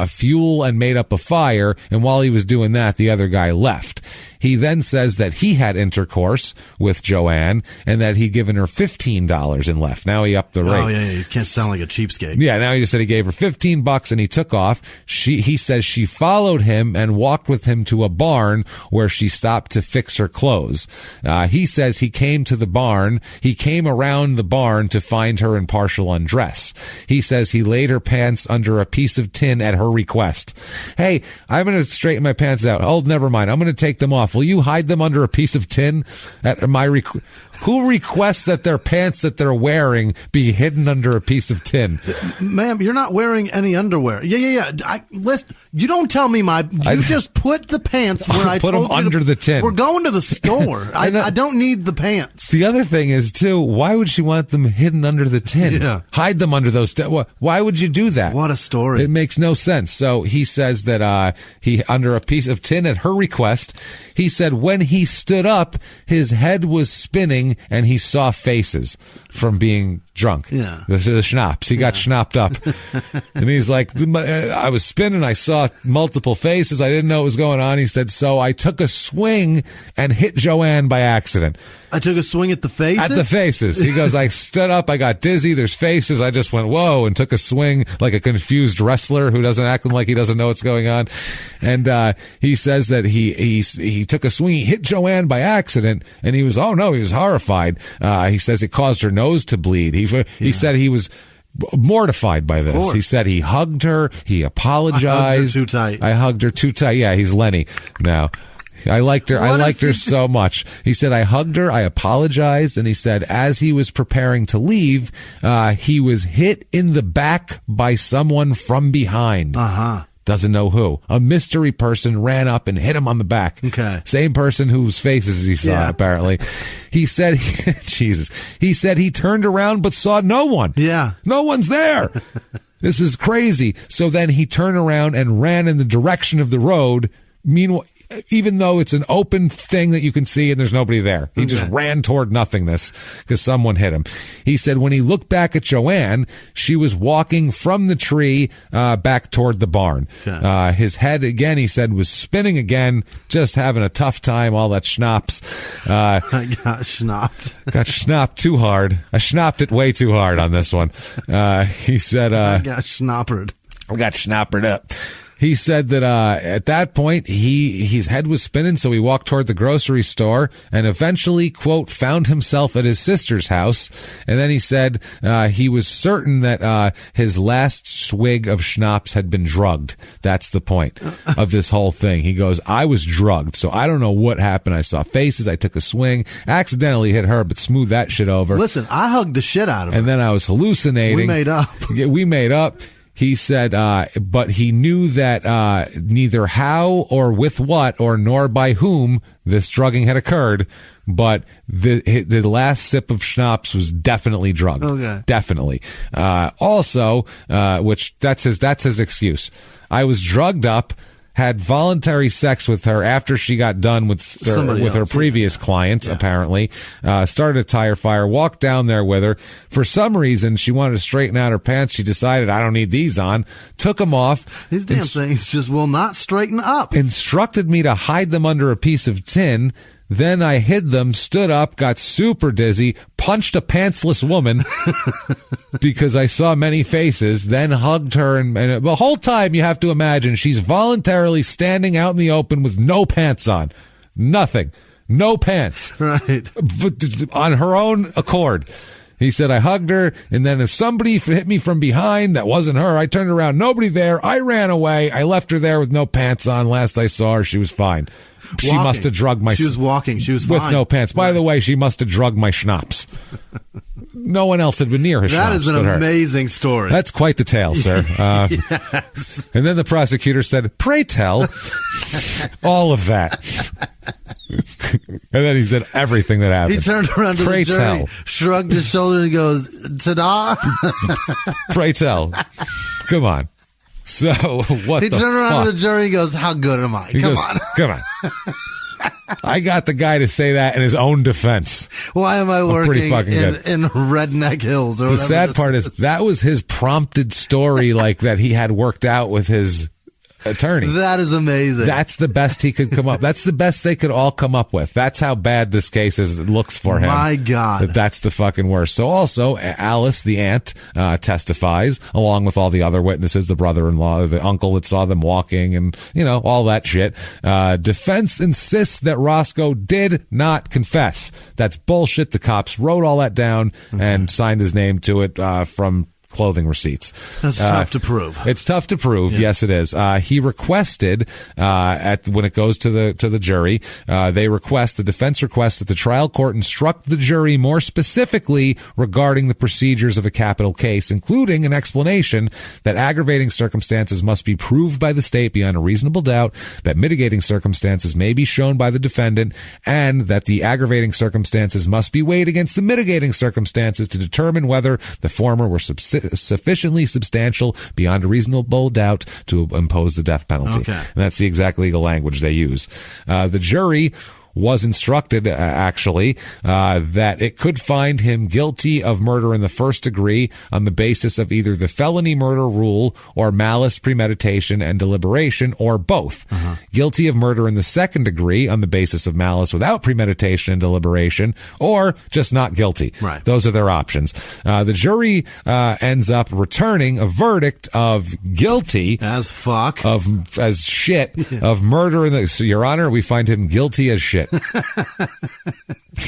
[SPEAKER 1] fuel and made up a fire, and while he was doing that, the other guy left. He then says that he had intercourse with Joanne and that he'd given her $15 and left. Now he upped the rate.
[SPEAKER 2] Oh, yeah, you can't sound like a cheapskate.
[SPEAKER 1] Yeah, now he just said he gave her $15 and he took off. He says she followed him and walked with him to a barn where she stopped to fix her clothes. He says he came to the barn. He came around the barn to find her in partial undress. He says he laid her pants under a piece of tin at her request. Hey, I'm going to straighten my pants out. Oh, never mind. I'm going to take them off. Will you hide them under a piece of tin at my Who requests that their pants that they're wearing be hidden under a piece of tin?
[SPEAKER 2] Ma'am, you're not wearing any underwear. Yeah. Listen, you don't tell me just put the pants where I
[SPEAKER 1] put
[SPEAKER 2] told
[SPEAKER 1] them
[SPEAKER 2] you
[SPEAKER 1] under the tin.
[SPEAKER 2] We're going to the store. I don't need the pants.
[SPEAKER 1] The other thing is, too, why would she want them hidden under the tin?
[SPEAKER 2] Yeah.
[SPEAKER 1] Hide them under those. Why would you do that?
[SPEAKER 2] What a story.
[SPEAKER 1] It makes no sense. So he says that he, under a piece of tin at her request, he said when he stood up, his head was spinning and he saw faces from being drunk.
[SPEAKER 2] Yeah.
[SPEAKER 1] The schnapps. He got schnapped up. And he's like, I was spinning. I saw multiple faces. I didn't know what was going on. He said, so I took a swing and hit Joanne by accident.
[SPEAKER 2] I took a swing at the faces?
[SPEAKER 1] At the faces. He goes, I stood up, I got dizzy, there's faces, I just went, whoa, and took a swing like a confused wrestler who doesn't act like he doesn't know what's going on. And he says that he took a swing, he hit Joanne by accident, and he was horrified. He says it caused her nose to bleed. He said he was mortified by this. He said he hugged her, he apologized.
[SPEAKER 2] I hugged her too tight.
[SPEAKER 1] Yeah, he's Lenny now. I liked her. I liked her so much. He said, I hugged her. I apologized. And he said, as he was preparing to leave, he was hit in the back by someone from behind. Doesn't know who. A mystery person ran up and hit him on the back.
[SPEAKER 2] Okay.
[SPEAKER 1] Same person whose faces he saw, apparently. He said, Jesus. He said he turned around but saw no one.
[SPEAKER 2] Yeah.
[SPEAKER 1] No one's there. This is crazy. So then he turned around and ran in the direction of the road Meanwhile, even though it's an open thing that you can see and there's nobody there, he just ran toward nothingness because someone hit him. He said when he looked back at Joanne, she was walking from the tree back toward the barn. Okay. His head, again, he said, was spinning again, just having a tough time, all that schnapps.
[SPEAKER 2] I got schnapped.
[SPEAKER 1] Got schnapped too hard. I schnapped it way too hard on this one. He said...
[SPEAKER 2] I got schnappered.
[SPEAKER 1] I got schnappered up. He said that at that point, his head was spinning, so he walked toward the grocery store and eventually, quote, found himself at his sister's house. And then he said he was certain that his last swig of schnapps had been drugged. That's the point of this whole thing. He goes, I was drugged, so I don't know what happened. I saw faces. I took a swing, accidentally hit her, but smoothed that shit over.
[SPEAKER 2] Listen, I hugged the shit out of her.
[SPEAKER 1] And then I was hallucinating.
[SPEAKER 2] We made up.
[SPEAKER 1] We made up. He said, but he knew that neither how or with what or nor by whom this drugging had occurred, but the last sip of schnapps was definitely drugged.
[SPEAKER 2] Okay.
[SPEAKER 1] Definitely. Also, which that's his excuse. I was drugged up, had voluntary sex with her after she got done with her previous client, apparently. Started a tire fire, walked down there with her. For some reason, she wanted to straighten out her pants. She decided, I don't need these on. Took them off.
[SPEAKER 2] These damn things just will not straighten up.
[SPEAKER 1] Instructed me to hide them under a piece of tin. Then I hid them, stood up, got super dizzy, punched a pantsless woman because I saw many faces, then hugged her. And the whole time you have to imagine she's voluntarily standing out in the open with no pants on. Nothing. No pants.
[SPEAKER 2] Right.
[SPEAKER 1] On her own accord. He said, I hugged her, and then if somebody hit me from behind, that wasn't her. I turned around, nobody there. I ran away. I left her there with no pants on. Last I saw her, she was fine. She must have drugged my...
[SPEAKER 2] She was walking. She was fine.
[SPEAKER 1] With no pants. By the way, she must have drugged my schnapps. No one else had been near her schnapps.
[SPEAKER 2] That is an amazing story.
[SPEAKER 1] That's quite the tale, sir.
[SPEAKER 2] Yes.
[SPEAKER 1] And then the prosecutor said, pray tell all of that. And then he said everything that happened.
[SPEAKER 2] He turned around to the jury, shrugged his shoulder, and goes, ta-da.
[SPEAKER 1] Pray tell. Come on. So what?
[SPEAKER 2] He turned around to the jury and goes, how good am I?
[SPEAKER 1] Come on. I got the guy to say that in his own defense.
[SPEAKER 2] Why am I working in Redneck Hills? Or
[SPEAKER 1] the sad part is that was his prompted story, like that he had worked out with his attorney.
[SPEAKER 2] That is amazing.
[SPEAKER 1] That's the best he could come up. That's the best they could all come up with. That's how bad this case looks for him.
[SPEAKER 2] My God.
[SPEAKER 1] That's the fucking worst. So also, Alice, the aunt, testifies, along with all the other witnesses, the brother-in-law, the uncle that saw them walking, and, all that shit. Defense insists that Roscoe did not confess. That's bullshit. The cops wrote all that down and signed his name to it from clothing receipts.
[SPEAKER 2] That's tough to prove.
[SPEAKER 1] It's tough to prove. Yeah. Yes, it is. He requested, when it goes to the jury, the defense requests that the trial court instruct the jury more specifically regarding the procedures of a capital case, including an explanation that aggravating circumstances must be proved by the state beyond a reasonable doubt, that mitigating circumstances may be shown by the defendant, and that the aggravating circumstances must be weighed against the mitigating circumstances to determine whether the former were sufficiently substantial beyond a reasonable doubt to impose the death penalty.
[SPEAKER 2] Okay.
[SPEAKER 1] And that's the exact legal language they use. The jury was instructed, that it could find him guilty of murder in the first degree on the basis of either the felony murder rule or malice, premeditation, and deliberation, or both. Guilty of murder in the second degree on the basis of malice without premeditation and deliberation, or just not guilty.
[SPEAKER 2] Right.
[SPEAKER 1] Those are their options. The jury ends up returning a verdict of guilty
[SPEAKER 2] as fuck
[SPEAKER 1] as shit of murder. So, Your Honor, we find him guilty as shit.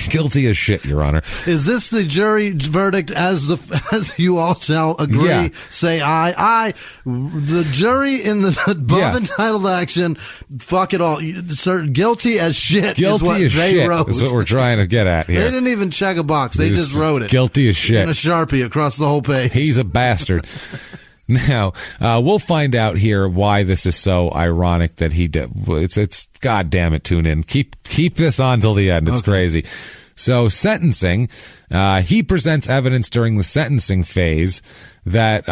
[SPEAKER 1] Guilty as shit, Your Honor.
[SPEAKER 2] Is this the jury verdict as you all shall agree?
[SPEAKER 1] Yeah.
[SPEAKER 2] Say aye. The jury in the above entitled action, fuck it all. Sir, guilty as shit.
[SPEAKER 1] Guilty
[SPEAKER 2] is what
[SPEAKER 1] as
[SPEAKER 2] they
[SPEAKER 1] shit
[SPEAKER 2] wrote.
[SPEAKER 1] is what we're trying to get at here.
[SPEAKER 2] They didn't even check a box. They just wrote it.
[SPEAKER 1] Guilty as shit.
[SPEAKER 2] In a Sharpie across the whole page.
[SPEAKER 1] He's a bastard. Now, we'll find out here why this is so ironic that he did. It's God damn it, tune in. Keep this on till the end. It's crazy. So sentencing, He presents evidence during the sentencing phase that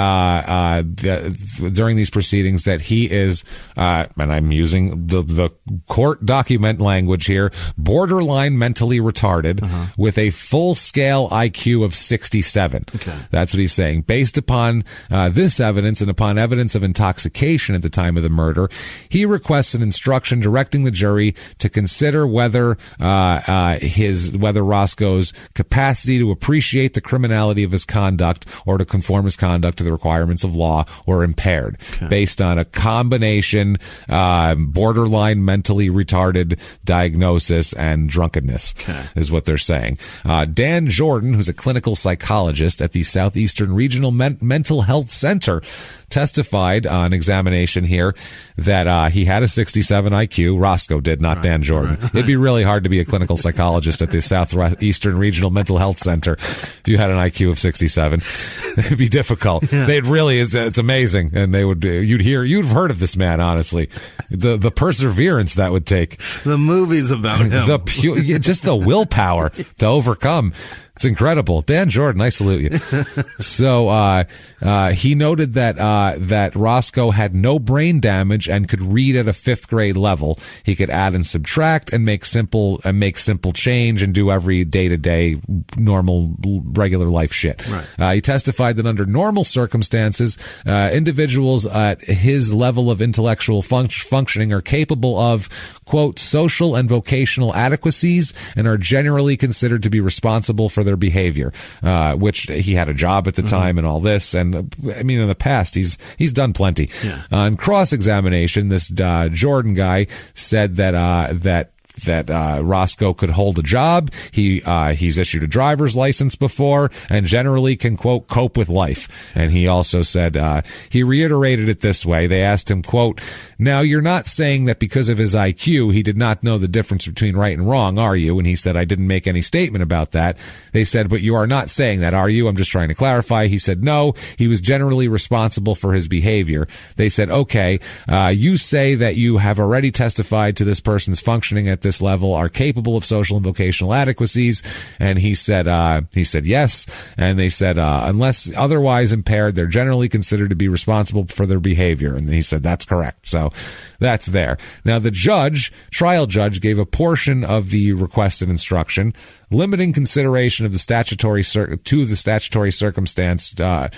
[SPEAKER 1] during these proceedings that he is, and I'm using the court document language here, borderline mentally retarded with a full-scale IQ of 67.
[SPEAKER 2] Okay.
[SPEAKER 1] That's what he's saying. Based upon this evidence and upon evidence of intoxication at the time of the murder, he requests an instruction directing the jury to consider whether Roscoe's capacity to appreciate the criminality of his conduct or to conform his conduct to the requirements of law were impaired, based on a combination borderline mentally retarded diagnosis and drunkenness, is what they're saying. Dan Jordan, who's a clinical psychologist at the Southeastern Regional Mental Health Center, testified on examination here that he had a 67 IQ. Roscoe did, not Dan Jordan. It'd be really hard to be a clinical psychologist at the Southeastern Regional Mental Health Center if you had an IQ of 67. It'd be difficult. They'd really, it's amazing. And you'd have heard of this man, honestly. The perseverance that would take.
[SPEAKER 2] The movies about him.
[SPEAKER 1] Just the willpower to overcome. It's incredible. Dan Jordan, I salute you. So he noted that Roscoe had no brain damage and could read at a 5th grade level. He could add and subtract and make simple change and do every day-to-day normal regular life shit. Right. He testified that under normal circumstances, individuals at his level of intellectual functioning are capable of, quote, social and vocational adequacies and are generally considered to be responsible for their behavior, which he had a job at the time and all this. And I mean, in the past, he's done plenty. On cross-examination, this Jordan guy said that Roscoe could hold a job. He's issued a driver's license before and generally can, quote, cope with life. And he also said, he reiterated it this way. They asked him, quote, now you're not saying that because of his IQ, he did not know the difference between right and wrong, are you? And he said, I didn't make any statement about that. They said, but you are not saying that, are you? I'm just trying to clarify. He said, no, he was generally responsible for his behavior. They said, okay, you say that you have already testified to this person's functioning at this level are capable of social and vocational adequacies. And he said yes. And they said, unless otherwise impaired, they're generally considered to be responsible for their behavior. And he said, that's correct. So that's there. Now the trial judge gave a portion of the requested instruction, limiting consideration of the statutory circumstance to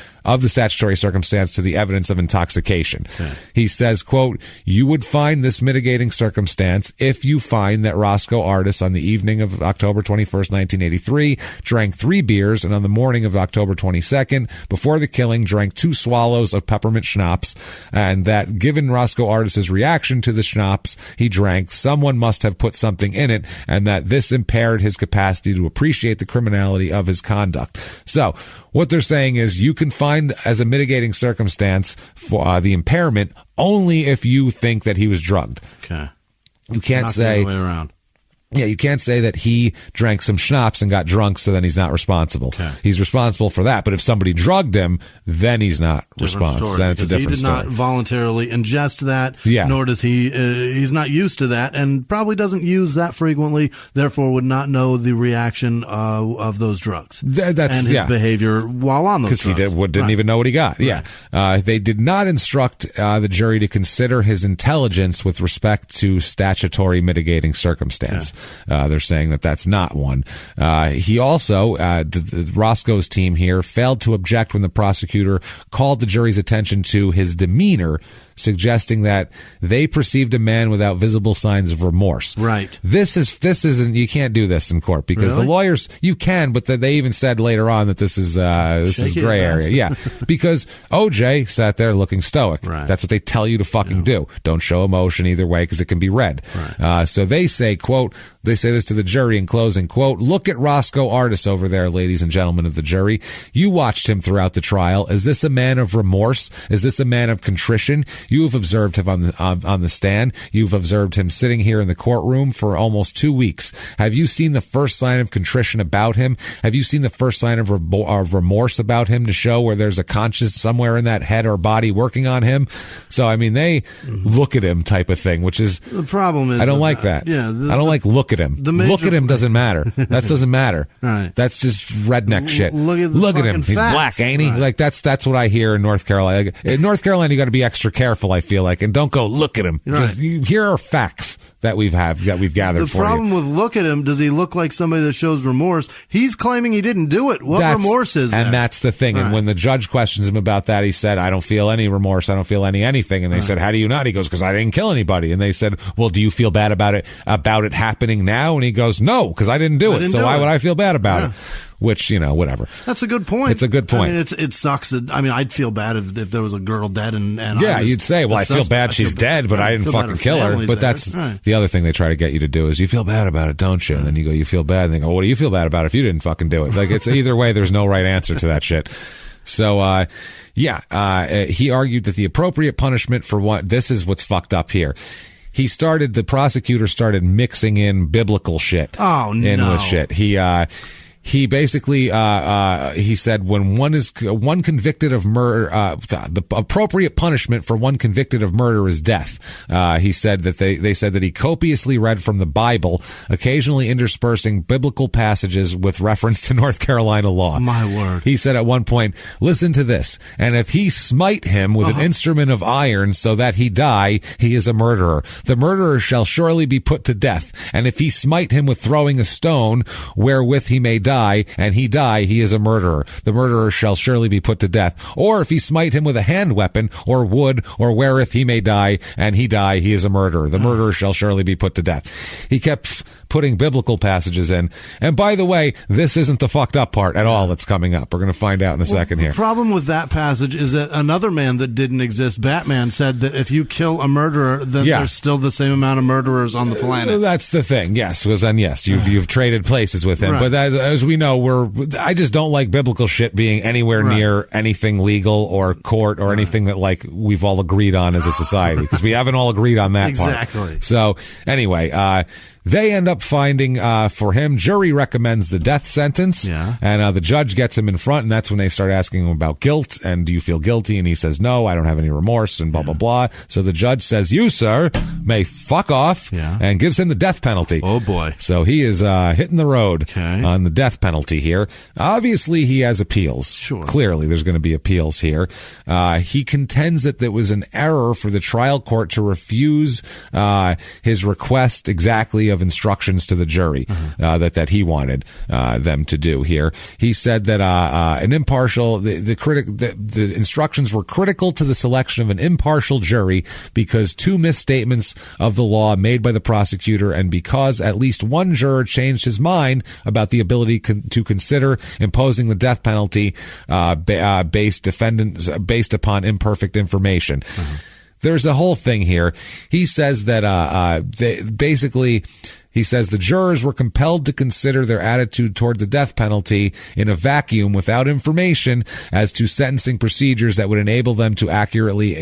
[SPEAKER 1] the evidence of intoxication. He says, quote, you would find this mitigating circumstance if you find that Roscoe Artis on the evening of October 21st, 1983, drank 3 beers, and on the morning of October 22nd, before the killing, drank 2 swallows of peppermint schnapps, and that given Roscoe Artis's reaction to the schnapps he drank, someone must have put something in it, and that this impaired his capacity to appreciate the criminality of his conduct. So what they're saying is you can find as a mitigating circumstance for the impairment only if you think that he was drugged.
[SPEAKER 2] Okay.
[SPEAKER 1] You can't say, you can't say that he drank some schnapps and got drunk, so then he's not responsible. Okay. He's responsible for that. But if somebody drugged him, then he's not responsible. Then it's a different story.
[SPEAKER 2] He did not voluntarily ingest that, nor does he's not used to that, and probably doesn't use that frequently, therefore would not know the reaction of those drugs and his behavior while on those drugs.
[SPEAKER 1] Because he didn't even know what he got. Right. They did not instruct the jury to consider his intelligence with respect to statutory mitigating circumstance. They're saying that that's not one. He also, Roscoe's team here, failed to object when the prosecutor called the jury's attention to his demeanor, suggesting that they perceived a man without visible signs of remorse.
[SPEAKER 2] Right.
[SPEAKER 1] This isn't, you can't do this in court because the lawyers, you can, but they even said later on that this is gray area. Yeah. Because OJ sat there looking stoic.
[SPEAKER 2] Right.
[SPEAKER 1] That's what they tell you to fucking do. Don't show emotion either way because it can be read.
[SPEAKER 2] Right.
[SPEAKER 1] So they say, quote, they say this to the jury in closing, quote, look at Roscoe Artis over there, ladies and gentlemen of the jury. You watched him throughout the trial. Is this a man of remorse? Is this a man of contrition? You have observed him on the stand. You've observed him sitting here in the courtroom for almost 2 weeks. Have you seen the first sign of contrition about him? Have you seen the first sign of remorse about him to show where there's a conscience somewhere in that head or body working on him? So, I mean, they look at him type of thing, which is
[SPEAKER 2] the problem. Is
[SPEAKER 1] I don't like that.
[SPEAKER 2] Yeah,
[SPEAKER 1] I don't like look at him. Look at him doesn't matter. That doesn't matter.
[SPEAKER 2] Right.
[SPEAKER 1] That's just redneck shit.
[SPEAKER 2] Look at him.
[SPEAKER 1] He's black, ain't he?
[SPEAKER 2] Right.
[SPEAKER 1] Like that's what I hear in North Carolina. In North Carolina, you got to be extra careful. I feel like, and don't go look at him.
[SPEAKER 2] Right.
[SPEAKER 1] Just here are facts that we've gathered.
[SPEAKER 2] The problem with look at him, does he look like somebody that shows remorse? He's claiming he didn't do it. What remorse is there?
[SPEAKER 1] And that's the thing. Right. And when the judge questions him about that, he said, "I don't feel any remorse. I don't feel anything." And they said, "How do you not?" He goes, "Because I didn't kill anybody." And they said, "Well, do you feel bad about it happening now?" And he goes, "No, because I didn't do it. So why would I feel bad about it?" Which, whatever.
[SPEAKER 2] That's a good point.
[SPEAKER 1] It's a good point.
[SPEAKER 2] I mean, it sucks that, I'd feel bad if there was a girl dead and
[SPEAKER 1] yeah, you'd say, well, I feel bad she's dead, but I didn't fucking kill her. But that's the other thing they try to get you to do is you feel bad about it, don't you? And then you go, you feel bad. And they go, what do you feel bad about if you didn't fucking do it? Like, it's either way, there's no right answer to that shit. So, he argued that the appropriate punishment for this is what's fucked up here. The prosecutor started mixing in biblical shit.
[SPEAKER 2] Oh, no.
[SPEAKER 1] In with shit. He basically, he said when one convicted of murder, the appropriate punishment for one convicted of murder is death. He said that they said that he copiously read from the Bible, occasionally interspersing biblical passages with reference to North Carolina law.
[SPEAKER 2] My word.
[SPEAKER 1] He said at one point, listen to this, and if he smite him with an instrument of iron so that he die, he is a murderer. The murderer shall surely be put to death. And if he smite him with throwing a stone wherewith he may die, and he die, he is a murderer. The murderer shall surely be put to death. Or if he smite him with a hand weapon, or wood, or wherewith he may die, and he die, he is a murderer. The murderer shall surely be put to death. He kept putting biblical passages in. And by the way, this isn't the fucked up part at all that's coming up. We're going to find out in a second here.
[SPEAKER 2] The problem with that passage is that another man that didn't exist, Batman, said that if you kill a murderer, then there's still the same amount of murderers on the planet.
[SPEAKER 1] That's the thing. Yes. You've traded places with him.
[SPEAKER 2] Right.
[SPEAKER 1] But as we know, I just don't like biblical shit being anywhere near anything legal or court or anything that like we've all agreed on as a society, because we haven't all agreed on that part.
[SPEAKER 2] Exactly.
[SPEAKER 1] So anyway, they end up finding for him, jury recommends the death sentence, and the judge gets him in front, and that's when they start asking him about guilt, and do you feel guilty? And he says, no, I don't have any remorse, and blah, blah, blah. So the judge says, you, sir, may fuck off, and gives him the death penalty.
[SPEAKER 2] Oh, boy.
[SPEAKER 1] So he is hitting the road on the death penalty here. Obviously, he has appeals.
[SPEAKER 2] Sure.
[SPEAKER 1] Clearly, there's going to be appeals here. He contends that there was an error for the trial court to refuse his request exactly of instructions to the jury that he wanted them to do here. He said that an impartial the instructions were critical to the selection of an impartial jury because two misstatements of the law made by the prosecutor and because at least one juror changed his mind about the ability to consider imposing the death penalty based upon imperfect information. There's a whole thing here. He says that he says the jurors were compelled to consider their attitude toward the death penalty in a vacuum without information as to sentencing procedures that would enable them to accurately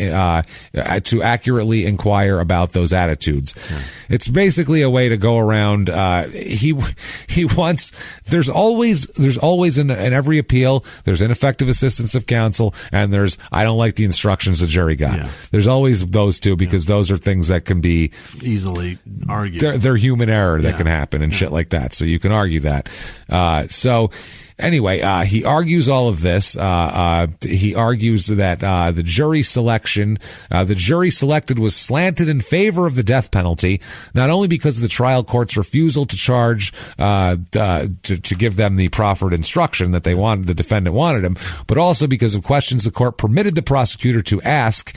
[SPEAKER 1] inquire about those attitudes. It's basically a way to go around. He wants. There's always in every appeal. There's ineffective assistance of counsel, and there's I don't like the instructions the jury got. Yeah. There's always those two because those are things that can be
[SPEAKER 2] easily argued.
[SPEAKER 1] They're human error that can happen and shit like that. So you can argue that. So anyway, he argues all of this. He argues that the jury selected was slanted in favor of the death penalty, not only because of the trial court's refusal to charge, to give them the proffered instruction that the defendant wanted him, but also because of questions the court permitted the prosecutor to ask,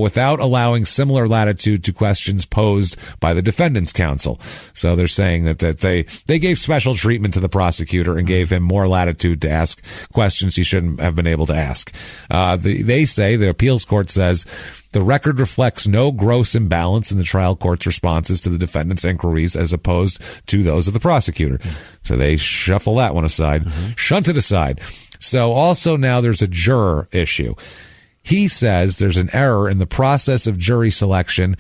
[SPEAKER 1] without allowing similar latitude to questions posed by the defendant's counsel. So they're saying that they gave special treatment to the prosecutor and gave him more latitude to ask questions he shouldn't have been able to ask. They say, the appeals court says, the record reflects no gross imbalance in the trial court's responses to the defendant's inquiries as opposed to those of the prosecutor. So they shuffle that one aside, shunt it aside. So also now there's a juror issue. He says there's an error in the process of jury selection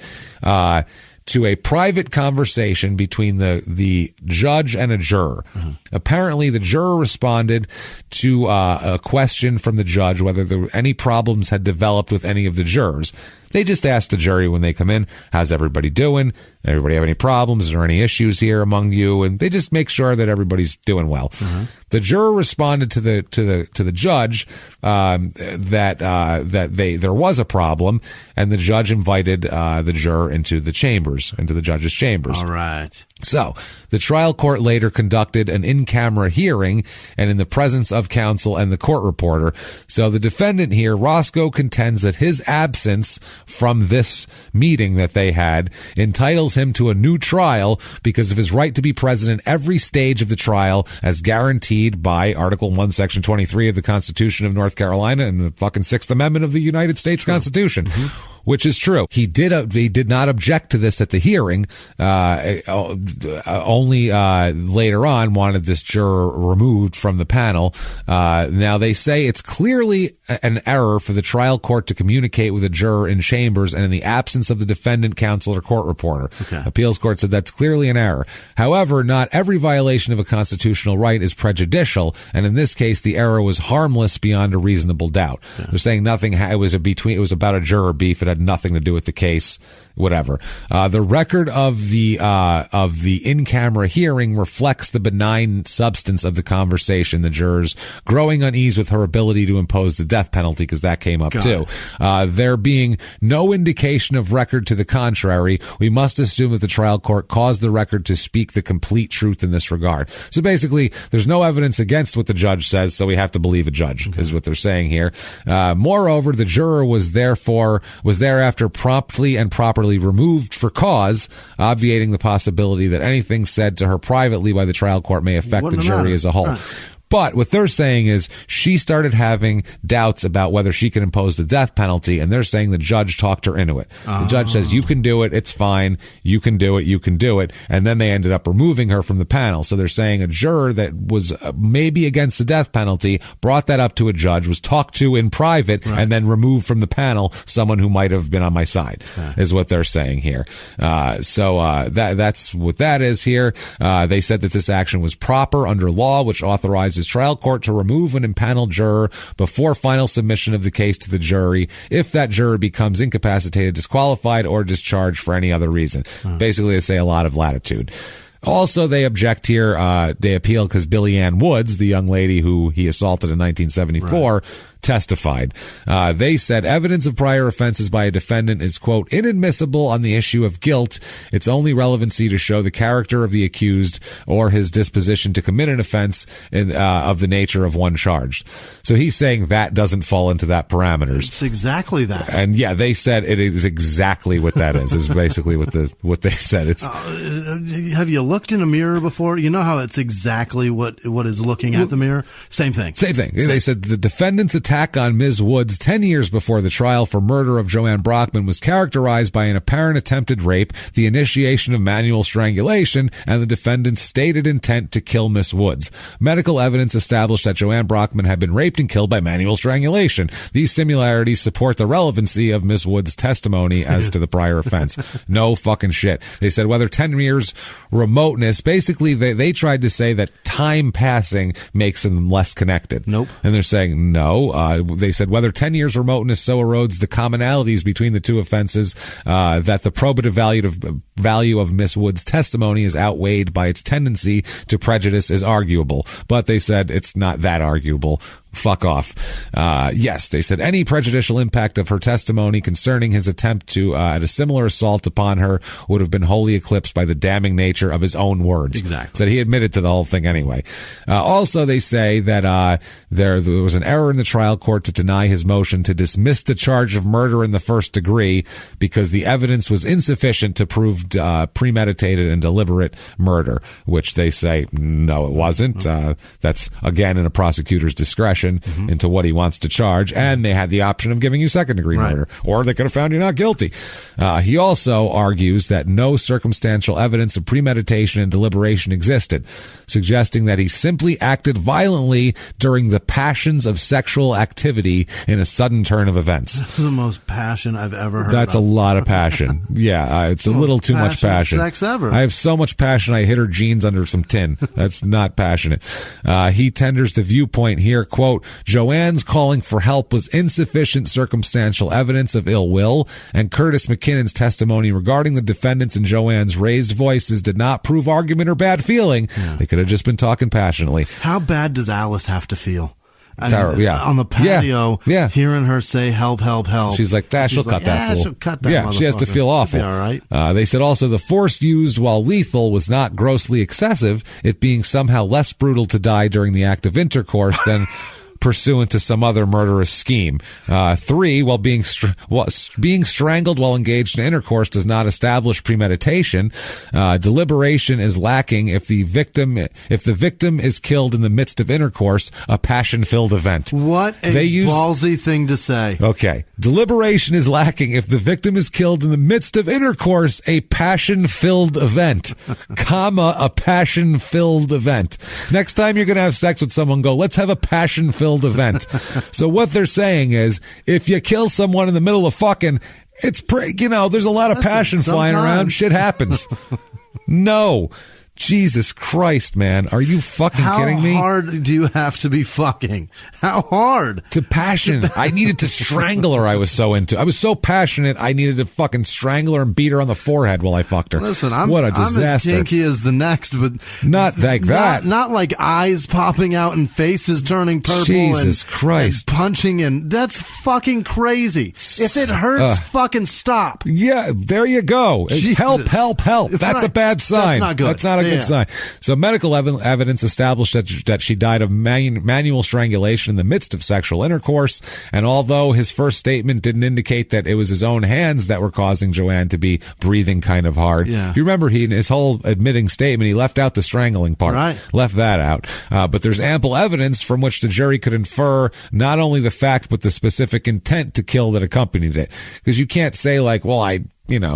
[SPEAKER 1] to a private conversation between the judge and a juror. Apparently, the juror responded to a question from the judge whether there were any problems had developed with any of the jurors. They just asked the jury when they come in, how's everybody doing? Everybody have any problems? Is there any issues here among you? And they just make sure that everybody's doing well. The juror responded to the judge that there was a problem, and the judge invited the juror into the judge's chambers.
[SPEAKER 2] All right.
[SPEAKER 1] So the trial court later conducted an in-camera hearing, and in the presence of counsel and the court reporter. So the defendant here, Roscoe, contends that his absence from this meeting that they had entitles him to a new trial because of his right to be present in every stage of the trial as guaranteed by Article 1, Section 23 of the Constitution of North Carolina and the fucking Sixth Amendment of the United States Constitution. Which is true. He did not object to this at the hearing. Only later on wanted this juror removed from the panel. Now they say it's clearly an error for the trial court to communicate with a juror in chambers and in the absence of the defendant, counsel, or court reporter. Appeals court said that's clearly an error. However, not every violation of a constitutional right is prejudicial, and in this case, the error was harmless beyond a reasonable doubt. They're saying nothing. It was about a juror beef. It had nothing to do with the case, whatever. The record of the in-camera hearing reflects the benign substance of the conversation. The jurors growing unease with her ability to impose the death penalty, because that came up too. There being no indication of record to the contrary, we must assume that the trial court caused the record to speak the complete truth in this regard. So basically, there's no evidence against what the judge says, so we have to believe a judge, is what they're saying here. Moreover, the juror was thereafter promptly and properly removed for cause, obviating the possibility that anything said to her privately by the trial court may affect the jury as a whole. But what they're saying is she started having doubts about whether she can impose the death penalty, and they're saying the judge talked her into it. The judge says, you can do it, it's fine, you can do it, and then they ended up removing her from the panel. So they're saying a juror that was maybe against the death penalty brought that up to a judge, was talked to in private, and then removed from the panel someone who might have been on my side, is what they're saying here. So that's what that is here. They said that this action was proper under law, which authorizes trial court to remove an impaneled juror before final submission of the case to the jury if that juror becomes incapacitated, disqualified, or discharged for any other reason. Basically, they say a lot of latitude. Also, they object here, they appeal because Billie Ann Woods, the young lady who he assaulted in 1974, testified. They said evidence of prior offenses by a defendant is, quote, inadmissible on the issue of guilt. Its only relevancy to show the character of the accused or his disposition to commit an offense of the nature of one charged. So he's saying that doesn't fall into that parameters.
[SPEAKER 2] It's exactly that.
[SPEAKER 1] And yeah, they said it is exactly what that is basically what they said. It's
[SPEAKER 2] have you looked in a mirror before? You know how it's exactly what is looking at the mirror? Same thing. They said the defendant's attack on Ms. Woods 10 years before the trial for murder of Joanne Brockman was characterized by an apparent attempted rape, the initiation of manual strangulation, and the defendant's stated intent to kill Ms. Woods. Medical evidence established that Joanne Brockman had been raped and killed by manual strangulation. These similarities support the relevancy of Ms. Woods' testimony as to the prior offense. No fucking shit. They said whether 10 years remoteness, basically they tried to say that time passing makes them less connected. Nope.
[SPEAKER 1] And they're saying no. They said whether 10 years remoteness so erodes the commonalities between the two offenses that the probative value of Miss Wood's testimony is outweighed by its tendency to prejudice is arguable. But they said it's not that arguable. Fuck off. Yes, they said any prejudicial impact of her testimony concerning his attempt to at a similar assault upon her would have been wholly eclipsed by the damning nature of his own words.
[SPEAKER 2] Exactly.
[SPEAKER 1] Said he admitted to the whole thing anyway. Also, they say that there was an error in the trial court to deny his motion to dismiss the charge of murder in the first degree because the evidence was insufficient to prove premeditated and deliberate murder, which they say no, it wasn't. That's again in a prosecutor's discretion. discretion into what he wants to charge, and they had the option of giving you second-degree murder, or they could have found you not guilty. He also argues that no circumstantial evidence of premeditation and deliberation existed, suggesting that he simply acted violently during the passions of sexual activity in a sudden turn of events.
[SPEAKER 2] That's the most passion I've ever heard.
[SPEAKER 1] That's a lot of passion. Yeah, it's a little too much passion.
[SPEAKER 2] Sex ever.
[SPEAKER 1] I have so much passion I hit her jeans under some tin. That's not passionate. He tenders the viewpoint here, quote, Joanne's calling for help was insufficient circumstantial evidence of ill will, and Curtis McKinnon's testimony regarding the defendants and Joanne's raised voices did not prove argument or bad feeling. Yeah. They could have just been talking passionately.
[SPEAKER 2] How bad does Alice have to feel?
[SPEAKER 1] On
[SPEAKER 2] the patio, hearing her say, help, help, help.
[SPEAKER 1] She's like, she'll cut that fool.
[SPEAKER 2] She'll cut that
[SPEAKER 1] she has to feel awful.
[SPEAKER 2] Be all right.
[SPEAKER 1] They said also the force used while lethal was not grossly excessive, it being somehow less brutal to die during the act of intercourse than pursuant to some other murderous scheme. 3, while being strangled while engaged in intercourse does not establish premeditation. Deliberation is lacking if the victim is killed in the midst of intercourse, a passion-filled event.
[SPEAKER 2] What a ballsy thing to say.
[SPEAKER 1] Okay. Deliberation is lacking if the victim is killed in the midst of intercourse, a passion-filled event, comma, a passion-filled event. Next time you're going to have sex with someone, go, let's have a passion-filled event. So what they're saying is, if you kill someone in the middle of fucking, it's there's a lot of passion flying around. Shit happens. No. Jesus Christ, man. Are you fucking kidding me?
[SPEAKER 2] How hard do you have to be fucking? How hard?
[SPEAKER 1] To passion. I needed to strangle her. I was so passionate, I needed to fucking strangle her and beat her on the forehead while I fucked her.
[SPEAKER 2] Listen, I'm
[SPEAKER 1] what a disaster.
[SPEAKER 2] I'm as kinky as the next, but
[SPEAKER 1] not like that.
[SPEAKER 2] Not like eyes popping out and faces turning purple.
[SPEAKER 1] Jesus Christ.
[SPEAKER 2] And punching in. That's fucking crazy. If it hurts, fucking stop.
[SPEAKER 1] Yeah, there you go.
[SPEAKER 2] Jesus.
[SPEAKER 1] Help. That's a bad sign.
[SPEAKER 2] That's not good.
[SPEAKER 1] That's not a good sign. So medical evidence established that she died of manual strangulation in the midst of sexual intercourse. And although his first statement didn't indicate that it was his own hands that were causing Joanne to be breathing kind of hard.
[SPEAKER 2] Yeah.
[SPEAKER 1] If you remember, in his whole admitting statement, he left out the strangling part.
[SPEAKER 2] Right.
[SPEAKER 1] Left that out. But there's ample evidence from which the jury could infer not only the fact, but the specific intent to kill that accompanied it. Because you can't say like, well, I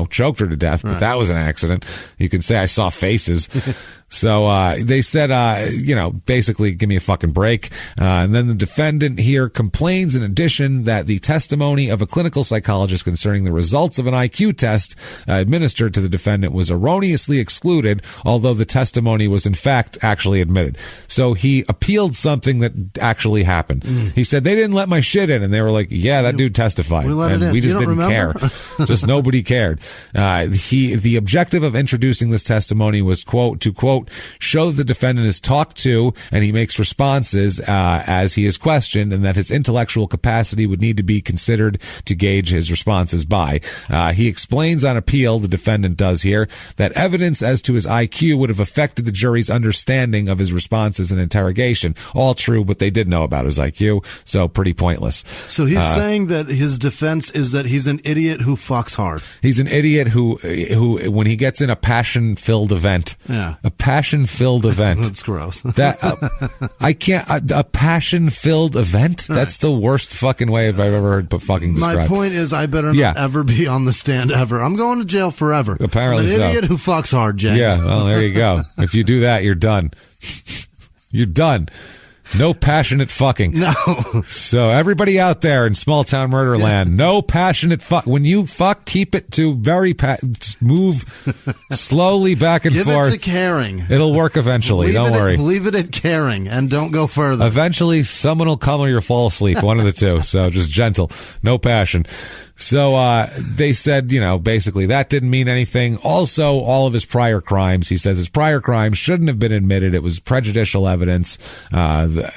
[SPEAKER 1] choked her to death, but that was an accident. You can say I saw faces. So they said, basically, give me a fucking break. And then the defendant here complains in addition that the testimony of a clinical psychologist concerning the results of an IQ test administered to the defendant was erroneously excluded, although the testimony was in fact actually admitted. So he appealed something that actually happened. He said, they didn't let my shit in. And they were like, yeah, that dude testified. We just didn't care. Just nobody cared. The objective of introducing this testimony was, quote, show that the defendant is talked to and he makes responses as he is questioned, and that his intellectual capacity would need to be considered to gauge his responses by. He explains on appeal, the defendant does here, that evidence as to his IQ would have affected the jury's understanding of his responses in interrogation. All true, but they did know about his IQ, so pretty pointless.
[SPEAKER 2] So he's saying that his defense is that he's an idiot who fucks hard.
[SPEAKER 1] He's an idiot who when he gets in a passion-filled event, a passion-filled event.
[SPEAKER 2] That's gross.
[SPEAKER 1] I can't. A passion-filled event? That's the worst fucking way I've ever heard fucking described.
[SPEAKER 2] My point is, I better not ever be on the stand ever. I'm going to jail forever.
[SPEAKER 1] Apparently so.
[SPEAKER 2] I'm an idiot who fucks hard, James.
[SPEAKER 1] Yeah, well, there you go. If you do that, you're done. You're done. No passionate fucking.
[SPEAKER 2] No.
[SPEAKER 1] So everybody out there in small town murder land, no passionate fuck. When you fuck, keep it to very move slowly back and forth.
[SPEAKER 2] Give it to caring.
[SPEAKER 1] It'll work eventually. Don't worry.
[SPEAKER 2] Leave it at caring and don't go further.
[SPEAKER 1] Eventually, someone will come or you'll fall asleep. One of the two. So just gentle. No passion. So they said, basically that didn't mean anything. Also, all of his prior crimes, he says his prior crimes shouldn't have been admitted. It was prejudicial evidence.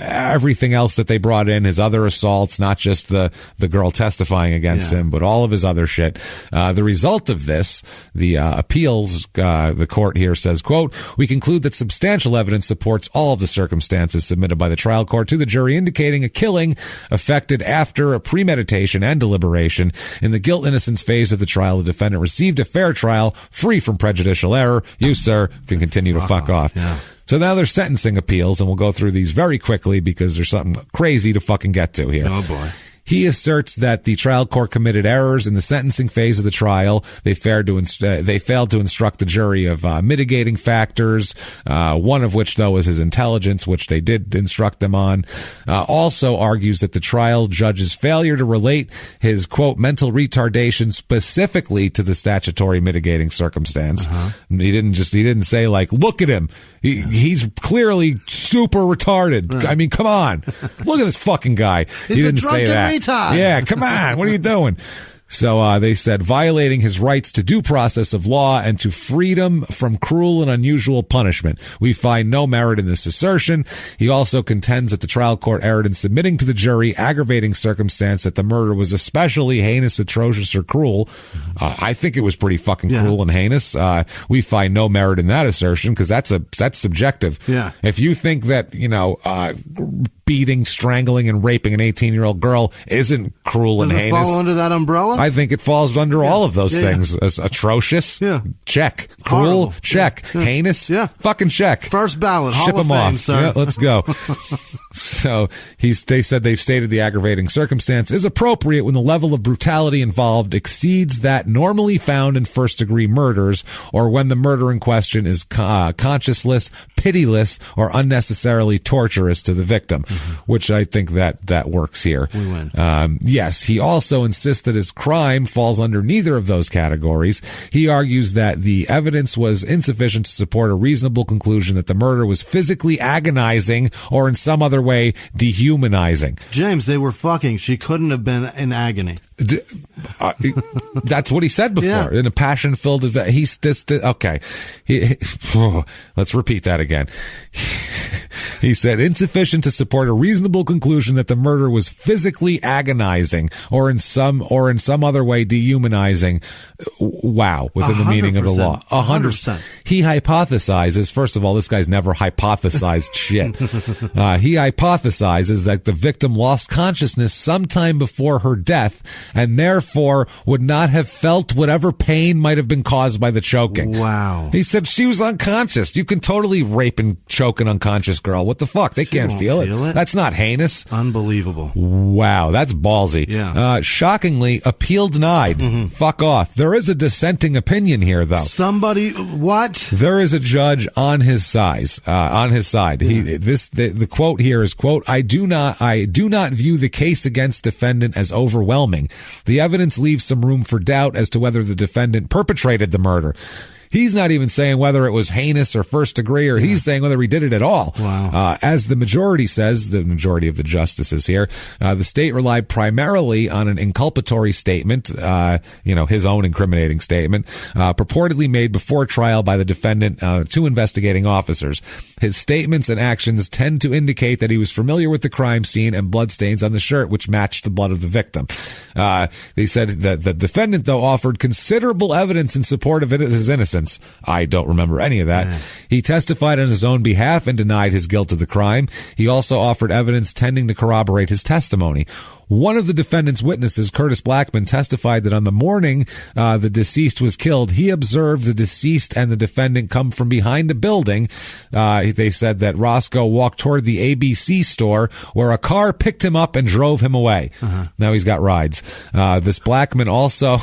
[SPEAKER 1] Everything else that they brought in, his other assaults, not just the girl testifying against him, but all of his other shit. The result of this, the appeals, the court here says, quote, we conclude that substantial evidence supports all of the circumstances submitted by the trial court to the jury, indicating a killing effected after a premeditation and deliberation. In the guilt-innocence phase of the trial, the defendant received a fair trial, free from prejudicial error. You, sir, can continue to fuck off.
[SPEAKER 2] Yeah.
[SPEAKER 1] So now there's sentencing appeals, and we'll go through these very quickly because there's something crazy to fucking get to here.
[SPEAKER 2] Oh, boy.
[SPEAKER 1] He asserts that the trial court committed errors in the sentencing phase of the trial. They failed to instruct the jury of mitigating factors, one of which, though, was his intelligence, which they did instruct them on. Also argues that the trial judge's failure to relate his, quote, mental retardation specifically to the statutory mitigating circumstance. He didn't say, like, look at him. He's clearly super retarded. I mean, come on. Look at this fucking guy. He didn't say that. Yeah, come on. What are you doing? So they said violating his rights to due process of law and to freedom from cruel and unusual punishment. We find no merit in this assertion. He also contends that the trial court erred in submitting to the jury aggravating circumstance that the murder was especially heinous, atrocious, or cruel. I think it was pretty fucking cruel and heinous. We find no merit in that assertion because that's subjective.
[SPEAKER 2] Yeah.
[SPEAKER 1] If you think that, beating, strangling, and raping an 18-year-old girl isn't cruel and heinous.
[SPEAKER 2] Does it fall under that umbrella?
[SPEAKER 1] I think it falls under all of those things. As atrocious, check. Cruel,
[SPEAKER 2] horrible,
[SPEAKER 1] check. Heinous, fucking check.
[SPEAKER 2] First ballot,
[SPEAKER 1] ship
[SPEAKER 2] Hall of
[SPEAKER 1] them
[SPEAKER 2] Fame,
[SPEAKER 1] off.
[SPEAKER 2] sir.
[SPEAKER 1] Yeah, let's go. So they said they've stated the aggravating circumstance is appropriate when the level of brutality involved exceeds that normally found in first-degree murders, or when the murder in question is conscienceless, pitiless, or unnecessarily torturous to the victim. Which I think that works here.
[SPEAKER 2] We win.
[SPEAKER 1] Yes, he also insists that his crime falls under neither of those categories. He argues that the evidence was insufficient to support a reasonable conclusion that the murder was physically agonizing or in some other way dehumanizing.
[SPEAKER 2] James, they were fucking. She couldn't have been in agony.
[SPEAKER 1] That's what he said before in a passion-filled event. Okay. Let's repeat that again. He said insufficient to support a reasonable conclusion that the murder was physically agonizing or in some other way dehumanizing. Wow, within the meaning of the law. 100%. He hypothesizes, first of all, this guy's never hypothesized shit. He hypothesizes that the victim lost consciousness sometime before her death and therefore would not have felt whatever pain might have been caused by the choking.
[SPEAKER 2] Wow.
[SPEAKER 1] He said she was unconscious. You can totally rape and choke an unconscious girl. What the fuck? They can't feel it. That's not heinous.
[SPEAKER 2] Unbelievable.
[SPEAKER 1] Wow, that's ballsy.
[SPEAKER 2] Yeah.
[SPEAKER 1] Shockingly, appeal denied. Fuck off. There is a dissenting opinion here, though.
[SPEAKER 2] What?
[SPEAKER 1] There is a judge on his side. The quote here is, quote, I do not view the case against defendant as overwhelming. The evidence leaves some room for doubt as to whether the defendant perpetrated the murder. He's not even saying whether it was heinous or first degree, or he's saying whether he did it at all.
[SPEAKER 2] Wow.
[SPEAKER 1] As the majority says, the majority of the justices here, the state relied primarily on an inculpatory statement, his own incriminating statement, purportedly made before trial by the defendant to investigating officers. His statements and actions tend to indicate that he was familiar with the crime scene and bloodstains on the shirt, which matched the blood of the victim. They said that the defendant, though, offered considerable evidence in support of his innocence. I don't remember any of that. He testified on his own behalf and denied his guilt of the crime. He also offered evidence tending to corroborate his testimony. One of the defendant's witnesses, Curtis Blackman, testified that on the morning the deceased was killed, he observed the deceased and the defendant come from behind a building. They said that Roscoe walked toward the ABC store where a car picked him up and drove him away. Now he's got rides. This Blackman also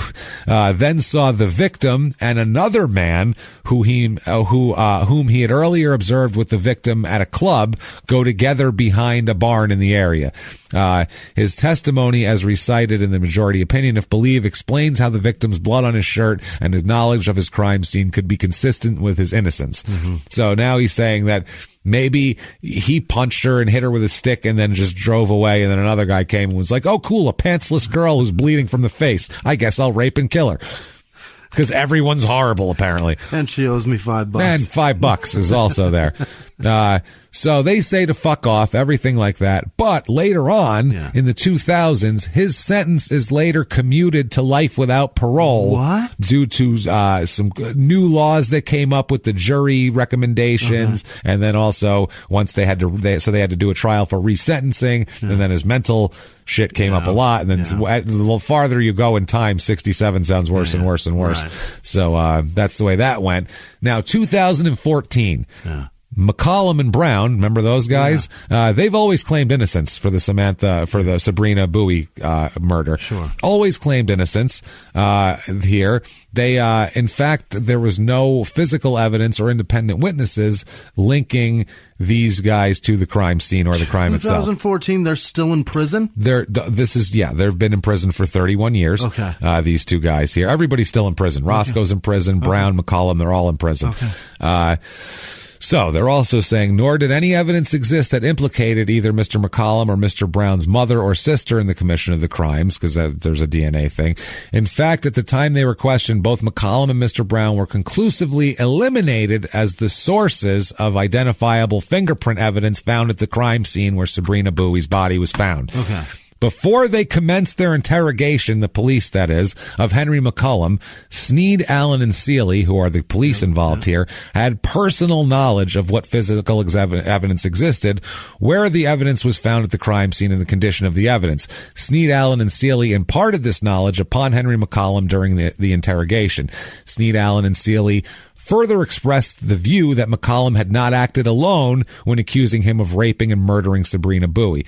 [SPEAKER 1] then saw the victim and another man whom he had earlier observed with the victim at a club go together behind a barn in the area. His testimony, as recited in the majority opinion, if believed, explains how the victim's blood on his shirt and his knowledge of his crime scene could be consistent with his innocence. So now he's saying that maybe he punched her and hit her with a stick and then just drove away, and then another guy came and was like, oh, cool, a pantsless girl who's bleeding from the face. I guess I'll rape and kill her. Because everyone's horrible, apparently.
[SPEAKER 2] And she owes me $5.
[SPEAKER 1] And $5 is also there. So they say to fuck off, everything like that. But later on, in the 2000s, his sentence is later commuted to life without parole.
[SPEAKER 2] What?
[SPEAKER 1] Due to some new laws that came up with the jury recommendations. And then also, once they had to do a trial for resentencing. And then his mental shit came up a lot. And then the farther you go in time, 67 sounds worse and worse and worse. Right. So that's the way that went. Now, 2014. McCollum and Brown, remember those guys? Yeah. They've always claimed innocence for the Sabrina Bowie murder.
[SPEAKER 2] Sure.
[SPEAKER 1] Always claimed innocence here. They, in fact, there was no physical evidence or independent witnesses linking these guys to the crime scene or the crime itself.
[SPEAKER 2] 2014, they're still in prison?
[SPEAKER 1] They've been in prison for 31 years.
[SPEAKER 2] Okay.
[SPEAKER 1] These two guys here. Everybody's still in prison. Roscoe's in prison. Brown, McCollum, they're all in prison.
[SPEAKER 2] Okay.
[SPEAKER 1] So they're also saying, nor did any evidence exist that implicated either Mr. McCollum or Mr. Brown's mother or sister in the commission of the crimes, because there's a DNA thing. In fact, at the time they were questioned, both McCollum and Mr. Brown were conclusively eliminated as the sources of identifiable fingerprint evidence found at the crime scene where Sabrina Bowie's body was found.
[SPEAKER 2] Okay.
[SPEAKER 1] Before they commenced their interrogation, the police, that is, of Henry McCollum, Sneed, Allen, and Seeley, who are the police involved here, had personal knowledge of what physical evidence existed, where the evidence was found at the crime scene, and the condition of the evidence. Sneed, Allen, and Seeley imparted this knowledge upon Henry McCollum during the interrogation. Sneed, Allen, and Seeley further expressed the view that McCollum had not acted alone when accusing him of raping and murdering Sabrina Bowie,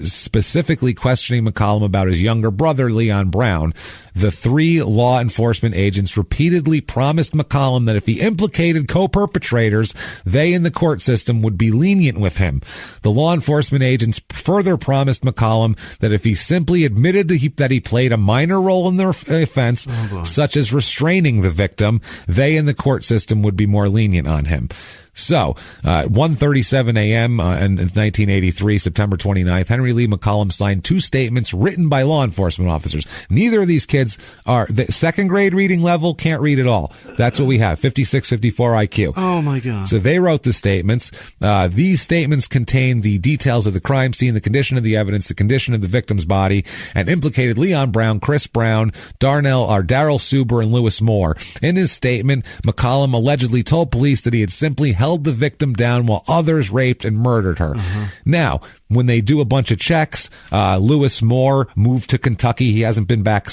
[SPEAKER 1] specifically questioning McCollum about his younger brother, Leon Brown. The three law enforcement agents repeatedly promised McCollum that if he implicated co-perpetrators, they in the court system would be lenient with him. The law enforcement agents further promised McCollum that if he simply admitted that he played a minor role in the offense, such as restraining the victim, they in the court system would be more lenient on him. So, 1:37 a.m. In 1983, September 29th, Henry Lee McCollum signed two statements written by law enforcement officers. Neither of these kids are the second grade reading level, can't read at all. That's what we have, 56, 54 IQ.
[SPEAKER 2] Oh my God.
[SPEAKER 1] So they wrote the statements. These statements contain the details of the crime scene, the condition of the evidence, the condition of the victim's body, and implicated Leon Brown, Chris Brown, Darrell Suber, and Lewis Moore. In his statement, McCollum allegedly told police that he had simply held the victim down while others raped and murdered her. Now, when they do a bunch of checks, Lewis Moore moved to Kentucky. He hasn't been back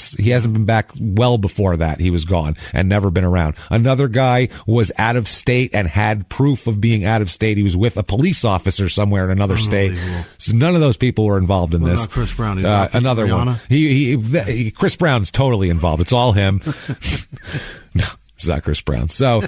[SPEAKER 1] well before that. He was gone and never been around. Another guy was out of state and had proof of being out of state. He was with a police officer somewhere in another state. So none of those people were involved in this.
[SPEAKER 2] What about Chris Brown?
[SPEAKER 1] Another one. Chris Brown's totally involved. It's all him. No, it's not Chris Brown. So,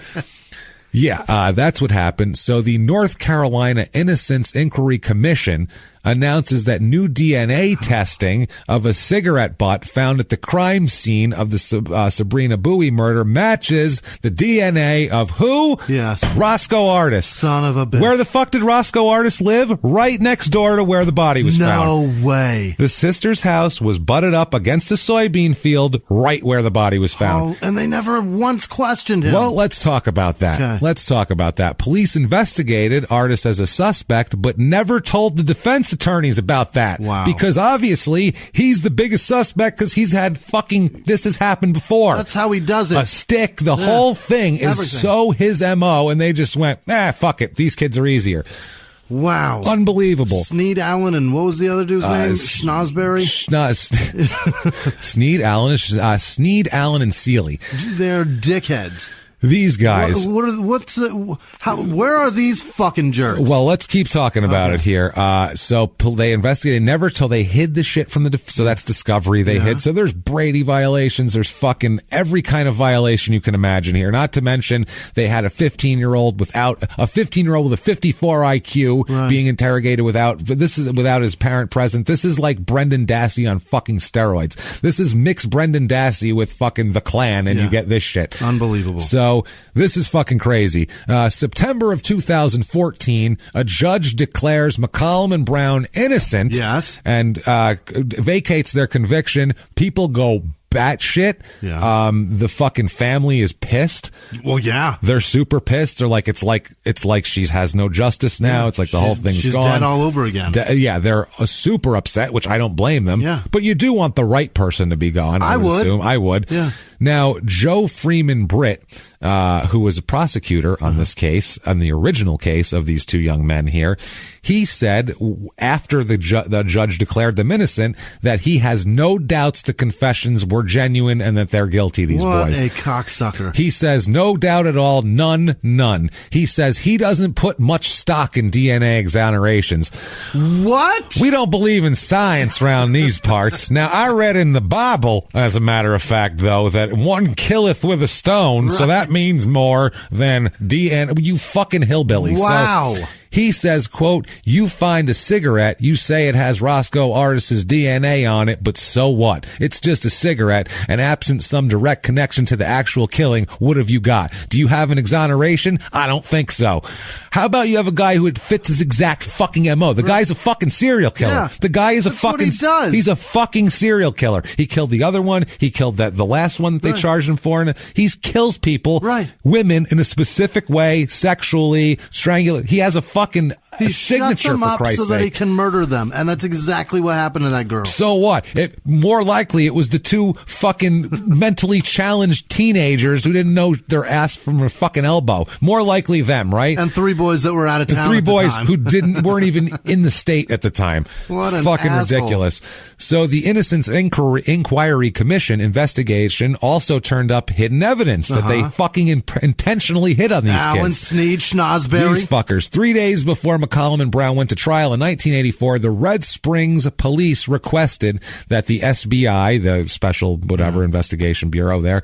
[SPEAKER 1] yeah, that's what happened. So the North Carolina Innocence Inquiry Commission announces that new DNA testing of a cigarette butt found at the crime scene of the Sabrina Bowie murder matches the DNA of who?
[SPEAKER 2] Yes.
[SPEAKER 1] Roscoe Artist.
[SPEAKER 2] Son of a bitch.
[SPEAKER 1] Where the fuck did Roscoe Artist live? Right next door to where the body was found.
[SPEAKER 2] No way.
[SPEAKER 1] The sister's house was butted up against a soybean field right where the body was found.
[SPEAKER 2] Oh, and they never once questioned him.
[SPEAKER 1] Well, let's talk about that.
[SPEAKER 2] Okay.
[SPEAKER 1] Let's talk about that. Police investigated Artist as a suspect, but never told the defense attorneys about that.
[SPEAKER 2] Wow.
[SPEAKER 1] Because obviously he's the biggest suspect because he's had this has happened before.
[SPEAKER 2] That's how he does it.
[SPEAKER 1] A stick. The whole thing is so his MO, and they just went, fuck it. These kids are easier.
[SPEAKER 2] Wow.
[SPEAKER 1] Unbelievable.
[SPEAKER 2] Sneed, Allen, and what was the other dude's name? Schnozberry?
[SPEAKER 1] Sneed, Allen, and Seeley.
[SPEAKER 2] They're dickheads.
[SPEAKER 1] These guys.
[SPEAKER 2] Where are these fucking jerks?
[SPEAKER 1] Well, let's keep talking about it here. So they investigated never till they hid the shit from so that's discovery they hid. So there's Brady violations. There's fucking every kind of violation you can imagine here. Not to mention they had a 15-year-old with a 54 IQ being interrogated without his parent present. This is like Brendan Dassey on fucking steroids. This is mix Brendan Dassey with fucking the Klan and you get this shit.
[SPEAKER 2] Unbelievable.
[SPEAKER 1] So this is fucking crazy. September of 2014, a judge declares McCollum and Brown innocent.
[SPEAKER 2] Yes.
[SPEAKER 1] And vacates their conviction. People go batshit.
[SPEAKER 2] Yeah.
[SPEAKER 1] The fucking family is pissed.
[SPEAKER 2] Well, yeah.
[SPEAKER 1] They're super pissed. They're like, it's like she has no justice now. Yeah. It's like the whole thing's
[SPEAKER 2] she's
[SPEAKER 1] gone.
[SPEAKER 2] Dead all over again.
[SPEAKER 1] Yeah, they're super upset, which I don't blame them.
[SPEAKER 2] Yeah.
[SPEAKER 1] But you do want the right person to be gone. I would assume. I would.
[SPEAKER 2] Yeah.
[SPEAKER 1] Now, Joe Freeman Britt, who was a prosecutor on this case, on the original case of these two young men here, he said after the judge declared them innocent that he has no doubts the confessions were genuine and that they're guilty, these
[SPEAKER 2] what
[SPEAKER 1] boys.
[SPEAKER 2] What a cocksucker.
[SPEAKER 1] He says, no doubt at all, none. He says he doesn't put much stock in DNA exonerations.
[SPEAKER 2] What?
[SPEAKER 1] We don't believe in science around these parts. Now, I read in the Bible, as a matter of fact, though, that one killeth with a stone, so that means more than DNA. You fucking hillbilly.
[SPEAKER 2] Wow.
[SPEAKER 1] So, he says, quote, you find a cigarette, you say it has Roscoe Artis's DNA on it, but so what? It's just a cigarette, and absent some direct connection to the actual killing, what have you got? Do you have an exoneration? I don't think so. How about you have a guy who fits his exact fucking MO? The guy's a fucking serial killer.
[SPEAKER 2] Yeah,
[SPEAKER 1] the guy is
[SPEAKER 2] that's what he does.
[SPEAKER 1] He's a fucking serial killer. He killed the other one. He killed the last one that they charged him for. And he kills people, women in a specific way, sexually, strangulate. He has a fucking
[SPEAKER 2] he
[SPEAKER 1] signature,
[SPEAKER 2] shuts them
[SPEAKER 1] for
[SPEAKER 2] up
[SPEAKER 1] Christ's
[SPEAKER 2] so that
[SPEAKER 1] sake.
[SPEAKER 2] he can murder them, and that's exactly what happened to that girl.
[SPEAKER 1] So what? More likely, it was the two fucking mentally challenged teenagers who didn't know their ass from a fucking elbow. More likely them, right?
[SPEAKER 2] And 3 boys that were out of town.
[SPEAKER 1] The 3 boys
[SPEAKER 2] time.
[SPEAKER 1] who weren't even in the state at the time.
[SPEAKER 2] What an
[SPEAKER 1] fucking
[SPEAKER 2] asshole.
[SPEAKER 1] ridiculous. So the Innocence Inquiry Commission investigation also turned up hidden evidence that they fucking intentionally hid on these
[SPEAKER 2] Alan
[SPEAKER 1] kids.
[SPEAKER 2] Sneed, Schnozberry.
[SPEAKER 1] These fuckers. 3 days before McCollum and Brown went to trial in 1984, the Red Springs police requested that the SBI, the Special Whatever Investigation Bureau there,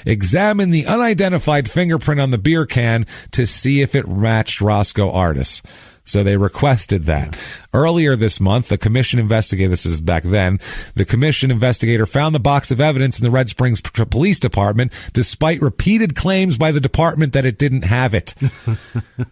[SPEAKER 1] examine the unidentified fingerprint on the beer can to see if it matched Roscoe Artis. So they requested that. Earlier this month, the commission investigator, this is back then, the commission investigator found the box of evidence in the Red Springs Police Department, despite repeated claims by the department that it didn't have it.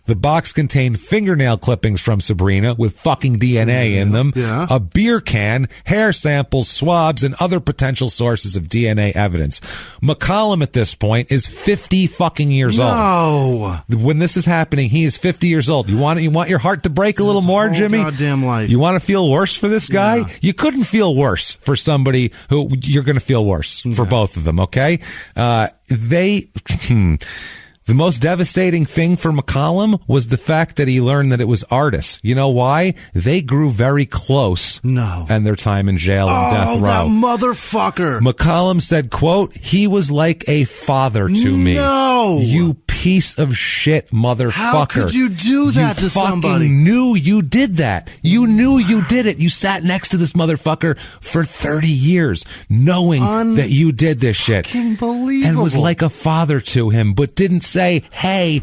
[SPEAKER 1] The box contained fingernail clippings from Sabrina with fucking DNA in them, a beer can, hair samples, swabs, and other potential sources of DNA evidence. McCollum at this point is 50 fucking years old. When this is happening, he is 50 years old. You want your heart to break a little more, Jimmy?
[SPEAKER 2] Goddamn life.
[SPEAKER 1] You want to feel worse for this guy?
[SPEAKER 2] Yeah.
[SPEAKER 1] You couldn't feel worse for somebody who you're going to feel worse for both of them, okay? The most devastating thing for McCollum was the fact that he learned that it was Artis. You know why? They grew very close. And their time in jail and death row.
[SPEAKER 2] Oh, that motherfucker.
[SPEAKER 1] McCollum said, quote, he was like a father to me.
[SPEAKER 2] No.
[SPEAKER 1] You piece of shit motherfucker.
[SPEAKER 2] How could you do that to somebody?
[SPEAKER 1] You knew you did that. You knew you did it. You sat next to this motherfucker for 30 years knowing that you did this shit.
[SPEAKER 2] Unbelievable.
[SPEAKER 1] And was like a father to him, but didn't say, hey,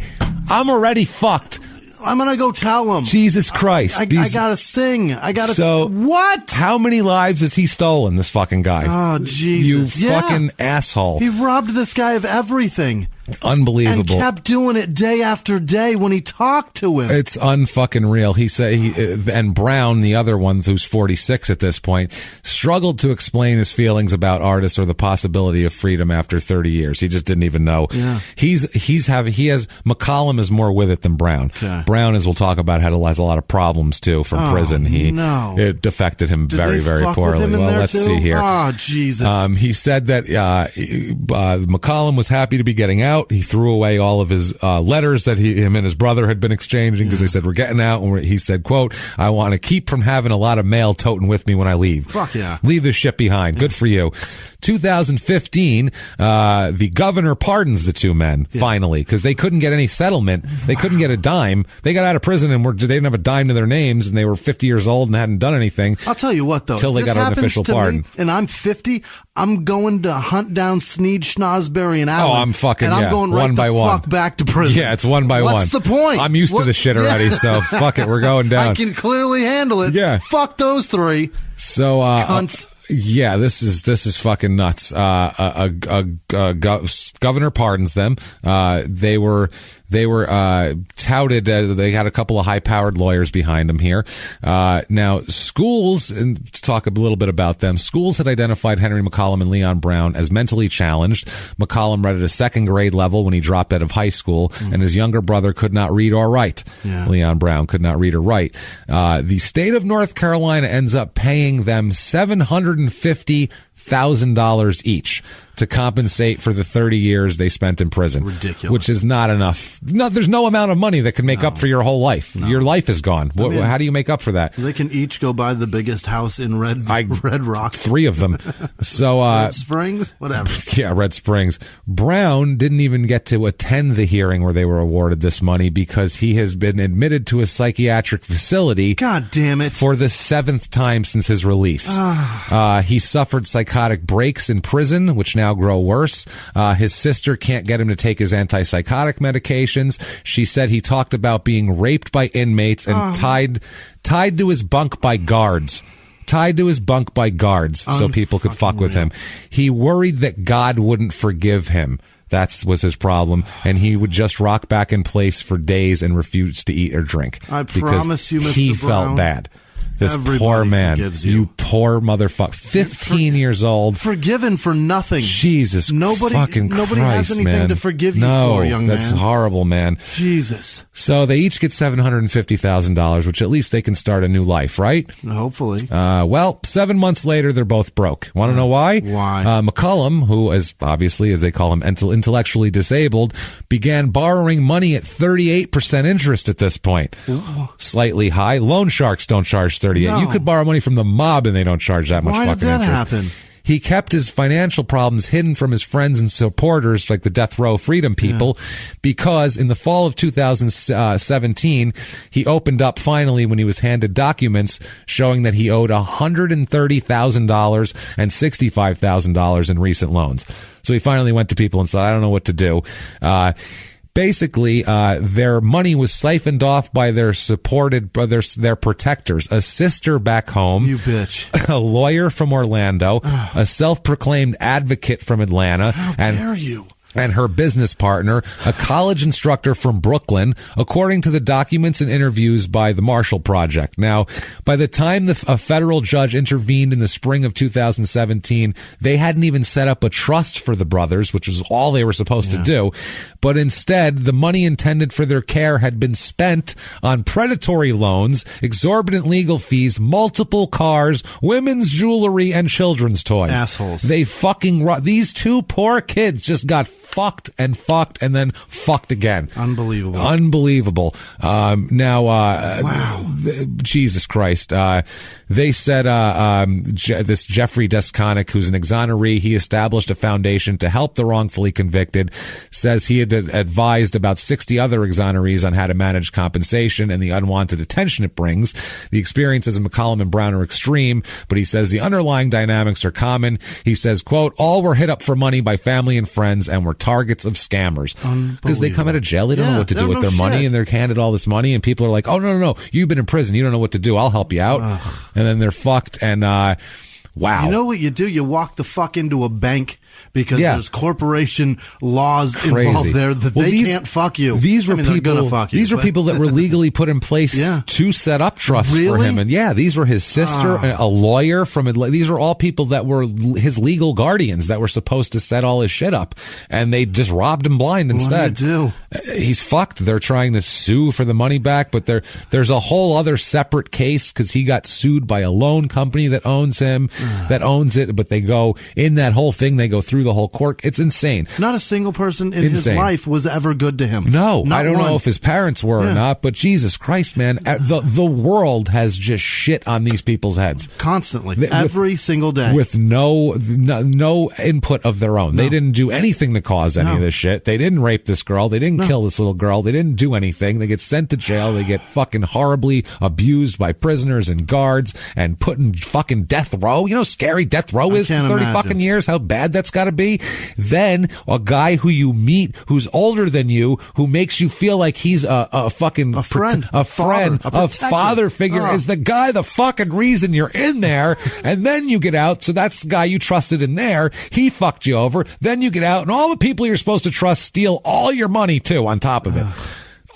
[SPEAKER 1] I'm already fucked.
[SPEAKER 2] I'm going to go tell him.
[SPEAKER 1] Jesus Christ.
[SPEAKER 2] I got to sing. I got to... What?
[SPEAKER 1] How many lives has he stolen, this fucking guy?
[SPEAKER 2] Oh, Jesus.
[SPEAKER 1] You fucking asshole.
[SPEAKER 2] He robbed this guy of everything.
[SPEAKER 1] Unbelievable.
[SPEAKER 2] And kept doing it day after day when he talked to him.
[SPEAKER 1] It's unfucking real. He said, and Brown, the other one who's 46 at this point, struggled to explain his feelings about Artis or the possibility of freedom after 30 years. He just didn't even know.
[SPEAKER 2] Yeah.
[SPEAKER 1] McCollum is more with it than Brown.
[SPEAKER 2] Okay.
[SPEAKER 1] Brown, as we'll talk about, has a lot of problems too from prison. It affected him very, very poorly. Well, let's see here.
[SPEAKER 2] Oh, Jesus.
[SPEAKER 1] He said that McCollum was happy to be getting out. He threw away all of his letters that him and his brother had been exchanging because they said, we're getting out. And he said, quote, I want to keep from having a lot of mail toting with me when I leave.
[SPEAKER 2] Fuck yeah.
[SPEAKER 1] Leave this shit behind. Good for you. 2015, the governor pardons the two men, finally, because they couldn't get any settlement. They couldn't get a dime. They got out of prison and they didn't have a dime to their names, and they were 50 years old and hadn't done anything.
[SPEAKER 2] I'll tell you what, though.
[SPEAKER 1] Until they got an official pardon.
[SPEAKER 2] And I'm 50, I'm going to hunt down Sneed, Schnozberry, and Allen.
[SPEAKER 1] Oh, I'm fucking,
[SPEAKER 2] and I'm going right
[SPEAKER 1] one by one.
[SPEAKER 2] Fuck back to prison.
[SPEAKER 1] Yeah, it's one by one.
[SPEAKER 2] What's the point?
[SPEAKER 1] I'm used to the shit already, so fuck it. We're going down.
[SPEAKER 2] I can clearly handle it.
[SPEAKER 1] Yeah.
[SPEAKER 2] Fuck those three.
[SPEAKER 1] So,
[SPEAKER 2] cunts.
[SPEAKER 1] Yeah, this is fucking nuts. Governor pardons them. They were touted. They had a couple of high-powered lawyers behind them here. Now, schools, and to talk a little bit about them, schools had identified Henry McCollum and Leon Brown as mentally challenged. McCollum read at a second grade level when he dropped out of high school, and his younger brother could not read or write.
[SPEAKER 2] Yeah.
[SPEAKER 1] Leon Brown could not read or write. The state of North Carolina ends up paying them $750,000 each to compensate for the 30 years they spent in prison.
[SPEAKER 2] Ridiculous.
[SPEAKER 1] Which is not enough there's no amount of money that can make up for your whole life. No. Your life is gone. How do you make up for that?
[SPEAKER 2] They can each go buy the biggest house in Red Rock.
[SPEAKER 1] 3 of them. So
[SPEAKER 2] Red Springs, whatever.
[SPEAKER 1] Yeah, Red Springs. Brown didn't even get to attend the hearing where they were awarded this money because he has been admitted to a psychiatric facility.
[SPEAKER 2] God damn it!
[SPEAKER 1] For the 7th time since his release. He suffered psychotic breaks in prison, which now grow worse. His sister can't get him to take his antipsychotic medications. She said he talked about being raped by inmates and tied to his bunk by guards. Tied to his bunk by guards so people could fuck with him. He worried that God wouldn't forgive him. That was his problem, and he would just rock back in place for days and refuse to eat or drink.
[SPEAKER 2] I promise you, Mr.
[SPEAKER 1] He
[SPEAKER 2] Brown,
[SPEAKER 1] felt bad. This
[SPEAKER 2] everybody
[SPEAKER 1] poor man,
[SPEAKER 2] you
[SPEAKER 1] poor motherfucker, 15 years old,
[SPEAKER 2] forgiven for nothing.
[SPEAKER 1] Jesus,
[SPEAKER 2] nobody
[SPEAKER 1] Christ,
[SPEAKER 2] has anything
[SPEAKER 1] man.
[SPEAKER 2] to forgive you
[SPEAKER 1] no,
[SPEAKER 2] for, young
[SPEAKER 1] that's
[SPEAKER 2] man.
[SPEAKER 1] horrible, man.
[SPEAKER 2] Jesus.
[SPEAKER 1] So they each get $750,000, which at least they can start a new life, right?
[SPEAKER 2] Hopefully.
[SPEAKER 1] Well, 7 months later, they're both broke. Want to know why?
[SPEAKER 2] Why?
[SPEAKER 1] McCullum, who is obviously, as they call him, intellectually disabled, began borrowing money at 38% interest at this point. Ooh. Slightly high. Loan sharks don't charge 38.
[SPEAKER 2] No.
[SPEAKER 1] You could borrow money from the mob and they don't charge that much fucking interest.
[SPEAKER 2] Why did that happen?
[SPEAKER 1] He kept his financial problems hidden from his friends and supporters, like the death row freedom people, because in the fall of 2017, he opened up finally when he was handed documents showing that he owed $130,000 and $65,000 in recent loans. So he finally went to people and said, I don't know what to do. Basically, their money was siphoned off by their their protectors, a sister back home,
[SPEAKER 2] you bitch,
[SPEAKER 1] a lawyer from Orlando, a self-proclaimed advocate from Atlanta,
[SPEAKER 2] How dare you?
[SPEAKER 1] And her business partner, a college instructor from Brooklyn, according to the documents and interviews by the Marshall Project. Now, by the time a federal judge intervened in the spring of 2017, they hadn't even set up a trust for the brothers, which was all they were supposed to do. But instead, the money intended for their care had been spent on predatory loans, exorbitant legal fees, multiple cars, women's jewelry, and children's toys.
[SPEAKER 2] Assholes.
[SPEAKER 1] They these 2 poor kids just got fucked and then fucked again. Unbelievable. Wow. Jesus Christ. They said this Jeffrey Desconic, who's an exoneree, he established a foundation to help the wrongfully convicted, says he had advised about 60 other exonerees on how to manage compensation and the unwanted attention it brings. The experiences of McCollum and Brown are extreme, but he says the underlying dynamics are common. He says, quote, all were hit up for money by family and friends and were targets of scammers. Because they come out of jail, they don't know what to do with their money, and they're handed all this money, and people are like, oh, no, you've been in prison, you don't know what to do, I'll help you out. And then they're fucked, and wow.
[SPEAKER 2] You know what you do? You walk the fuck into a bank because there's corporation laws involved there that they can't fuck you.
[SPEAKER 1] These were people.
[SPEAKER 2] Gonna fuck you,
[SPEAKER 1] these were people that were legally put in place to set up trusts for him. And these were his sister, a lawyer from. These are all people that were his legal guardians that were supposed to set all his shit up, and they just robbed him blind instead.
[SPEAKER 2] What do you do?
[SPEAKER 1] He's fucked. They're trying to sue for the money back, but there's a whole other separate case because he got sued by a loan company that owns him, that owns it. But they go in that whole thing. They go through the whole court. It's insane.
[SPEAKER 2] Not a single person in his life was ever good to him.
[SPEAKER 1] No,
[SPEAKER 2] not
[SPEAKER 1] I don't
[SPEAKER 2] one.
[SPEAKER 1] know if his parents were or not, but Jesus Christ, man, the world has just shit on these people's heads
[SPEAKER 2] constantly, every single day,
[SPEAKER 1] with no input of their own. No. They didn't do anything to cause any of this shit. They didn't rape this girl. They didn't kill this little girl. They didn't do anything. They get sent to jail. They get fucking horribly abused by prisoners and guards and put in fucking death row. You know how scary death row is for 30 fucking years? How bad that's got to be? Then a guy who you meet who's older than you, who makes you feel like he's a fucking
[SPEAKER 2] friend,
[SPEAKER 1] a father figure is the guy, the fucking reason you're in there. And then you get out. So that's the guy you trusted in there. He fucked you over. Then you get out and all the people you're supposed to trust steal all your money too on top of it.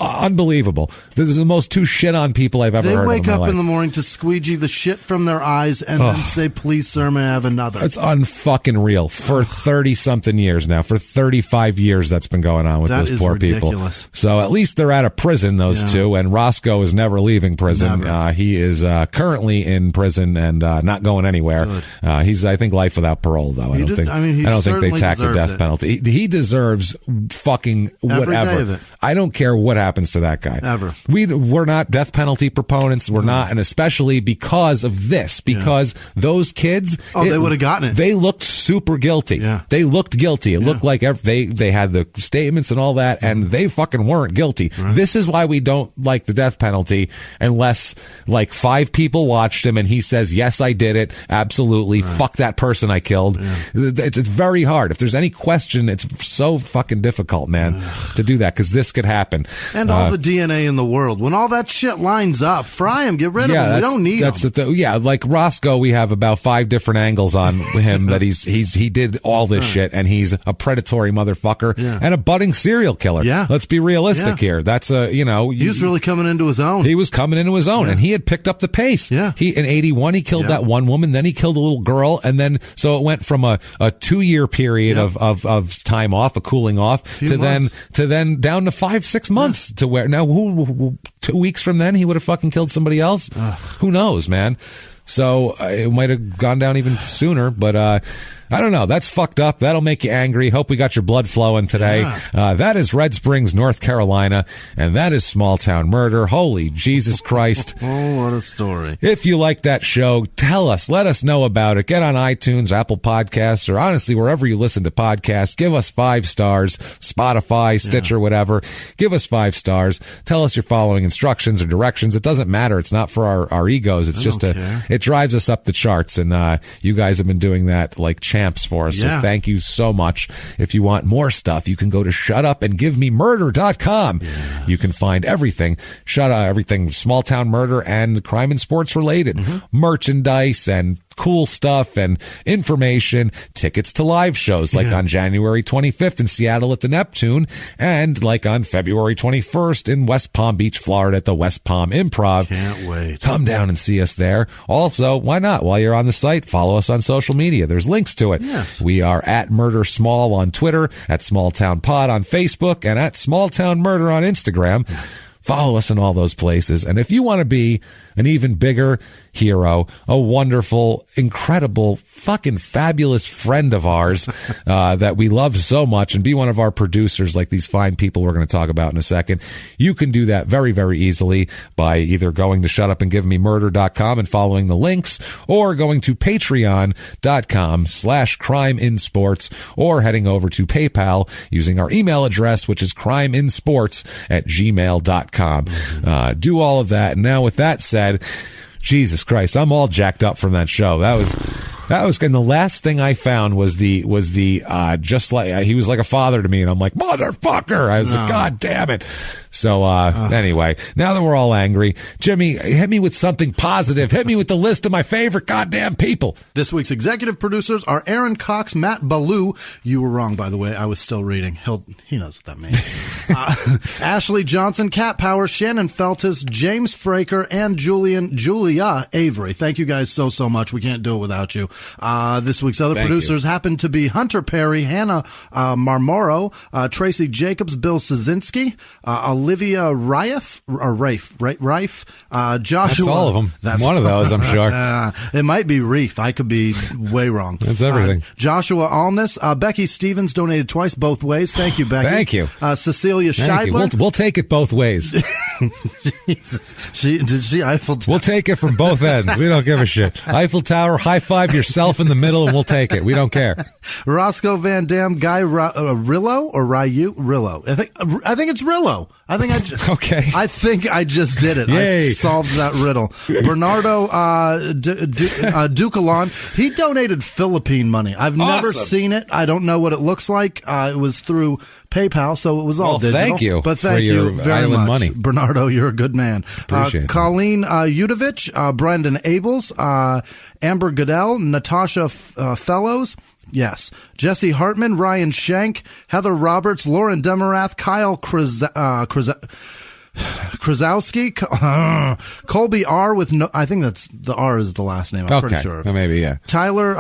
[SPEAKER 1] Unbelievable. This is the most two shit on people I've ever heard of in my life.
[SPEAKER 2] They wake up in the morning to squeegee the shit from their eyes and then say, please, sir, may I have another?
[SPEAKER 1] It's unfucking real. For 30-something years now. For 35 years that's been going on with those poor
[SPEAKER 2] ridiculous.
[SPEAKER 1] people. So at least they're out of prison, those two, and Roscoe is never leaving prison. He is currently in prison and not going anywhere. He's, I think, life without parole, though. I don't think they tack the death penalty. He deserves fucking whatever. I don't care what happens to that guy.
[SPEAKER 2] Ever.
[SPEAKER 1] We're not death penalty proponents. We're not, and especially because of this, because those kids,
[SPEAKER 2] they would have gotten it.
[SPEAKER 1] They looked super guilty.
[SPEAKER 2] Yeah.
[SPEAKER 1] They looked guilty. It looked like they had the statements and all that, and they fucking weren't guilty.
[SPEAKER 2] Right.
[SPEAKER 1] This is why we don't like the death penalty unless like 5 people watched him and he says, yes, I did it. Absolutely. Right. Fuck that person I killed. Yeah. It's very hard. If there's any question, it's so fucking difficult, man, to do that, because this could happen.
[SPEAKER 2] And all the DNA in the world. When all that shit lines up, fry him, get rid of him. We don't need him.
[SPEAKER 1] Like Roscoe, we have about 5 different angles on him that he did all this shit, and he's a predatory motherfucker and a budding serial killer.
[SPEAKER 2] Yeah.
[SPEAKER 1] Let's be realistic here. That's he
[SPEAKER 2] was really coming into his own.
[SPEAKER 1] He was coming into his own, and he had picked up the pace.
[SPEAKER 2] Yeah.
[SPEAKER 1] In 81, he killed that one woman, then he killed a little girl, and then so it went from a 2-year period of time off, a cooling off, to then down to 5-6 months to where now 2 weeks from then he would have fucking killed somebody else. Who knows, man? So it might have gone down even sooner, but I don't know. That's fucked up. That'll make you angry. Hope we got your blood flowing today. That is Red Springs, North Carolina, and that is Small Town Murder. Holy Jesus Christ.
[SPEAKER 2] Oh, what a story.
[SPEAKER 1] If you like that show, tell us. Let us know about it. Get on iTunes, Apple Podcasts, or honestly, wherever you listen to podcasts. Give us 5 stars. Spotify, Stitcher, whatever. Give us 5 stars. Tell us you're following instructions or directions. It doesn't matter. It's not for our egos. It's just it drives us up the charts, and you guys have been doing that like champs for us. So thank you so much. If you want more stuff, you can go to shutupandgivememurder.com. You can find everything, everything Small Town Murder and crime and sports related, merchandise and cool stuff and information, tickets to live shows like on January 25th in Seattle at the Neptune, and like on February 21st in West Palm Beach, Florida at the West Palm Improv.
[SPEAKER 2] Can't wait.
[SPEAKER 1] Come down and see us there. Also, why not? While you're on the site, follow us on social media. There's links to it.
[SPEAKER 2] Yes.
[SPEAKER 1] We are at Murder Small on Twitter, at Small Town Pod on Facebook, and at Small Town Murder on Instagram. Follow us in all those places. And if you want to be an even bigger hero, a wonderful, incredible, fucking fabulous friend of ours that we love so much, and be one of our producers like these fine people we're going to talk about in a second, you can do that very, very easily by either going to shutupandgivememurder.com and following the links, or going to patreon.com/crimeinsports, or heading over to PayPal using our email address, which is crimeinsports@gmail.com. Do all of that. And now with that said, Jesus Christ, I'm all jacked up from that show. That was, and the last thing I found was the just like, he was like a father to me, and I'm like, motherfucker. I was like, God damn it. So, anyway, now that we're all angry, Jimmy, hit me with something positive. Hit me with the list of my favorite goddamn people.
[SPEAKER 2] This week's executive producers are Aaron Cox, Matt Ballou. You were wrong, by the way. I was still reading. He knows what that means. Ashley Johnson, Cat Power, Shannon Feltus, James Fraker, and Julia Avery. Thank you guys so much. We can't do it without you. This week's other producers happen to be Hunter Perry, Hannah Marmoro, Tracy Jacobs, Bill Szynski, Olivia Rafe, Joshua.
[SPEAKER 1] That's all of them. That's one of those, I'm sure.
[SPEAKER 2] It might be Reef. I could be way wrong.
[SPEAKER 1] That's everything.
[SPEAKER 2] Joshua Alness, Becky Stevens donated twice both ways. Thank you, Becky.
[SPEAKER 1] Thank you.
[SPEAKER 2] Cecilia Scheidler.
[SPEAKER 1] We'll take it both ways.
[SPEAKER 2] Jesus. Did she Eiffel Tower?
[SPEAKER 1] We'll take it from both ends. We don't give a shit. Eiffel Tower, high five yourself in the middle, and we'll take it. We don't care.
[SPEAKER 2] Roscoe Van Dam, Guy Rillo or Ryu Rillo. I think it's Rillo. I think I just did it.
[SPEAKER 1] Yay.
[SPEAKER 2] I solved that riddle. Bernardo Ducalon, he donated Philippine money. I've never seen it. I don't know what it looks like. It was through PayPal, so it was all digital.
[SPEAKER 1] Thank you.
[SPEAKER 2] But thank you very much.
[SPEAKER 1] Money.
[SPEAKER 2] Bernardo, you're a good man.
[SPEAKER 1] Appreciate
[SPEAKER 2] Colleen Udovich, Brendan Abels, Amber Goodell, Natasha Fellows, Yes. Jesse Hartman, Ryan Shank, Heather Roberts, Lauren Demarath, Kyle Krasowski, Colby R with no, I think that's the R is the last name. I'm pretty sure.
[SPEAKER 1] Well, maybe, yeah.
[SPEAKER 2] Tyler,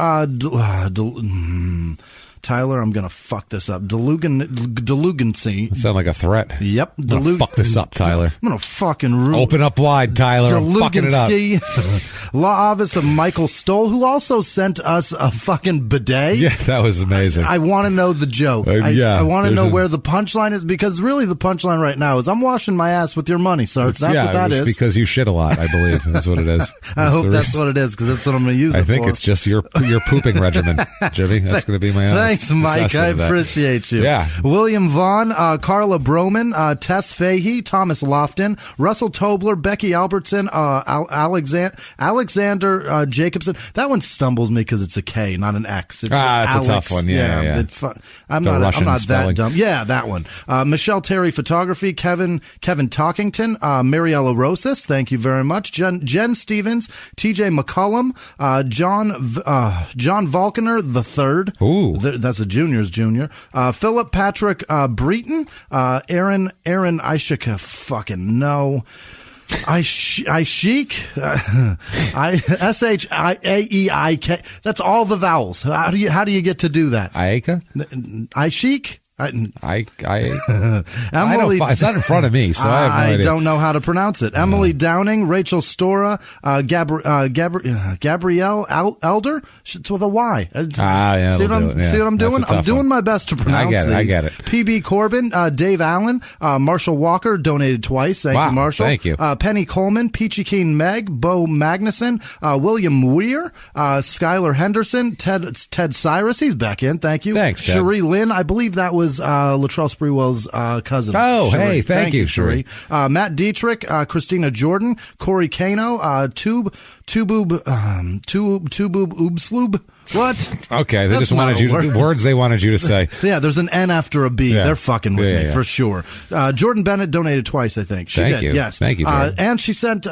[SPEAKER 2] Tyler, I'm going to fuck this up. Delugency.
[SPEAKER 1] That sounds like a threat.
[SPEAKER 2] Yep.
[SPEAKER 1] I'm going to fuck this up, Tyler.
[SPEAKER 2] I'm going to fucking
[SPEAKER 1] open up wide, Tyler. I'm fucking it up.
[SPEAKER 2] Law Office of Michael Stoll, who also sent us a fucking bidet.
[SPEAKER 1] Yeah, that was amazing.
[SPEAKER 2] I want to know the joke. I want to know where the punchline is, because really the punchline right now is I'm washing my ass with your money, sir. That's what that is.
[SPEAKER 1] Because you shit a lot, I believe. That's what it is.
[SPEAKER 2] I hope that's what it is, because that's what I'm going to use it for.
[SPEAKER 1] I think it's just your pooping regimen, Jimmy. That's going to be my honest
[SPEAKER 2] Thanks, Mike. I appreciate you.
[SPEAKER 1] Yeah.
[SPEAKER 2] William Vaughn, Carla Broman, Tess Fahey, Thomas Lofton, Russell Tobler, Becky Albertson, Alexander Jacobson. That one stumbles me because it's a K, not an X. It's
[SPEAKER 1] it's a tough one. Yeah.
[SPEAKER 2] I'm not that dumb. Yeah, that one. Michelle Terry Photography, Kevin Talkington, Mariella Rosas. Thank you very much. Jen Stevens, TJ McCullum, John Volkener the third.
[SPEAKER 1] Ooh.
[SPEAKER 2] That's a junior's junior. Philip Patrick Breton, Aaron Ishika. Fucking no. Ishik, SHIAEIK. That's all the vowels. How do you get to do that?
[SPEAKER 1] Aika?
[SPEAKER 2] Ishik?
[SPEAKER 1] Emily, it's not in front of me, so I have no idea.
[SPEAKER 2] I don't know how to pronounce it. Emily Downing, Rachel Stora, Gabrielle Elder. It's with a Y.
[SPEAKER 1] Yeah,
[SPEAKER 2] see what I'm doing? I'm doing my best to pronounce it.
[SPEAKER 1] I get it.
[SPEAKER 2] PB Corbin, Dave Allen, Marshall Walker donated twice. Thank you, Marshall.
[SPEAKER 1] Thank you.
[SPEAKER 2] Penny Coleman, Peachy Keen Meg, Bo Magnuson, William Weir, Skylar Henderson, Ted Cyrus. He's back in. Thank you.
[SPEAKER 1] Thanks, Ted.
[SPEAKER 2] Cherie Lynn. I believe that was Latrell Sprewell's cousin.
[SPEAKER 1] Oh,
[SPEAKER 2] Cherie.
[SPEAKER 1] hey, thank you,
[SPEAKER 2] Cherie. Matt Dietrich, Christina Jordan, Corey Kano, Tuboob Oobsloob. What?
[SPEAKER 1] Okay, they just wanted you to words they wanted you to say.
[SPEAKER 2] Yeah, there's an N after a B. Yeah. They're fucking with me for sure. Jordan Bennett donated twice, I think. She did. Yes.
[SPEAKER 1] Thank you, Jordan.
[SPEAKER 2] And she sent the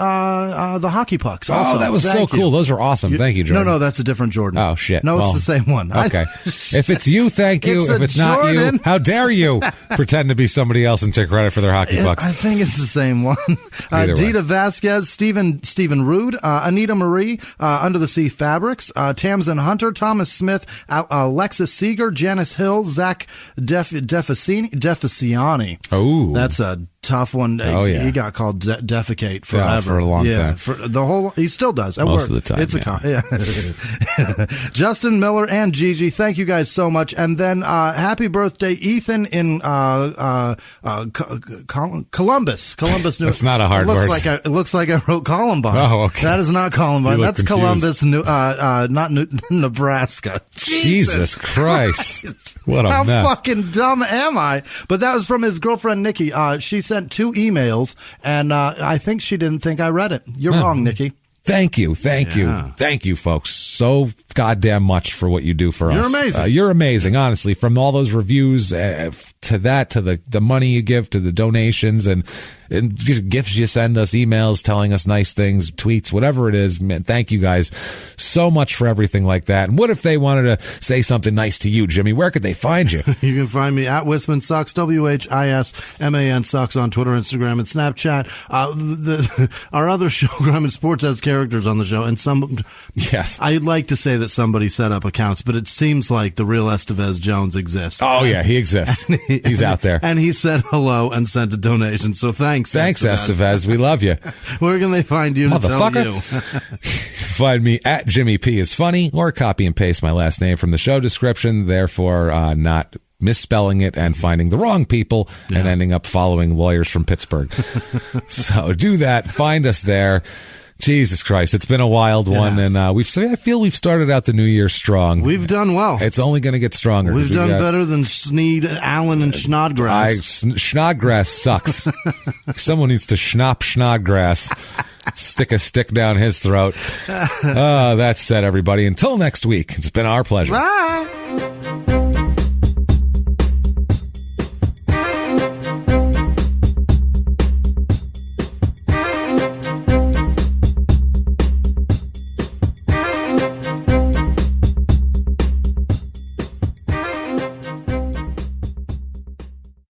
[SPEAKER 2] hockey pucks also.
[SPEAKER 1] Oh, that was so cool. Those are awesome. Thank you, Jordan.
[SPEAKER 2] No, that's a different Jordan.
[SPEAKER 1] Oh, shit.
[SPEAKER 2] No, it's the same one.
[SPEAKER 1] Okay. If it's you, thank you. If it's not you, how dare you pretend to be somebody else and take credit for their hockey pucks?
[SPEAKER 2] I think it's the same one. Dita Vasquez, Stephen Rude, Anita Marie, Under the Sea Fabrics, Tamsin Hunter, Thomas Smith, Alexis Seeger, Janice Hill, Zach Deficiani. Oh, that's a tough one.
[SPEAKER 1] Oh, yeah.
[SPEAKER 2] He got called defecate forever.
[SPEAKER 1] Yeah, for a long time.
[SPEAKER 2] For the whole, he still does.
[SPEAKER 1] Most of the time.
[SPEAKER 2] It's Justin Miller and Gigi, thank you guys so much. And then happy birthday, Ethan in Columbus.
[SPEAKER 1] That's not a hard word.
[SPEAKER 2] It looks like I wrote Columbine.
[SPEAKER 1] Oh, okay.
[SPEAKER 2] That is not Columbine. That's
[SPEAKER 1] confused.
[SPEAKER 2] Columbus, not Nebraska.
[SPEAKER 1] Jesus Christ. What a mess.
[SPEAKER 2] How fucking dumb am I? But that was from his girlfriend, Nikki. She sent 2 emails, and I think she didn't think I read it. You're wrong, Nikki.
[SPEAKER 1] Thank you, folks, so goddamn much for what you do for us.
[SPEAKER 2] You're amazing.
[SPEAKER 1] You're amazing, honestly. From all those reviews to that, to the money you give, to the donations, and just gifts you send us, emails telling us nice things, tweets, whatever it is. Man, thank you guys so much for everything like that. And what if they wanted to say something nice to you, Jimmy? Where could they find you?
[SPEAKER 2] You can find me at Whisman Sucks, WHISMAN Sucks on Twitter, Instagram, and Snapchat. Our other show, Grumman Sports, has characters on the show, and
[SPEAKER 1] yes,
[SPEAKER 2] I'd like to say that somebody set up accounts, but it seems like the real Estevez Jones exists.
[SPEAKER 1] Oh yeah, he exists. He's out there,
[SPEAKER 2] and he said hello and sent a donation. So thanks
[SPEAKER 1] Estevez. We love you.
[SPEAKER 2] Where can they find you to tell you?
[SPEAKER 1] Find me at Jimmy P is funny, or copy and paste my last name from the show description, therefore not misspelling it and finding the wrong people and ending up following lawyers from Pittsburgh. So do that. Find us there. Jesus Christ, it's been a wild one, and I feel we've started out the new year strong.
[SPEAKER 2] We've done well.
[SPEAKER 1] It's only going to get stronger.
[SPEAKER 2] We've done better than Sneed, Allen, and Snodgrass.
[SPEAKER 1] Snodgrass sucks. Someone needs to Snodgrass. Stick a stick down his throat. That said, everybody, until next week, it's been our pleasure.
[SPEAKER 2] Bye.